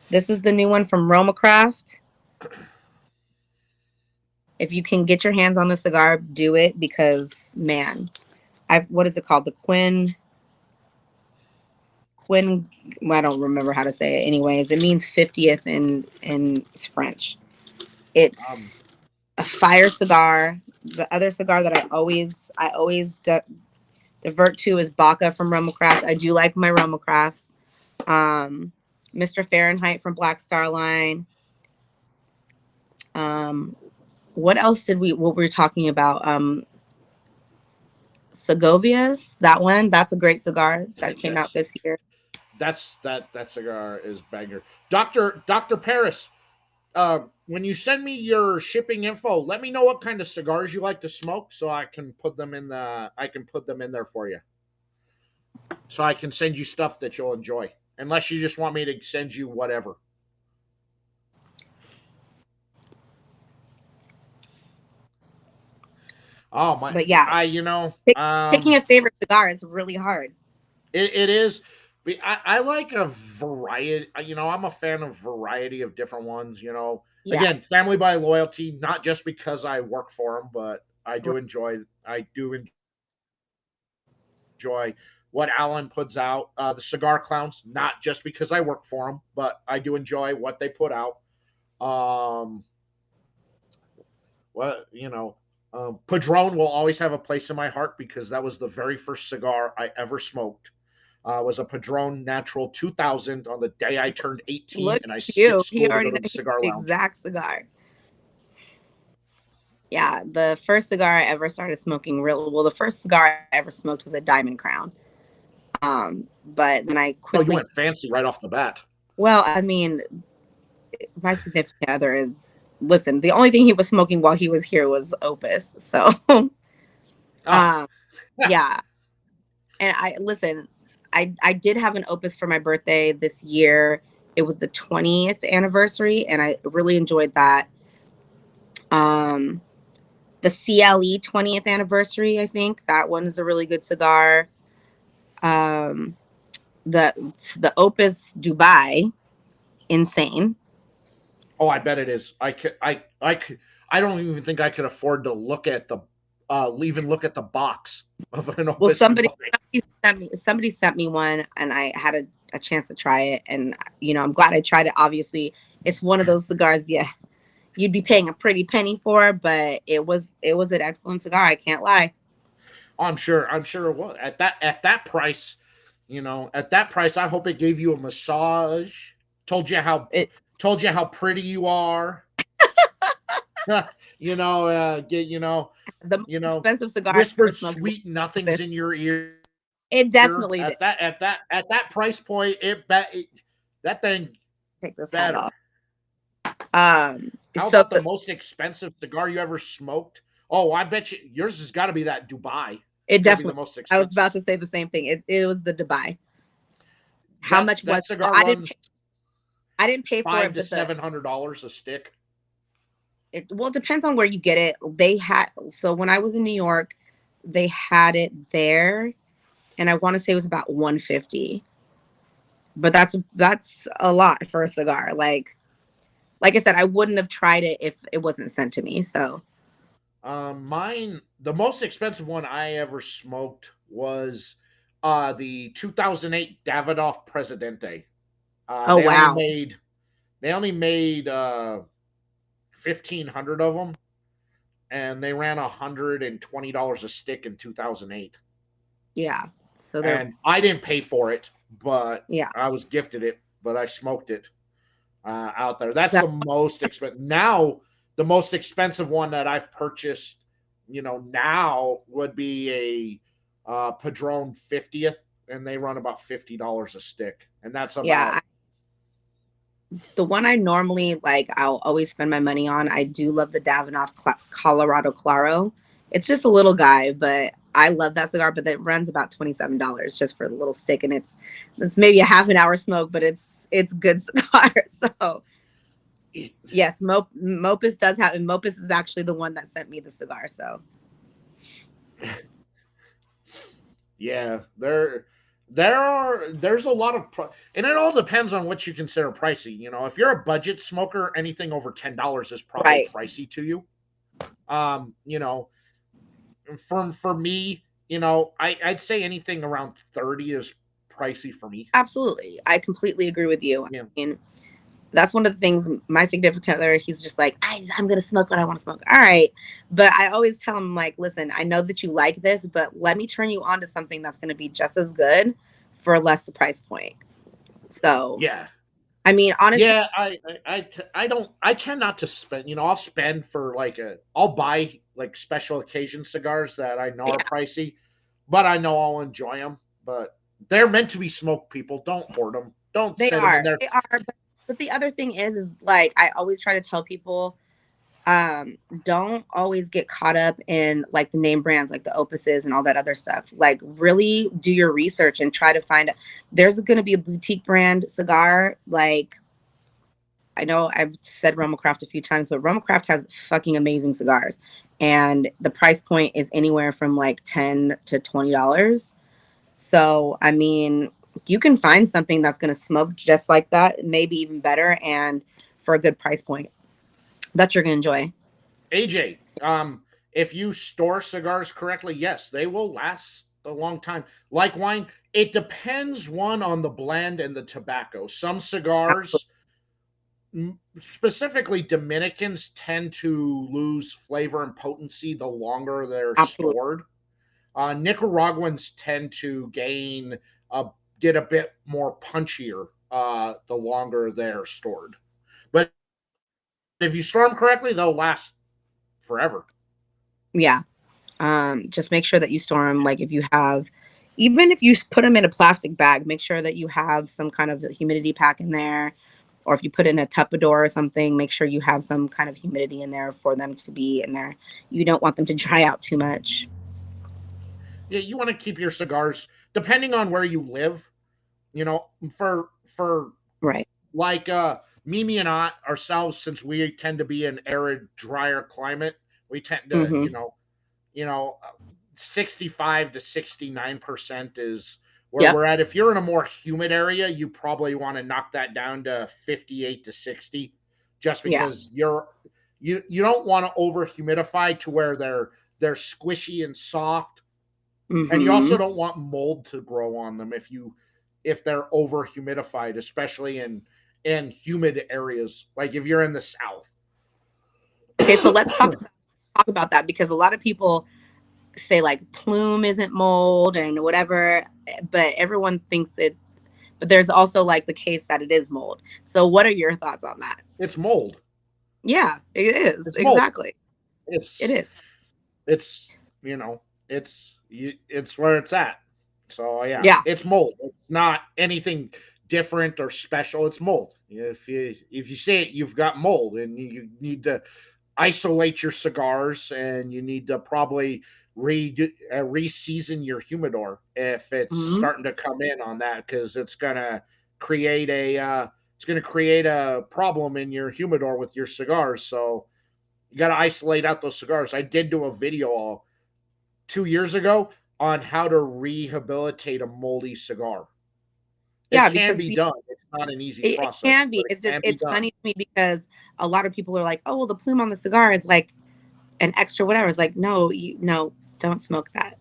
This is the new one from Romacraft. If you can get your hands on the cigar, do it because, man, what is it called? The Quinn, I don't remember how to say it. Anyways, it means 50th in French. It's a fire cigar. The other cigar that I always divert to is Baca from Romacraft. I do like my Romacrafts. Mr. Fahrenheit from Black Starline. What else what were we talking about? Segovias, that one. That's a great cigar that came out this year. That cigar is banger. Dr. Paris, when you send me your shipping info, let me know what kind of cigars you like to smoke so I can put them in there for you. So I can send you stuff that you'll enjoy. Unless you just want me to send you whatever. Oh my! But yeah, picking a favorite cigar is really hard. It is. I like a variety. You know, I'm a fan of variety of different ones. You know, again, family by loyalty, not just because I work for them, but I do enjoy. What Alan puts out. The Cigar Clowns, not just because I work for them, but I do enjoy what they put out. Padron will always have a place in my heart because that was the very first cigar I ever smoked. Was a Padron Natural 2000 on the day I turned 18, Look and I at skipped you. He school to go already to knows the cigar the lounge. exact cigar. Yeah, the first cigar I ever started smoking the first cigar I ever smoked was a Diamond Crown. But then I Oh, you quickly, went fancy right off the bat. well, I mean, my significant other is, listen, the only thing he was smoking while he was here was Opus. So, Oh, um, yeah. And I did have an Opus for my birthday this year. It was the 20th anniversary, and I really enjoyed that. Um, the CLE 20th anniversary, I think that one is a really good cigar. Um, the the Opus Dubai, insane. oh, I bet it is. I don't even think I could afford to look at the, even look at the box of an Well, Opus Dubai. somebody sent me one, and I had a chance to try it, and I'm glad I tried it. Obviously, it's one of those cigars, yeah, you'd be paying a pretty penny for, but it was an excellent cigar. I can't lie. I'm sure it was at that price. At that price, I hope it gave you a massage, told you how It told you how pretty you are. Get The most expensive cigar I ever whispered smoked was sweet nothings Opus. in your ear. It definitely did. At that price point, that thing Take this hat better. off. Um, How so about the most expensive cigar you ever smoked? Oh, I bet you yours has got to be that Dubai. It's it got to be the definitely. most I was expensive. about to say the same thing. It was the Dubai. How That much was that it? Well, cigar runs I didn't pay for five it, to but the seven hundred dollars a stick. well, it depends on where you get it. They had so when I was in New York, they had it there, and I want to say it was about 150. But that's a lot for a cigar. Like I said, I wouldn't have tried it if it wasn't sent to me. So, The most expensive one I ever smoked was the 2008 Davidoff Presidente. Uh, oh they only wow, made they only made 1,500 of them, and they ran $120 a stick in 2008. yeah. So they're And I didn't pay for it, but yeah. I was gifted it. But I smoked it out there. That's That, the most expensive. Now, the most expensive one that I've purchased, now would be a Padron 50th, and they run about $50 a stick, and that's yeah. about. The one I normally like, I'll always spend my money on. I do love the Davidoff Colorado Claro. It's just a little guy, but I love that cigar. But it runs about $27 just for the little stick, and it's maybe a half an hour smoke, but it's good cigar. So yes, Mopus does have, and Mopus is actually the one that sent me the cigar. So Yeah, there's a lot of and it all depends on what you consider pricey. If you're a budget smoker, anything over $10 is probably right, pricey to you. Um, you know, for me, I'd say anything around 30 is pricey for me. absolutely, I completely agree with you. I Yeah. mean, that's one of the things my significant other, he's just like, I'm gonna smoke what I want to smoke. All right. But I always tell him, like, listen, I know that you like this, but let me turn you on to something that's gonna be just as good for less the price point. So Yeah. I mean, honestly, Yeah, I don't I tend not to spend, I'll spend for I'll buy like special occasion cigars that I know are yeah, pricey, but I know I'll enjoy them. But they're meant to be smoked, people. Don't hoard them. Don't they sit them in are. there. They are. But the other thing is like I always try to tell people, don't always get caught up in like the name brands like the Opuses and all that other stuff. Like really do your research and try to find there's going to be a boutique brand cigar. Like I know I've said Romacraft a few times, but Romacraft has fucking amazing cigars, and the price point is anywhere from like $10 to $20. So I mean, you can find something that's going to smoke just like that, maybe even better, and for a good price point that you're going to enjoy. AJ, if you store cigars correctly, yes, they will last a long time. Like wine, it depends one on the blend and the tobacco. Some cigars, specifically Dominicans, tend to lose flavor and potency the longer they're Absolutely. stored. Nicaraguans tend to gain a get a bit more punchier the longer they're stored. But if you store them correctly, they'll last forever. Yeah. Just make sure that you store them. Like if you have, even if you put them in a plastic bag, make sure that you have some kind of humidity pack in there. Or if you put in a Tupperware or something, make sure you have some kind of humidity in there for them to be in there. You don't want them to dry out too much. Yeah, you want to keep your cigars, depending on where you live. You know, for Right. like Mimi and I ourselves, since we tend to be an arid, drier climate, we tend to, Mm-hmm. you know, 65 to 69% is where Yep. we're at. If you're in a more humid area, you probably want to knock that down to 58 to 60, just Yeah. because you don't want to over humidify to where they're squishy and soft, and you also Mm-hmm. don't want mold to grow on them if they're over humidified, especially in humid areas, like if you're in the south. Okay, so let's talk about that because a lot of people say like plume isn't mold and whatever, but everyone thinks it. But there's also like the case that it is mold. So what are your thoughts on that? It's mold. Yeah, it is. It's mold. Exactly. It It's is. it's you know it's where it's at. So yeah, Yeah. it's mold. It's not anything different or special. It's mold. If you say it, you've got mold, and you need to isolate your cigars, and you need to probably re-season your humidor if it's Hmm. starting to come in on that, because create a it's going to create a problem in your humidor with your cigars. So you got to isolate out those cigars. I did do a video 2 years ago on how to rehabilitate a moldy cigar. It Yeah, can because be done. It's not an easy it process, can be. but it It's just can be it's done. funny to me because a lot of people are like, oh well, the plume on the cigar is like an extra whatever. It's like no, no, don't smoke that.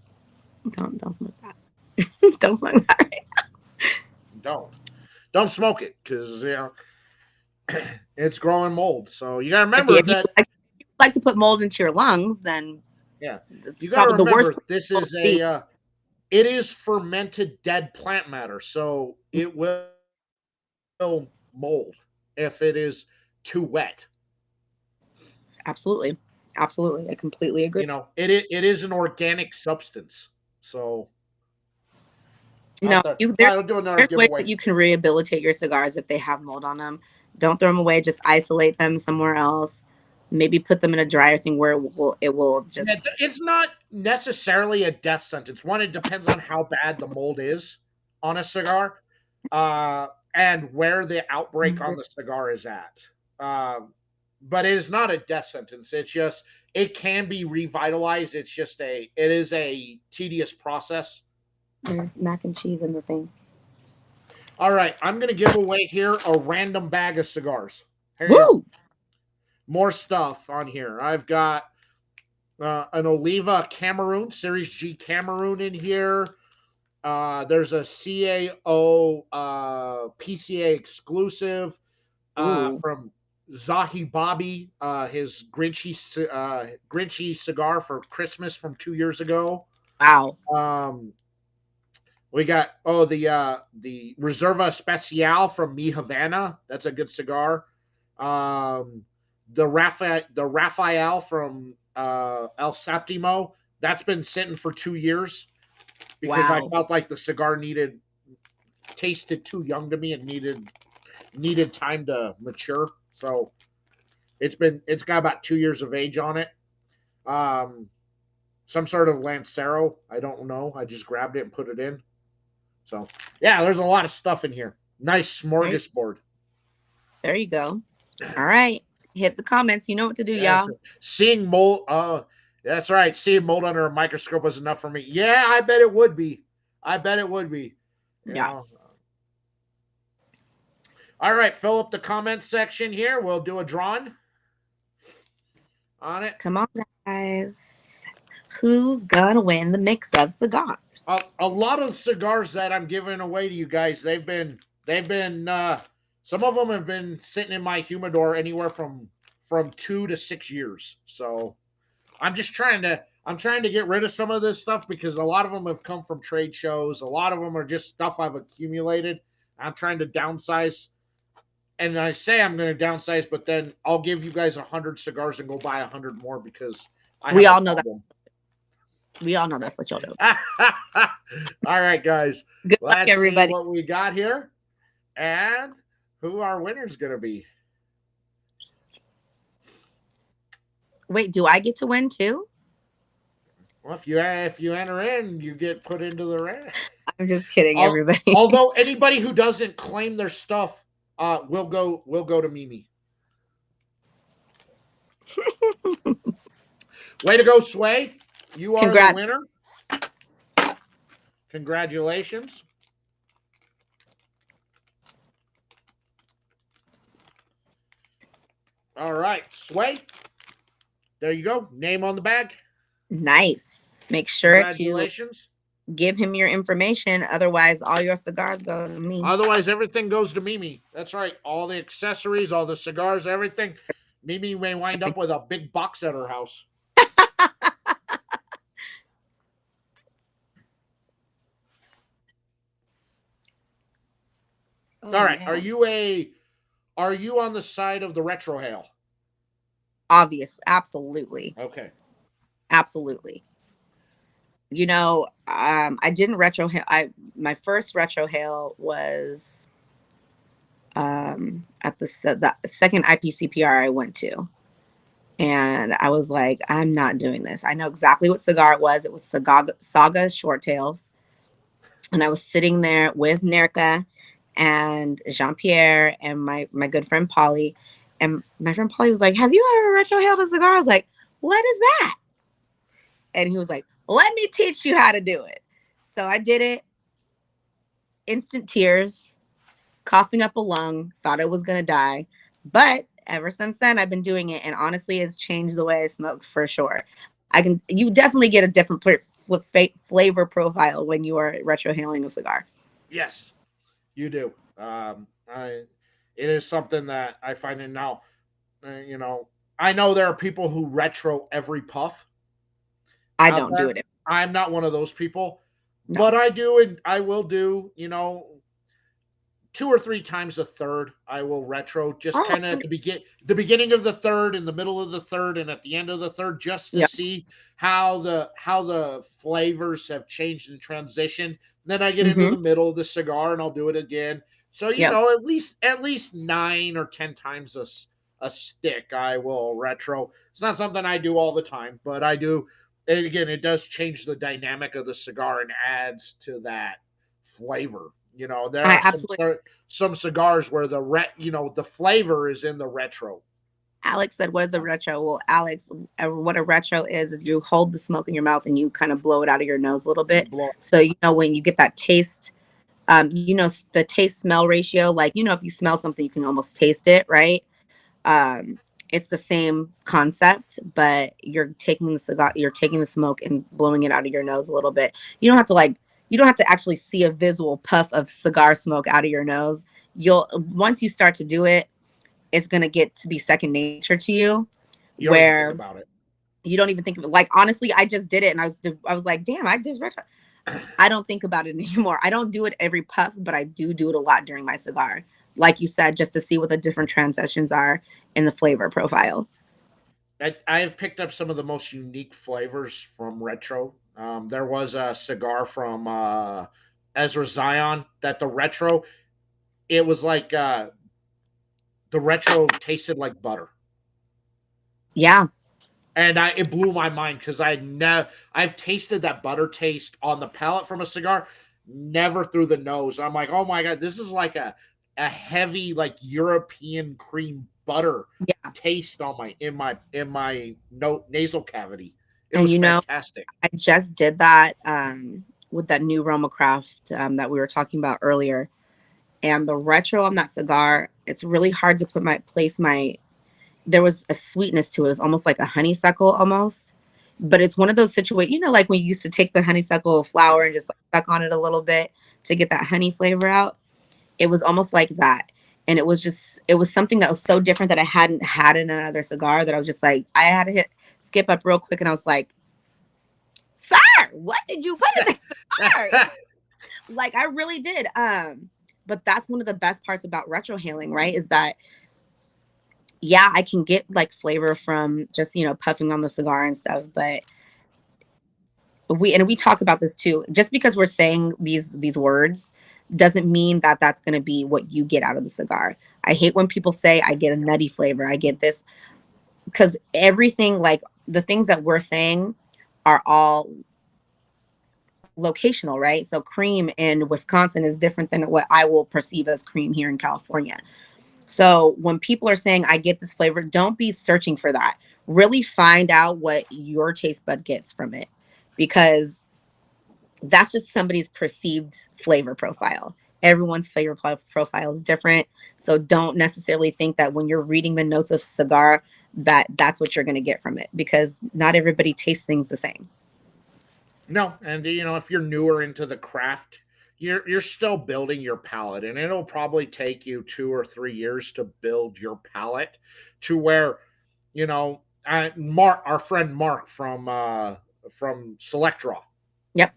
Don't smoke that. Don't smoke that. Right? Don't don't smoke it, because it's growing mold. So you got to remember If you that. like to put mold into your lungs, then Yeah, that's you got to probably the worst remember place this for mold is to be. it is fermented dead plant matter, so it will mold if it is too wet. Absolutely, absolutely, I completely agree. It is an organic substance. So No, I'll do another there's ways that giveaway. you can rehabilitate your cigars if they have mold on them. Don't throw them away. Just isolate them somewhere else. Maybe put them in a dryer thing where it will Yeah, just. it's not necessarily a death sentence. One, it depends on how bad the mold is on a cigar, and where the outbreak on the cigar is at. But it is not a death sentence. It's just it can be revitalized. It is a tedious process. There's mac and cheese in the thing. All right, I'm gonna give away here a random bag of cigars. Here you go. Woo! More stuff on here. I've got an Oliva Cameroon, Series G Cameroon in here. There's a CAO PCA exclusive Ooh! from Zahi Bobby, his Grinchy cigar for Christmas from 2 years ago. Wow! Um, we got the Reserva Especial from Mi Havana. That's a good cigar. Um, the Raphael from El Septimo. That's been sitting for 2 years because I Wow! felt like the cigar tasted too young to me and needed time to mature. So it's got about 2 years of age on it. Um, some sort of Lancero. I don't know. I just grabbed it and put it in. So yeah, there's a lot of stuff in here. Nice There, smorgasbord. there you go. All right, hit the comments. You know what to do, Yes, y'all. seeing mold. That's right. Seeing mold under a microscope was enough for me. Yeah, I bet it would be. I bet it would be. You Yeah. know. All right, fill up the comment section here. We'll do a drawing on it. Come on, guys. Who's gonna win the mix of cigars? A lot of cigars that I'm giving away to you guys, they've been some of them have been sitting in my humidor anywhere from 2 to 6 years. So I'm just trying to I'm trying to get rid of some of this stuff because a lot of them have come from trade shows. A lot of them are just stuff I've accumulated. I'm trying to downsize, and I say I'm going to downsize, but then I'll give you guys 100 cigars and go buy 100 more because I We have a all know that. problem. We all know that's what you'll do. All right, guys. Good luck, Let's see everybody. what we got here and who our winner's going to be. Wait, do I get to win too? Well, if you enter in, you get put into the race. I'm just kidding, everybody. Although anybody who doesn't claim their stuff will go to Mimi. Way to go, Sway. You are the winner. Congratulations. All right, Sway. There you go. Name on the bag. Nice. Make sure to give him your information. Otherwise, all your cigars go to me. Otherwise, everything goes to Mimi. That's right. All the accessories, all the cigars, everything. Mimi may wind up with a big box at her house. All right. Man. Are you on the side of the retrohale? Obvious. Absolutely. Okay. Absolutely. You know, I didn't retrohale. My first retrohale was at the second IPCPR I went to. And I was like, I'm not doing this. I know exactly what cigar it was. It was Saga Short Tails. And I was sitting there with Nerka and Jean-Pierre and my good friend Polly. And my friend Polly was like, have you ever retrohaled a cigar? I was like, what is that? And he was like, let me teach you how to do it. So I did it. Instant tears, coughing up a lung, thought I was going to die. But ever since then, I've been doing it. And honestly, it's changed the way I smoke for sure. You definitely get a different flavor profile when you are retrohaling a cigar. Yes, you do. It is something that I find it now. I know there are people who retro every puff. I don't do it. I'm not one of those people, no. But I do, and I will do, 2 or 3 times a third. I will retro just kind of at the beginning of the third, in the middle of the third, and at the end of the third, just to see how the flavors have changed and transitioned. Then I get into the middle of the cigar, and I'll do it again. So at least 9 or 10 times a stick, I will retro. It's not something I do all the time, but I do. And again, it does change the dynamic of the cigar and adds to that flavor. There are some cigars where the flavor is in the retro. Alex said, what is a retro? Well, Alex, what a retro is you hold the smoke in your mouth and you kind of blow it out of your nose a little bit. So, when you get that taste, the taste smell ratio, like, if you smell something, you can almost taste it, right? It's the same concept, but you're taking the smoke and blowing it out of your nose a little bit. You don't have to actually see a visual puff of cigar smoke out of your nose. Once you start to do it, it's going to get to be second nature to you. You don't even think about it. You don't even think of it. Like, honestly, I just did it and I was like, damn, I just retro. I don't think about it anymore. I don't do it every puff, but I do it a lot during my cigar. Like you said, just to see what the different transitions are in the flavor profile. I have picked up some of the most unique flavors from retro. There was a cigar from Ezra Zion that the retro, it was like the retro tasted like butter. Yeah. And it blew my mind because I've tasted that butter taste on the palate from a cigar, never through the nose. I'm like, oh my God, this is like a heavy, like European cream butter taste on in my nasal cavity. It was fantastic. I just did that with that new Roma Craft that we were talking about earlier. And the retro on that cigar, it's really hard to there was a sweetness to it. It was almost like a honeysuckle almost. But it's one of those situations, like when you used to take the honeysuckle flower and just suck on it a little bit to get that honey flavor out. It was almost like that. And it was something that was so different that I hadn't had in another cigar that I was just like, I had to skip up real quick. And I was like, cigar? What did you put in this cigar? Like, I really did. But that's one of the best parts about retrohaling, right? Is that, yeah, I can get like flavor from just, puffing on the cigar and stuff, but we talk about this too. Just because we're saying these words doesn't mean that that's going to be what you get out of the cigar. I hate when people say I get a nutty flavor, I get this, because everything, like the things that we're saying are all locational, right? So cream in Wisconsin is different than what I will perceive as cream here in California. So when people are saying I get this flavor, don't be searching for that. Really find out what your taste bud gets from it, because that's just somebody's perceived flavor profile. Everyone's flavor profile is different. So don't necessarily think that when you're reading the notes of a cigar that that's what you're going to get from it, because not everybody tastes things the same. No, and if you're newer into the craft, you're still building your palate, and it'll probably take you 2 or 3 years to build your palate to where, Mark, our friend Mark from Select Draw, Yep.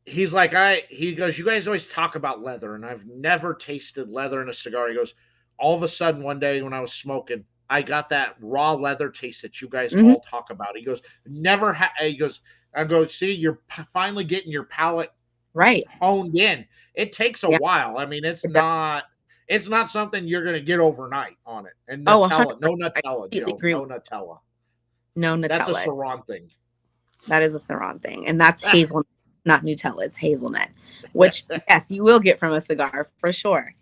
he's like, he goes, you guys always talk about leather, and I've never tasted leather in a cigar. He goes, all of a sudden one day when I was smoking, I got that raw leather taste that you guys Hmm. all talk about. He goes, never he goes, I go, see, you're finally getting your palate Right. honed in. It takes a Yeah. while. I mean, It does. it's not something you're gonna get overnight on it. And Oh, 100%. Nutella, no I Nutella, completely Joe, agree no with Nutella. no That's a Nutella. Saran thing. That is a Saran thing. And that's hazelnut, not Nutella. It's hazelnut, which, yes, you will get from a cigar for sure.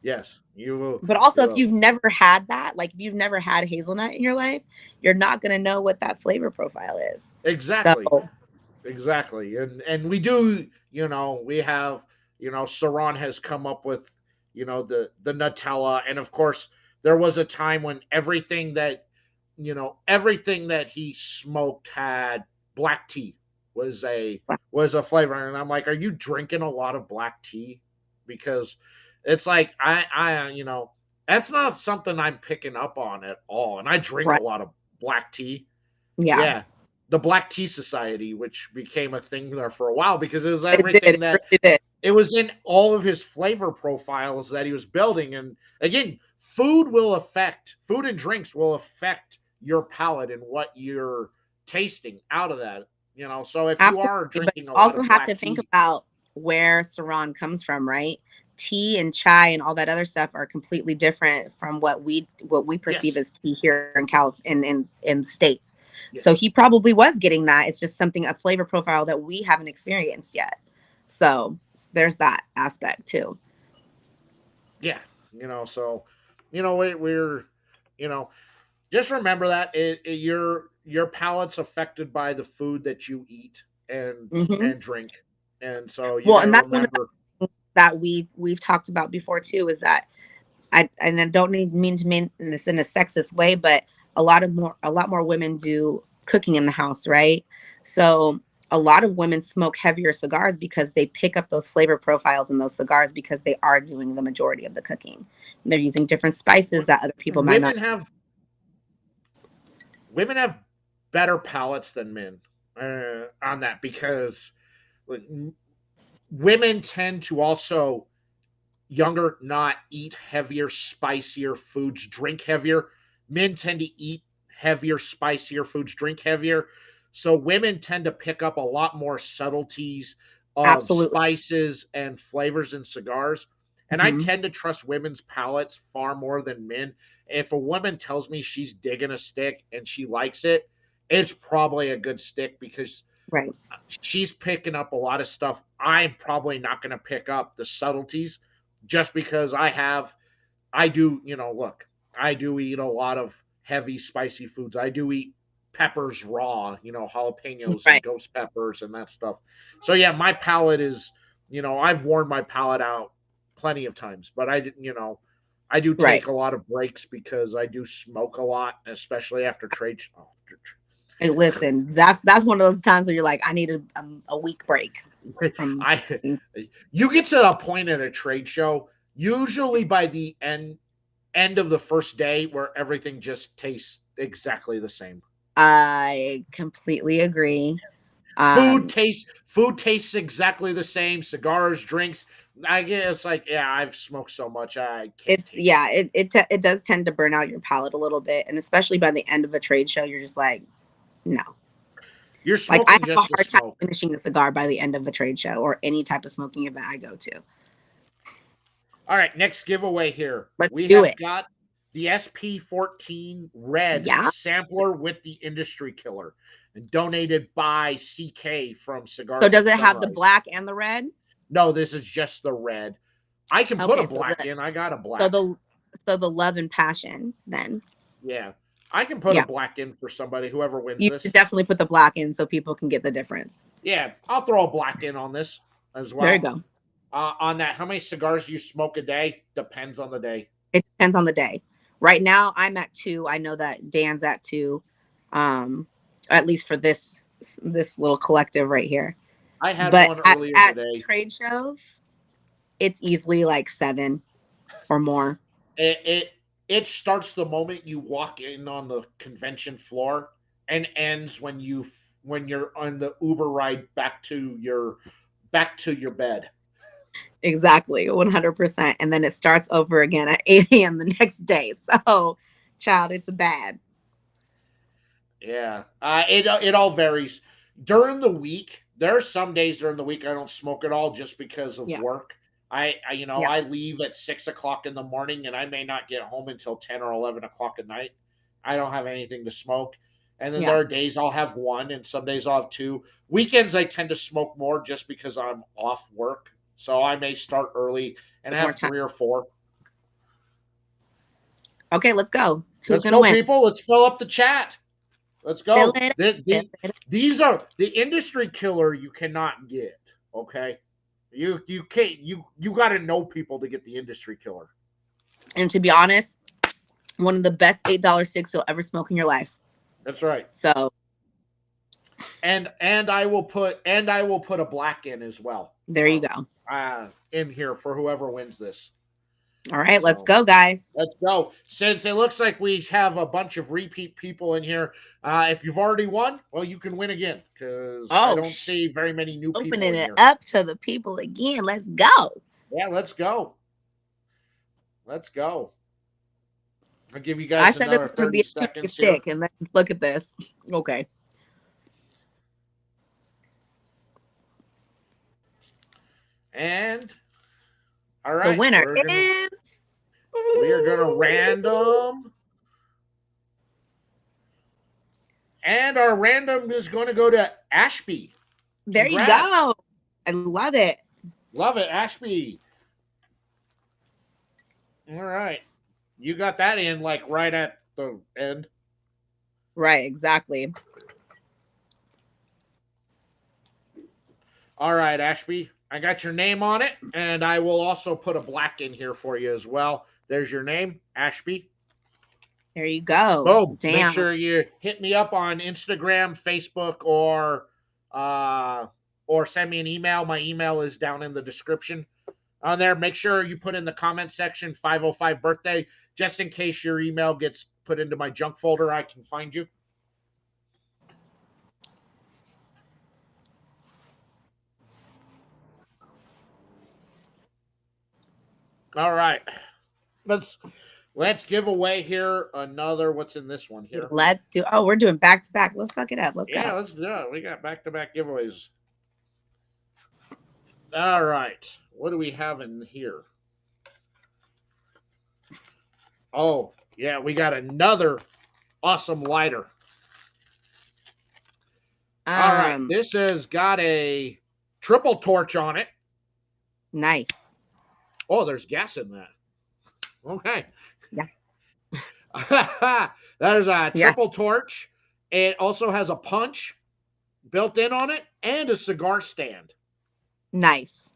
Yes, you will. But also, You if will. you've never had that, like if you've never had hazelnut in your life, you're not going to know what that flavor profile is. So, Exactly. Exactly. And we do, we have, Saran has come up with, the Nutella, and of course there was a time when everything that he smoked had black tea was a flavor, and I'm like, are you drinking a lot of black tea? Because it's like that's not something I'm picking up on at all, and I drink a right. lot of black tea. Yeah, Yeah, the Black Tea Society, which became a thing there for a while because it was it did. everything It that really did. it was in all of his flavor profiles that he was building. And again, food and drinks will affect your palate and what you're tasting out of that. So if you are Absolutely. But drinking a you lot also of have to black think tea, about where Saran comes from, right? Tea and chai and all that other stuff are completely different from what we perceive yes, as tea here in in the States. So yes, he probably was getting that. It's just something, a flavor profile that we haven't experienced yet. So there's that aspect too. yeah, so we're you know just remember that your palate's affected by the food that you eat and Hmm. drink, and so you Well, got to and that's one of remember. the things that we've talked about before too, is that I don't mean to mean this in a sexist way, but a lot more women do cooking in the house, right? So a lot of women smoke heavier cigars because they pick up those flavor profiles in those cigars because they are doing the majority of the cooking. They're using different spices that other people might not. women have Women have better palates than men on that, because like, women tend to also younger not eat heavier, spicier foods, drink heavier. Men tend to eat heavier, spicier foods, drink heavier. So women tend to pick up a lot more subtleties of Absolutely. spices and flavors in cigars. And I Hmm. tend to trust women's palates far more than men. If a woman tells me she's digging a stick and she likes it, it's probably a good stick, because Right. she's picking up a lot of stuff I'm probably not going to pick up the subtleties, just because I do, look, I do eat a lot of heavy spicy foods. I do eat peppers raw, jalapenos and Right. ghost peppers and that stuff. So yeah, my palate is, I've worn my palate out plenty of times, but I do Right. take a lot of breaks because I do smoke a lot, especially after trade. Oh, Hey, listen, that's one of those times where you're like, I need a week break from I smoking. you get to a point at a trade show, usually by the end of the first day, where everything just tastes exactly the same. I completely agree. Um, Food tastes exactly the same. Cigars, drinks. I guess like yeah, I've smoked so much I can't it's taste it. yeah, it does tend to burn out your palate a little bit, and especially by the end of a trade show, you're just like, no. You're Like I smoking have a just to hard time smoke. finishing a cigar by the end of a trade show or any type of smoking event I go to. All right, next giveaway here. Let's We do have it. got the SP14 Red Yeah. sampler with the industry killer, and donated by CK from So Cigars does at it have the Sunrise. black and the red? No, this is just the red. I can put a Okay, so black in. I got a so black. the so the love and passion then. Yeah, I can put a Yeah. black in for somebody, whoever wins You this. should definitely put the black in so people can get the difference. Yeah, I'll throw a black in on this as There you well. go. On that, how many cigars do you smoke a day? Depends on the day. It depends on the day. Right now I'm at 2. I know that Dan's at 2. At least for this little collective right here. I had But one at, earlier at today. trade shows, it's easily like 7 or more. It starts the moment you walk in on the convention floor and ends when you're on the Uber ride back to your bed. Exactly, 100%. And then it starts over again at 8 a.m. the next day. So, child, it's bad. Yeah, it all varies during the week. There are some days during the week I don't smoke at all just because of Yeah. work. I Yeah. I leave at 6 o'clock in the morning and I may not get home until 10 or 11 o'clock at night. I don't have anything to smoke, and then there Yeah. are days I'll have one, and some days I'll have two. Weekends I tend to smoke more just because I'm off work, so I may start early and More have time. 3 or 4. Okay, let's go. Who's Let's going to go, win? people. Let's fill up the chat. Let's Fill go. it up. Fill it up. These are the industry killer you cannot get. Okay, you can't you got to know people to get the industry killer. And to be honest, one of the best $8 sticks you'll ever smoke in your life. That's right. So, And I will put a black in as well. there you go. In here for whoever wins this. All right, let's So go, guys. let's go. Since it looks like we have a bunch of repeat people in here, if you've already won, well, you can win again because I don't see very many new people Opening in it here. up to the people again. Let's go. Yeah, let's go. Let's go. I'll give you I guys said another it's going to 30 be a seconds stick, here. and then look at this. Okay. And all right, The winner is. We are gonna random. And our random is going to go to Ashby. There Congrats. you go. I love it. Love it, Ashby. All right. You got that in like right at the end. Right, exactly. All right, Ashby. I got your name on it, and I will also put a black in here for you as well. There's your name, Ashby. There you go. Boom. Damn. Make sure you hit me up on Instagram, Facebook, or send me an email. My email is down in the description. On there, make sure you put in the comment section 505 birthday, just in case your email gets put into my junk folder. I can find you. All right. Let's give away here another. What's in this one here? Let's do. Oh, we're doing back to back. Let's fuck it up. Let's go. Yeah, let's do it. We got back to back giveaways. All right. What do we have in here? Oh, yeah, we got another awesome lighter. All right. This has got a triple torch on it. Nice. Oh, there's gas in that. Okay. Yeah. There's a triple torch. It also has a punch built in on it and a cigar stand. Nice.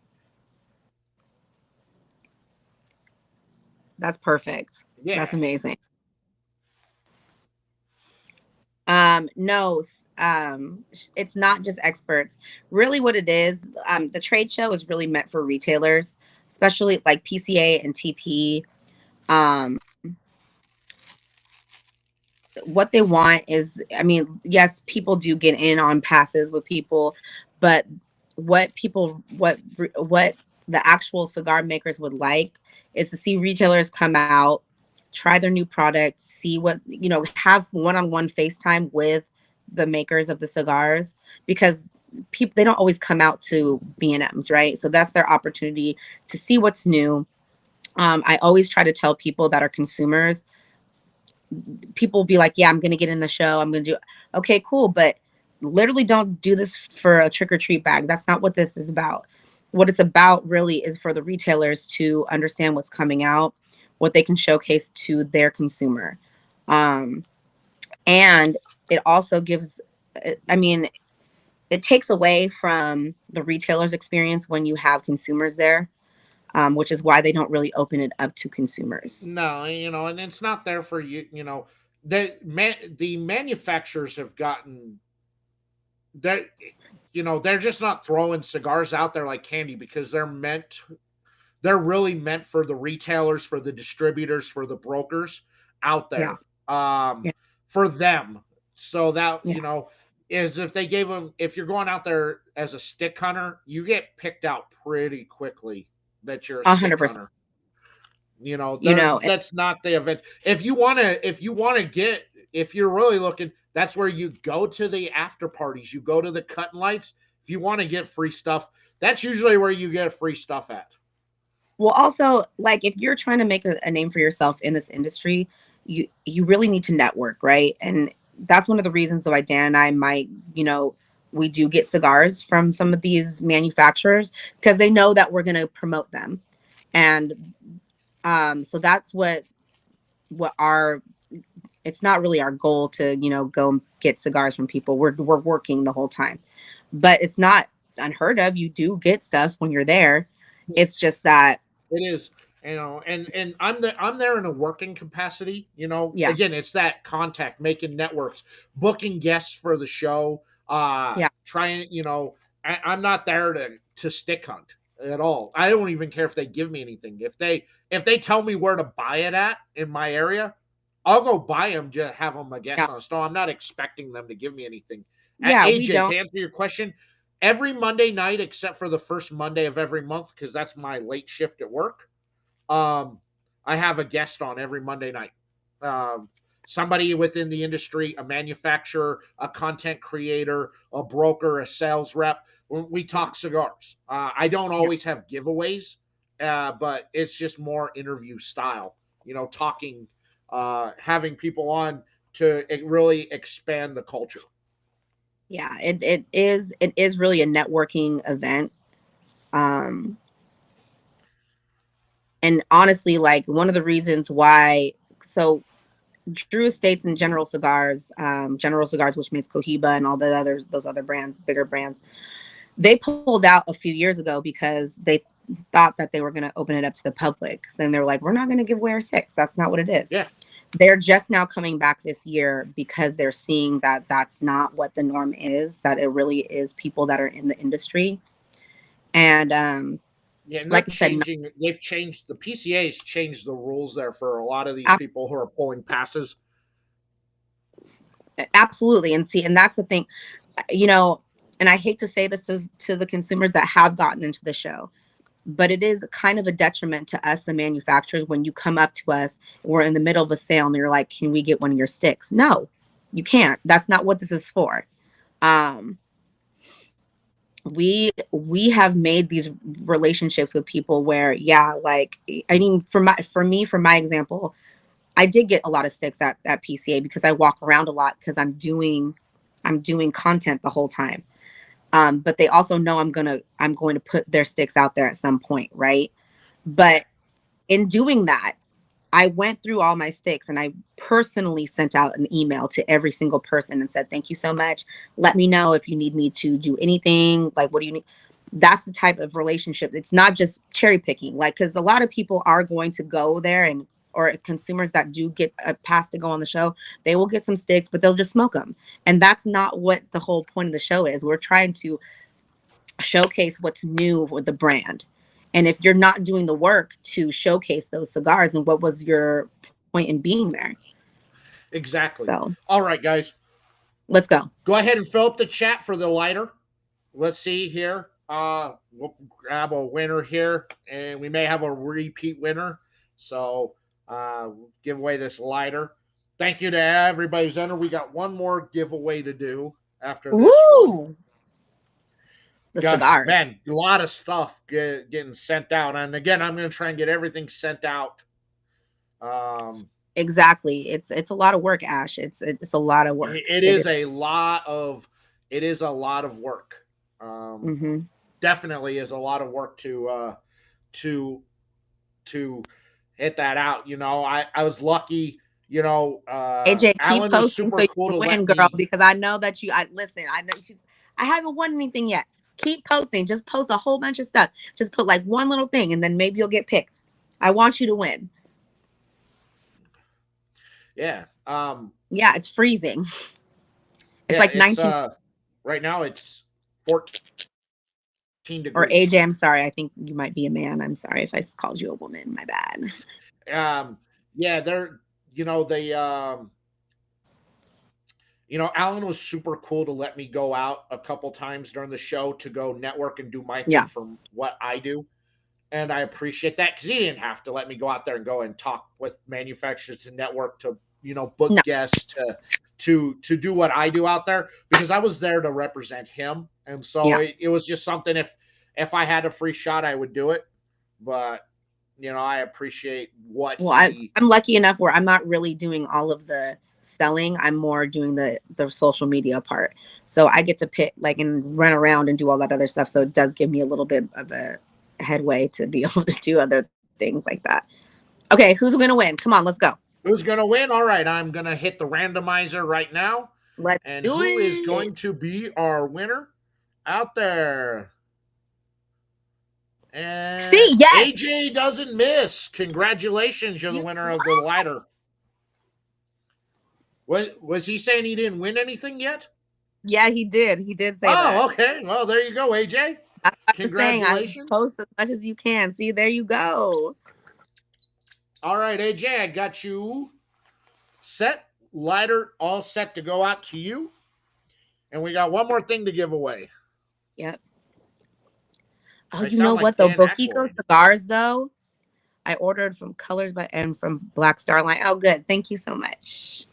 That's perfect. Yeah. That's amazing. No, it's not just experts. Really what it is, the trade show is really meant for retailers, especially like PCA and TP. what they want is, I mean, yes, people do get in on passes with people, but what the actual cigar makers would like is to see retailers come out, try their new products, see what, have one-on-one FaceTime with the makers of the cigars, because people, they don't always come out to B&Ms, right? So that's their opportunity to see what's new. I always try to tell people that are consumers, people will be like, yeah, I'm going to get in the show. I'm going to do, okay, cool. But literally don't do this for a trick or treat bag. That's not what this is about. What it's about really is for the retailers to understand what's coming out, what they can showcase to their consumer. Um, and it also gives, I mean, it takes away from the retailer's experience when you have consumers there, which is why they don't really open it up to consumers. No, and it's not there for you. The manufacturers have gotten that. They're just not throwing cigars out there like candy because they're really meant for the retailers, for the distributors, for the brokers out Yeah. there, Yeah. for them. So that, Yeah. is if they gave them, if you're going out there as a stick hunter, you get picked out pretty quickly that you're a stick 100%. hunter. You know, That's not the event. If you're really looking, that's where you go to the after parties. You go to the cut and lights. If you want to get free stuff, that's usually where you get free stuff at. well, also, like, if you're trying to make a name for yourself in this industry, you really need to network, right? And that's one of the reasons why Dan and I might, we do get cigars from some of these manufacturers, because they know that we're going to promote them. And so that's what our, it's not really our goal to, go and get cigars from people. We're working the whole time, but it's not unheard of. You do get stuff when you're there. It's just that, It is, and I'm there in a working capacity. yeah, Again, it's that contact, making networks, booking guests for the show. yeah, Trying, I'm not there to stick hunt at all. I don't even care if they give me anything. If they tell me where to buy it at in my area, I'll go buy them. Just have them a guest yeah, on a stall. I'm not expecting them to give me anything. yeah. We AJ, don't. to answer your question, every Monday night except for the first Monday of every month, because that's my late shift at work. Um, I have a guest on every Monday night. Um, Somebody within the industry, a manufacturer, a content creator, a broker, a sales rep. When we Yeah, talk cigars, I don't yeah, always have giveaways, but it's just more interview style. Talking, having people on to really expand the culture. yeah. It is really a networking event. Um, and honestly, like, one of the reasons why, so Drew Estates and General Cigars, which makes Cohiba and all the other those other brands, bigger brands, they pulled out a few years ago because they thought that they were going to open it up to the public. So then they were like, we're not going to give away our six. That's not what it is. Yeah, They're just now coming back this year because they're seeing that that's not what the norm is, that it really is people that are in the industry. And yeah, and like I said, not, they've changed the PCA's changed the rules there for a lot of these ab- people who are pulling passes. absolutely. And see, and that's the thing, you know, and I hate to say this to the consumers that have gotten into the show, but it is kind of a detriment to us, the manufacturers, when you come up to us, we're in the middle of a sale and you're like, can we get one of your sticks? No, you can't. That's not what this is for. Um, we have made these relationships with people where, yeah, like, I mean, for my example, I did get a lot of sticks at PCA because I walk around a lot because I'm doing content the whole time. But they also know I'm going to put their sticks out there at some point, right? Yeah, But in doing that, I went through all my sticks and I personally sent out an email to every single person and said, thank you so much. Let me know if you need me to do anything. Like, what do you need? That's the type of relationship. It's not just cherry picking, like, because a lot of people are going to go there, and or consumers that do get a pass to go on the show, they will get some sticks, but they'll just smoke them. And that's not what the whole point of the show is. We're trying to showcase what's new with the brand. And if you're not doing the work to showcase those cigars, and what was your point in being there? Exactly. So All right, guys. let's go. Go ahead and fill up the chat for the lighter. Let's see here. We'll grab a winner here, and we may have a repeat winner. So give away this lighter. Thank you to everybody who's entered. We got one more giveaway to do after this one. Ooh, the Gosh, cigars. man, a lot of stuff getting sent out. And again, I'm going to try and get everything sent out. Exactly. It's a lot of work, Ash. It's a lot of work. It is a lot of work. Mm-hmm. Definitely is a lot of work to hit that out. I was lucky. AJ, keep Alan was posting so super you cool can to win, let girl, me. because I know that I listen. I know I haven't won anything yet. Keep posting. Just post a whole bunch of stuff. Just put like one little thing, and then maybe you'll get picked. I want you to win. Yeah. Yeah, it's freezing. It's Yeah. like It's 19. right now it's 14 Or degrees. AJ, I'm sorry. I think you might be a man. I'm sorry if I called you a woman. My bad. Yeah. They're they Alan was super cool to let me go out a couple times during the show to go network and do my thing Yeah. from what I do. And I appreciate that because he didn't have to let me go out there and go and talk with manufacturers and network to, book No. guests to do what I do out there because I was there to represent him. And so Yeah. it was just something if I had a free shot, I would do it. But I appreciate what Well, he. I'm lucky enough where I'm not really doing all of the selling. I'm more doing the social media part. So I get to pick like and run around and do all that other stuff. So it does give me a little bit of a headway to be able to do other things like that. Okay, who's gonna win? Come on, let's go. Who's gonna win? All right, I'm gonna hit the randomizer right now. Let's And do who is it. going to be our winner out there? And See, yes. AJ doesn't miss. Congratulations, you're the winner of the ladder. Was he saying he didn't win anything yet? Yeah, he did. He did say that. Oh, okay. Well, there you go, AJ. That's what I was saying. I Congratulations. post as much as you can. See, there you go. All right, AJ, I got you set. Lighter all set to go out to you. And we got one more thing to give away. Yep. Oh, I you know sound like what though? Dan Bohico Aykroyd. cigars though. I ordered from Colors by and from Black Star Line. Oh, good. Thank you so much.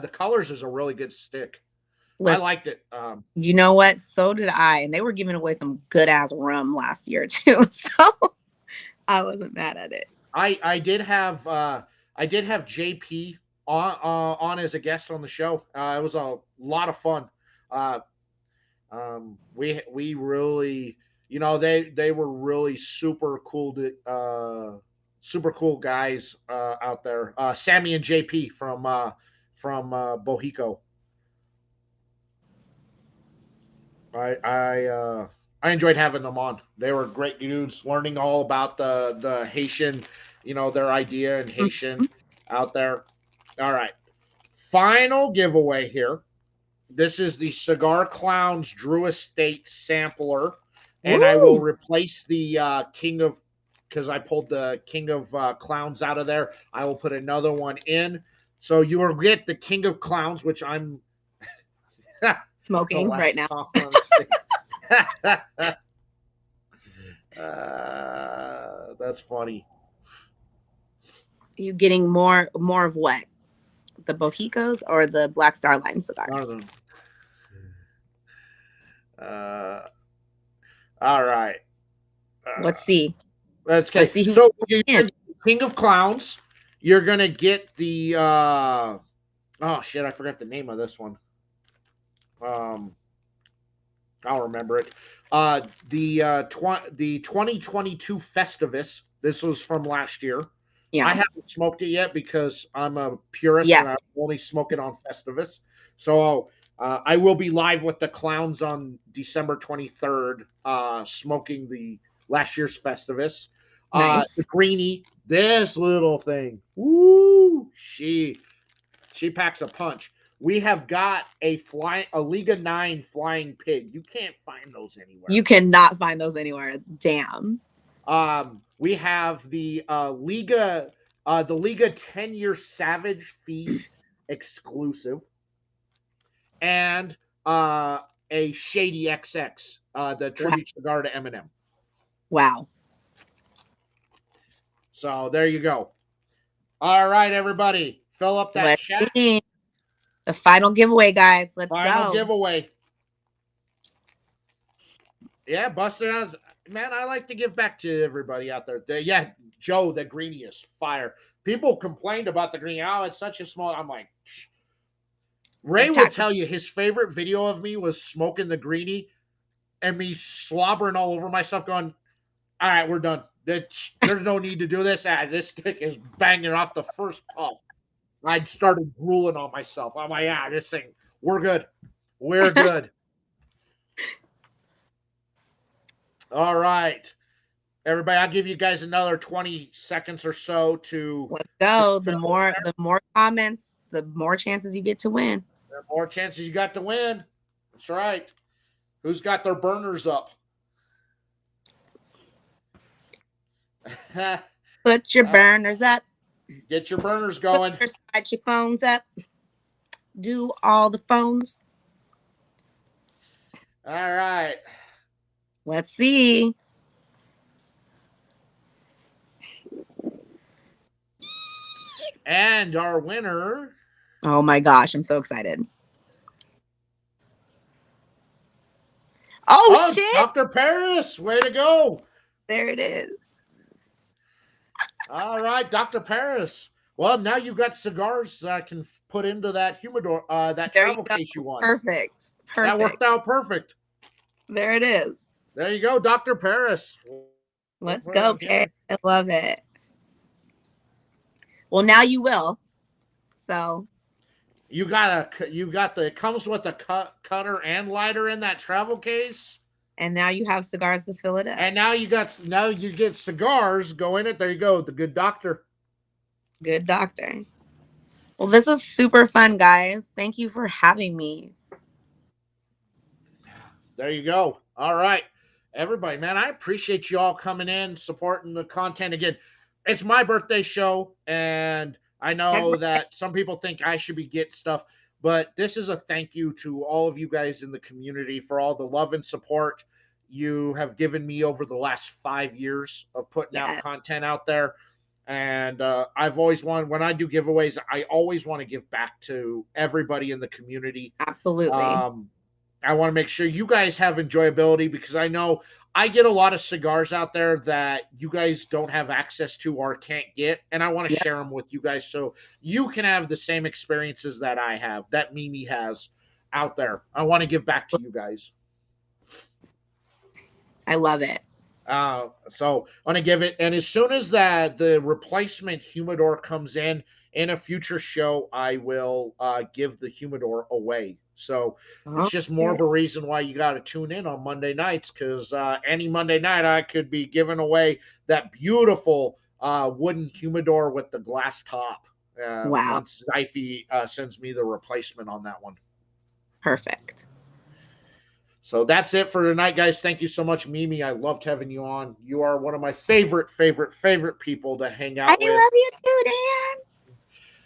The Colors is a really good stick. I Listen, liked it. you know what? So did I. And they were giving away some good ass rum last year too. So I wasn't mad at it. I did have JP on as a guest on the show. It was a lot of fun. Uh, we really, they were really super cool guys out there. Sammy and JP from Bohico. I enjoyed having them on. They were great dudes, learning all about the Haitian, their idea in Haitian Mhm. out there. All right, final giveaway here. This is the Cigar Clowns Drew Estate sampler, and I will Woo! replace the King of because I pulled the King of Clowns out of there. I will put another one in, so you will get the King of Clowns, which I'm the Smoking right last now. cough on the stick. That's funny. You getting more of what? The Bohicos or the Black Star Line cigars? All right. Let's see. Let's Let's okay. see who's So you're in. King of Clowns. You're gonna get the oh shit, I forgot the name of this one. Um I'll remember it. The 2022 Festivus. This was from last year. I Yeah. haven't smoked it yet because I'm a purist and I Yes. only smoke it on Festivus. So I will be live with the clowns on December 23rd, smoking the last year's Festivus. The Nice. greenie, this little thing, woo! She packs a punch. We have got a Liga 9 flying pig. You can't find those anywhere. You cannot find those anywhere. Damn. We have the Liga The Liga 10-year Savage Feast exclusive, and a Shady XX, the Wow. tribute cigar to Eminem. Wow. So there you go. All right, everybody, fill up that Let's chat. see. The final giveaway, guys. Let's Final go. giveaway. Yeah, Buster has, man, I like to give back to everybody out there. Yeah, Joe, the greeniest fire. People complained about the green. Oh, it's such a small. I'm like, shh. Ray will tell you his favorite video of me was smoking the greenie and me slobbering all over myself, going, all right, we're done. There's no need to do this. This stick is banging off the first puff. I started drooling on myself. I'm like, this thing, we're good. We're good. All right. Everybody, I'll give you guys another 20 seconds or so to let's go. The more comments, the more chances you get to win. The more chances you got to win. That's right. Who's got their burners up? Put your burners up. Get your burners going. Put your phones up. Do all the phones. All right. Let's see. And our winner. Oh my gosh, I'm so excited. Oh shit! Dr. Paris, way to go. There it is. All right, Dr. Paris. Well, now you've got cigars that I can put into that humidor, that travel case you want. Perfect. That worked out perfect. There it is. There you go, Dr. Paris. Let's go, Kay. I love it. Well, now you will. So it comes with a cutter and lighter in that travel case. And now you have cigars to fill it up. And now you get cigars. Go in it. There you go. The good doctor. Good doctor. Well, this is super fun, guys. Thank you for having me. There you go. All right. Everybody, man, I appreciate you all coming in, supporting the content. Again, it's my birthday show, and I know that some people think I should be getting stuff, but this is a thank you to all of you guys in the community for all the love and support you have given me over the last 5 years of putting out content out there. And I've always wanted, when I do giveaways, I always want to give back to everybody in the community. Absolutely. I want to make sure you guys have enjoyability, because I know I get a lot of cigars out there that you guys don't have access to or can't get. And I want to share them with you guys so you can have the same experiences that I have, that Mimi has out there. I want to give back to you guys. I love it. So I want to give it. And as soon as the replacement humidor comes in a future show, I will give the humidor away. So it's just more of a reason why you got to tune in on Monday nights, because any Monday night I could be giving away that beautiful wooden humidor with the glass top. Once Zyphy sends me the replacement on that one. Perfect. So that's it for tonight, guys. Thank you so much, Mimi. I loved having you on. You are one of my favorite people to hang out with. I love you too, Dan.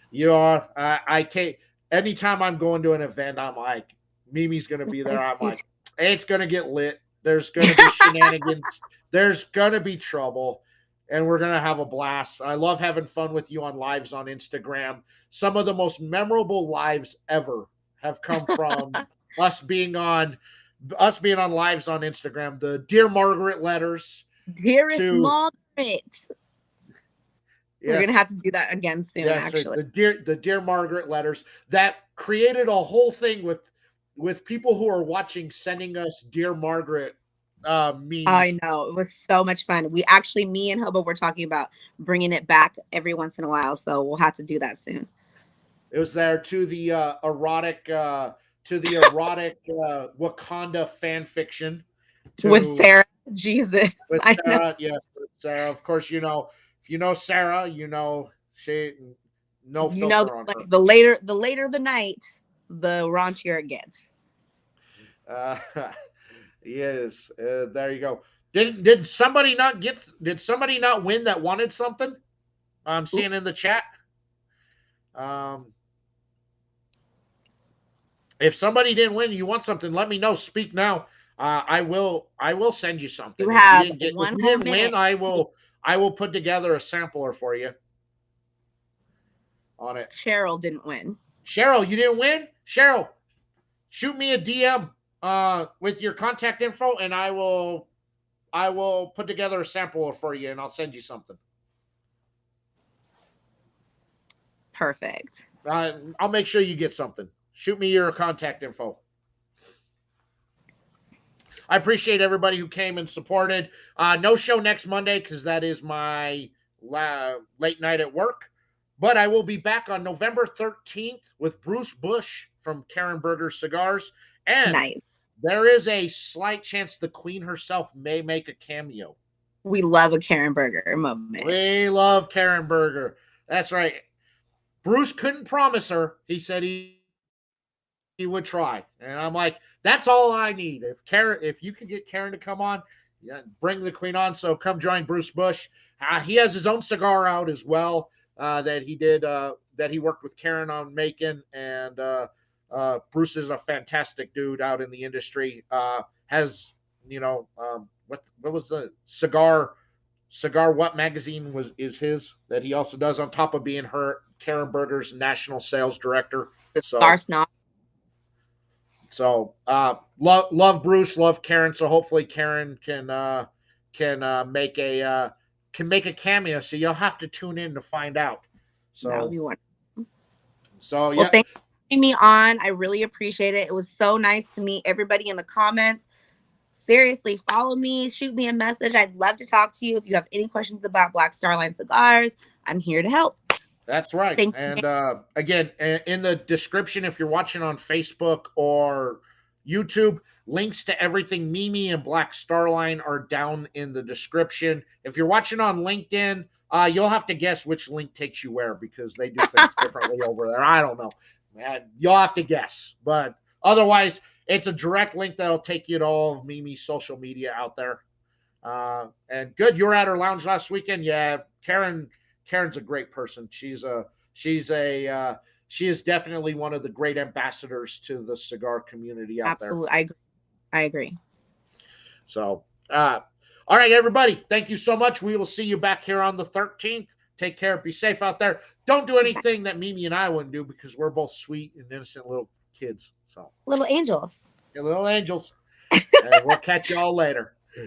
You are. I can't. Anytime I'm going to an event, I'm like, Mimi's going to be there. I'm like, it's going to get lit. There's going to be shenanigans. There's going to be trouble. And we're going to have a blast. I love having fun with you on lives on Instagram. Some of the most memorable lives ever have come from us being on lives on Instagram. The Dear Margaret letters. Dearest Margaret. Yes. We're gonna have to do that again soon. Yes, actually, the Dear Margaret letters that created a whole thing with people who are watching sending us Dear Margaret memes. I know, it was so much fun. Me and Hobo were talking about bringing it back every once in a while, so we'll have to do that soon. It was there to the erotic Wakanda fan fiction with Sarah. Jesus, with Sarah, with Sarah. Of course, you know Sarah, she filter on her. The later the night, the raunchier it gets. Yes, there you go. Did somebody not win that wanted something? I'm seeing in the chat. If somebody didn't win, you want something, let me know. Speak now. I will send you something. You If you have didn't get, if one you whole didn't win, minute. I will put together a sampler for you on it. Cheryl didn't win. Cheryl, you didn't win? Cheryl, shoot me a DM with your contact info, and I will put together a sampler for you, and I'll send you something. Perfect. I'll make sure you get something. Shoot me your contact info. I appreciate everybody who came and supported. No show next Monday because that is my late night at work. But I will be back on November 13th with Bruce Bush from Karen Berger Cigars. And nice. There is a slight chance the Queen herself may make a cameo. We love a Karen Berger moment. We love Karen Berger. That's right. Bruce couldn't promise her. He said he would try. And I'm like, that's all I need. If you could get Karen to come on, yeah, bring the Queen on. So come join Bruce Bush. He has his own cigar out as well that he did that he worked with Karen on making. And Bruce is a fantastic dude out in the industry. Has what was the cigar? What magazine is his that he also does on top of being Karen Berger's national sales director. The Cigar Snob. So love Bruce, love Karen. So hopefully Karen can make a cameo. So you'll have to tune in to find out. So that would be wonderful. So yeah. Well, thanks for having me on. I really appreciate it. It was so nice to meet everybody in the comments. Seriously, follow me, shoot me a message. I'd love to talk to you. If you have any questions about Black Star Line cigars, I'm here to help. That's right. And again, in the description, if you're watching on Facebook or YouTube, links to everything Mimi and Black Star Line are down in the description. If you're watching on LinkedIn, you'll have to guess which link takes you where because they do things differently over there. I don't know. You'll have to guess. But otherwise, it's a direct link that'll take you to all of Mimi's social media out there. And good, you were at her lounge last weekend. Yeah, Karen's a great person. She is definitely one of the great ambassadors to the cigar community out there. Absolutely. I agree. So, all right, everybody. Thank you so much. We will see you back here on the 13th. Take care. Be safe out there. Don't do anything that Mimi and I wouldn't do because we're both sweet and innocent little kids. So little angels. You're little angels. And we'll catch you all later.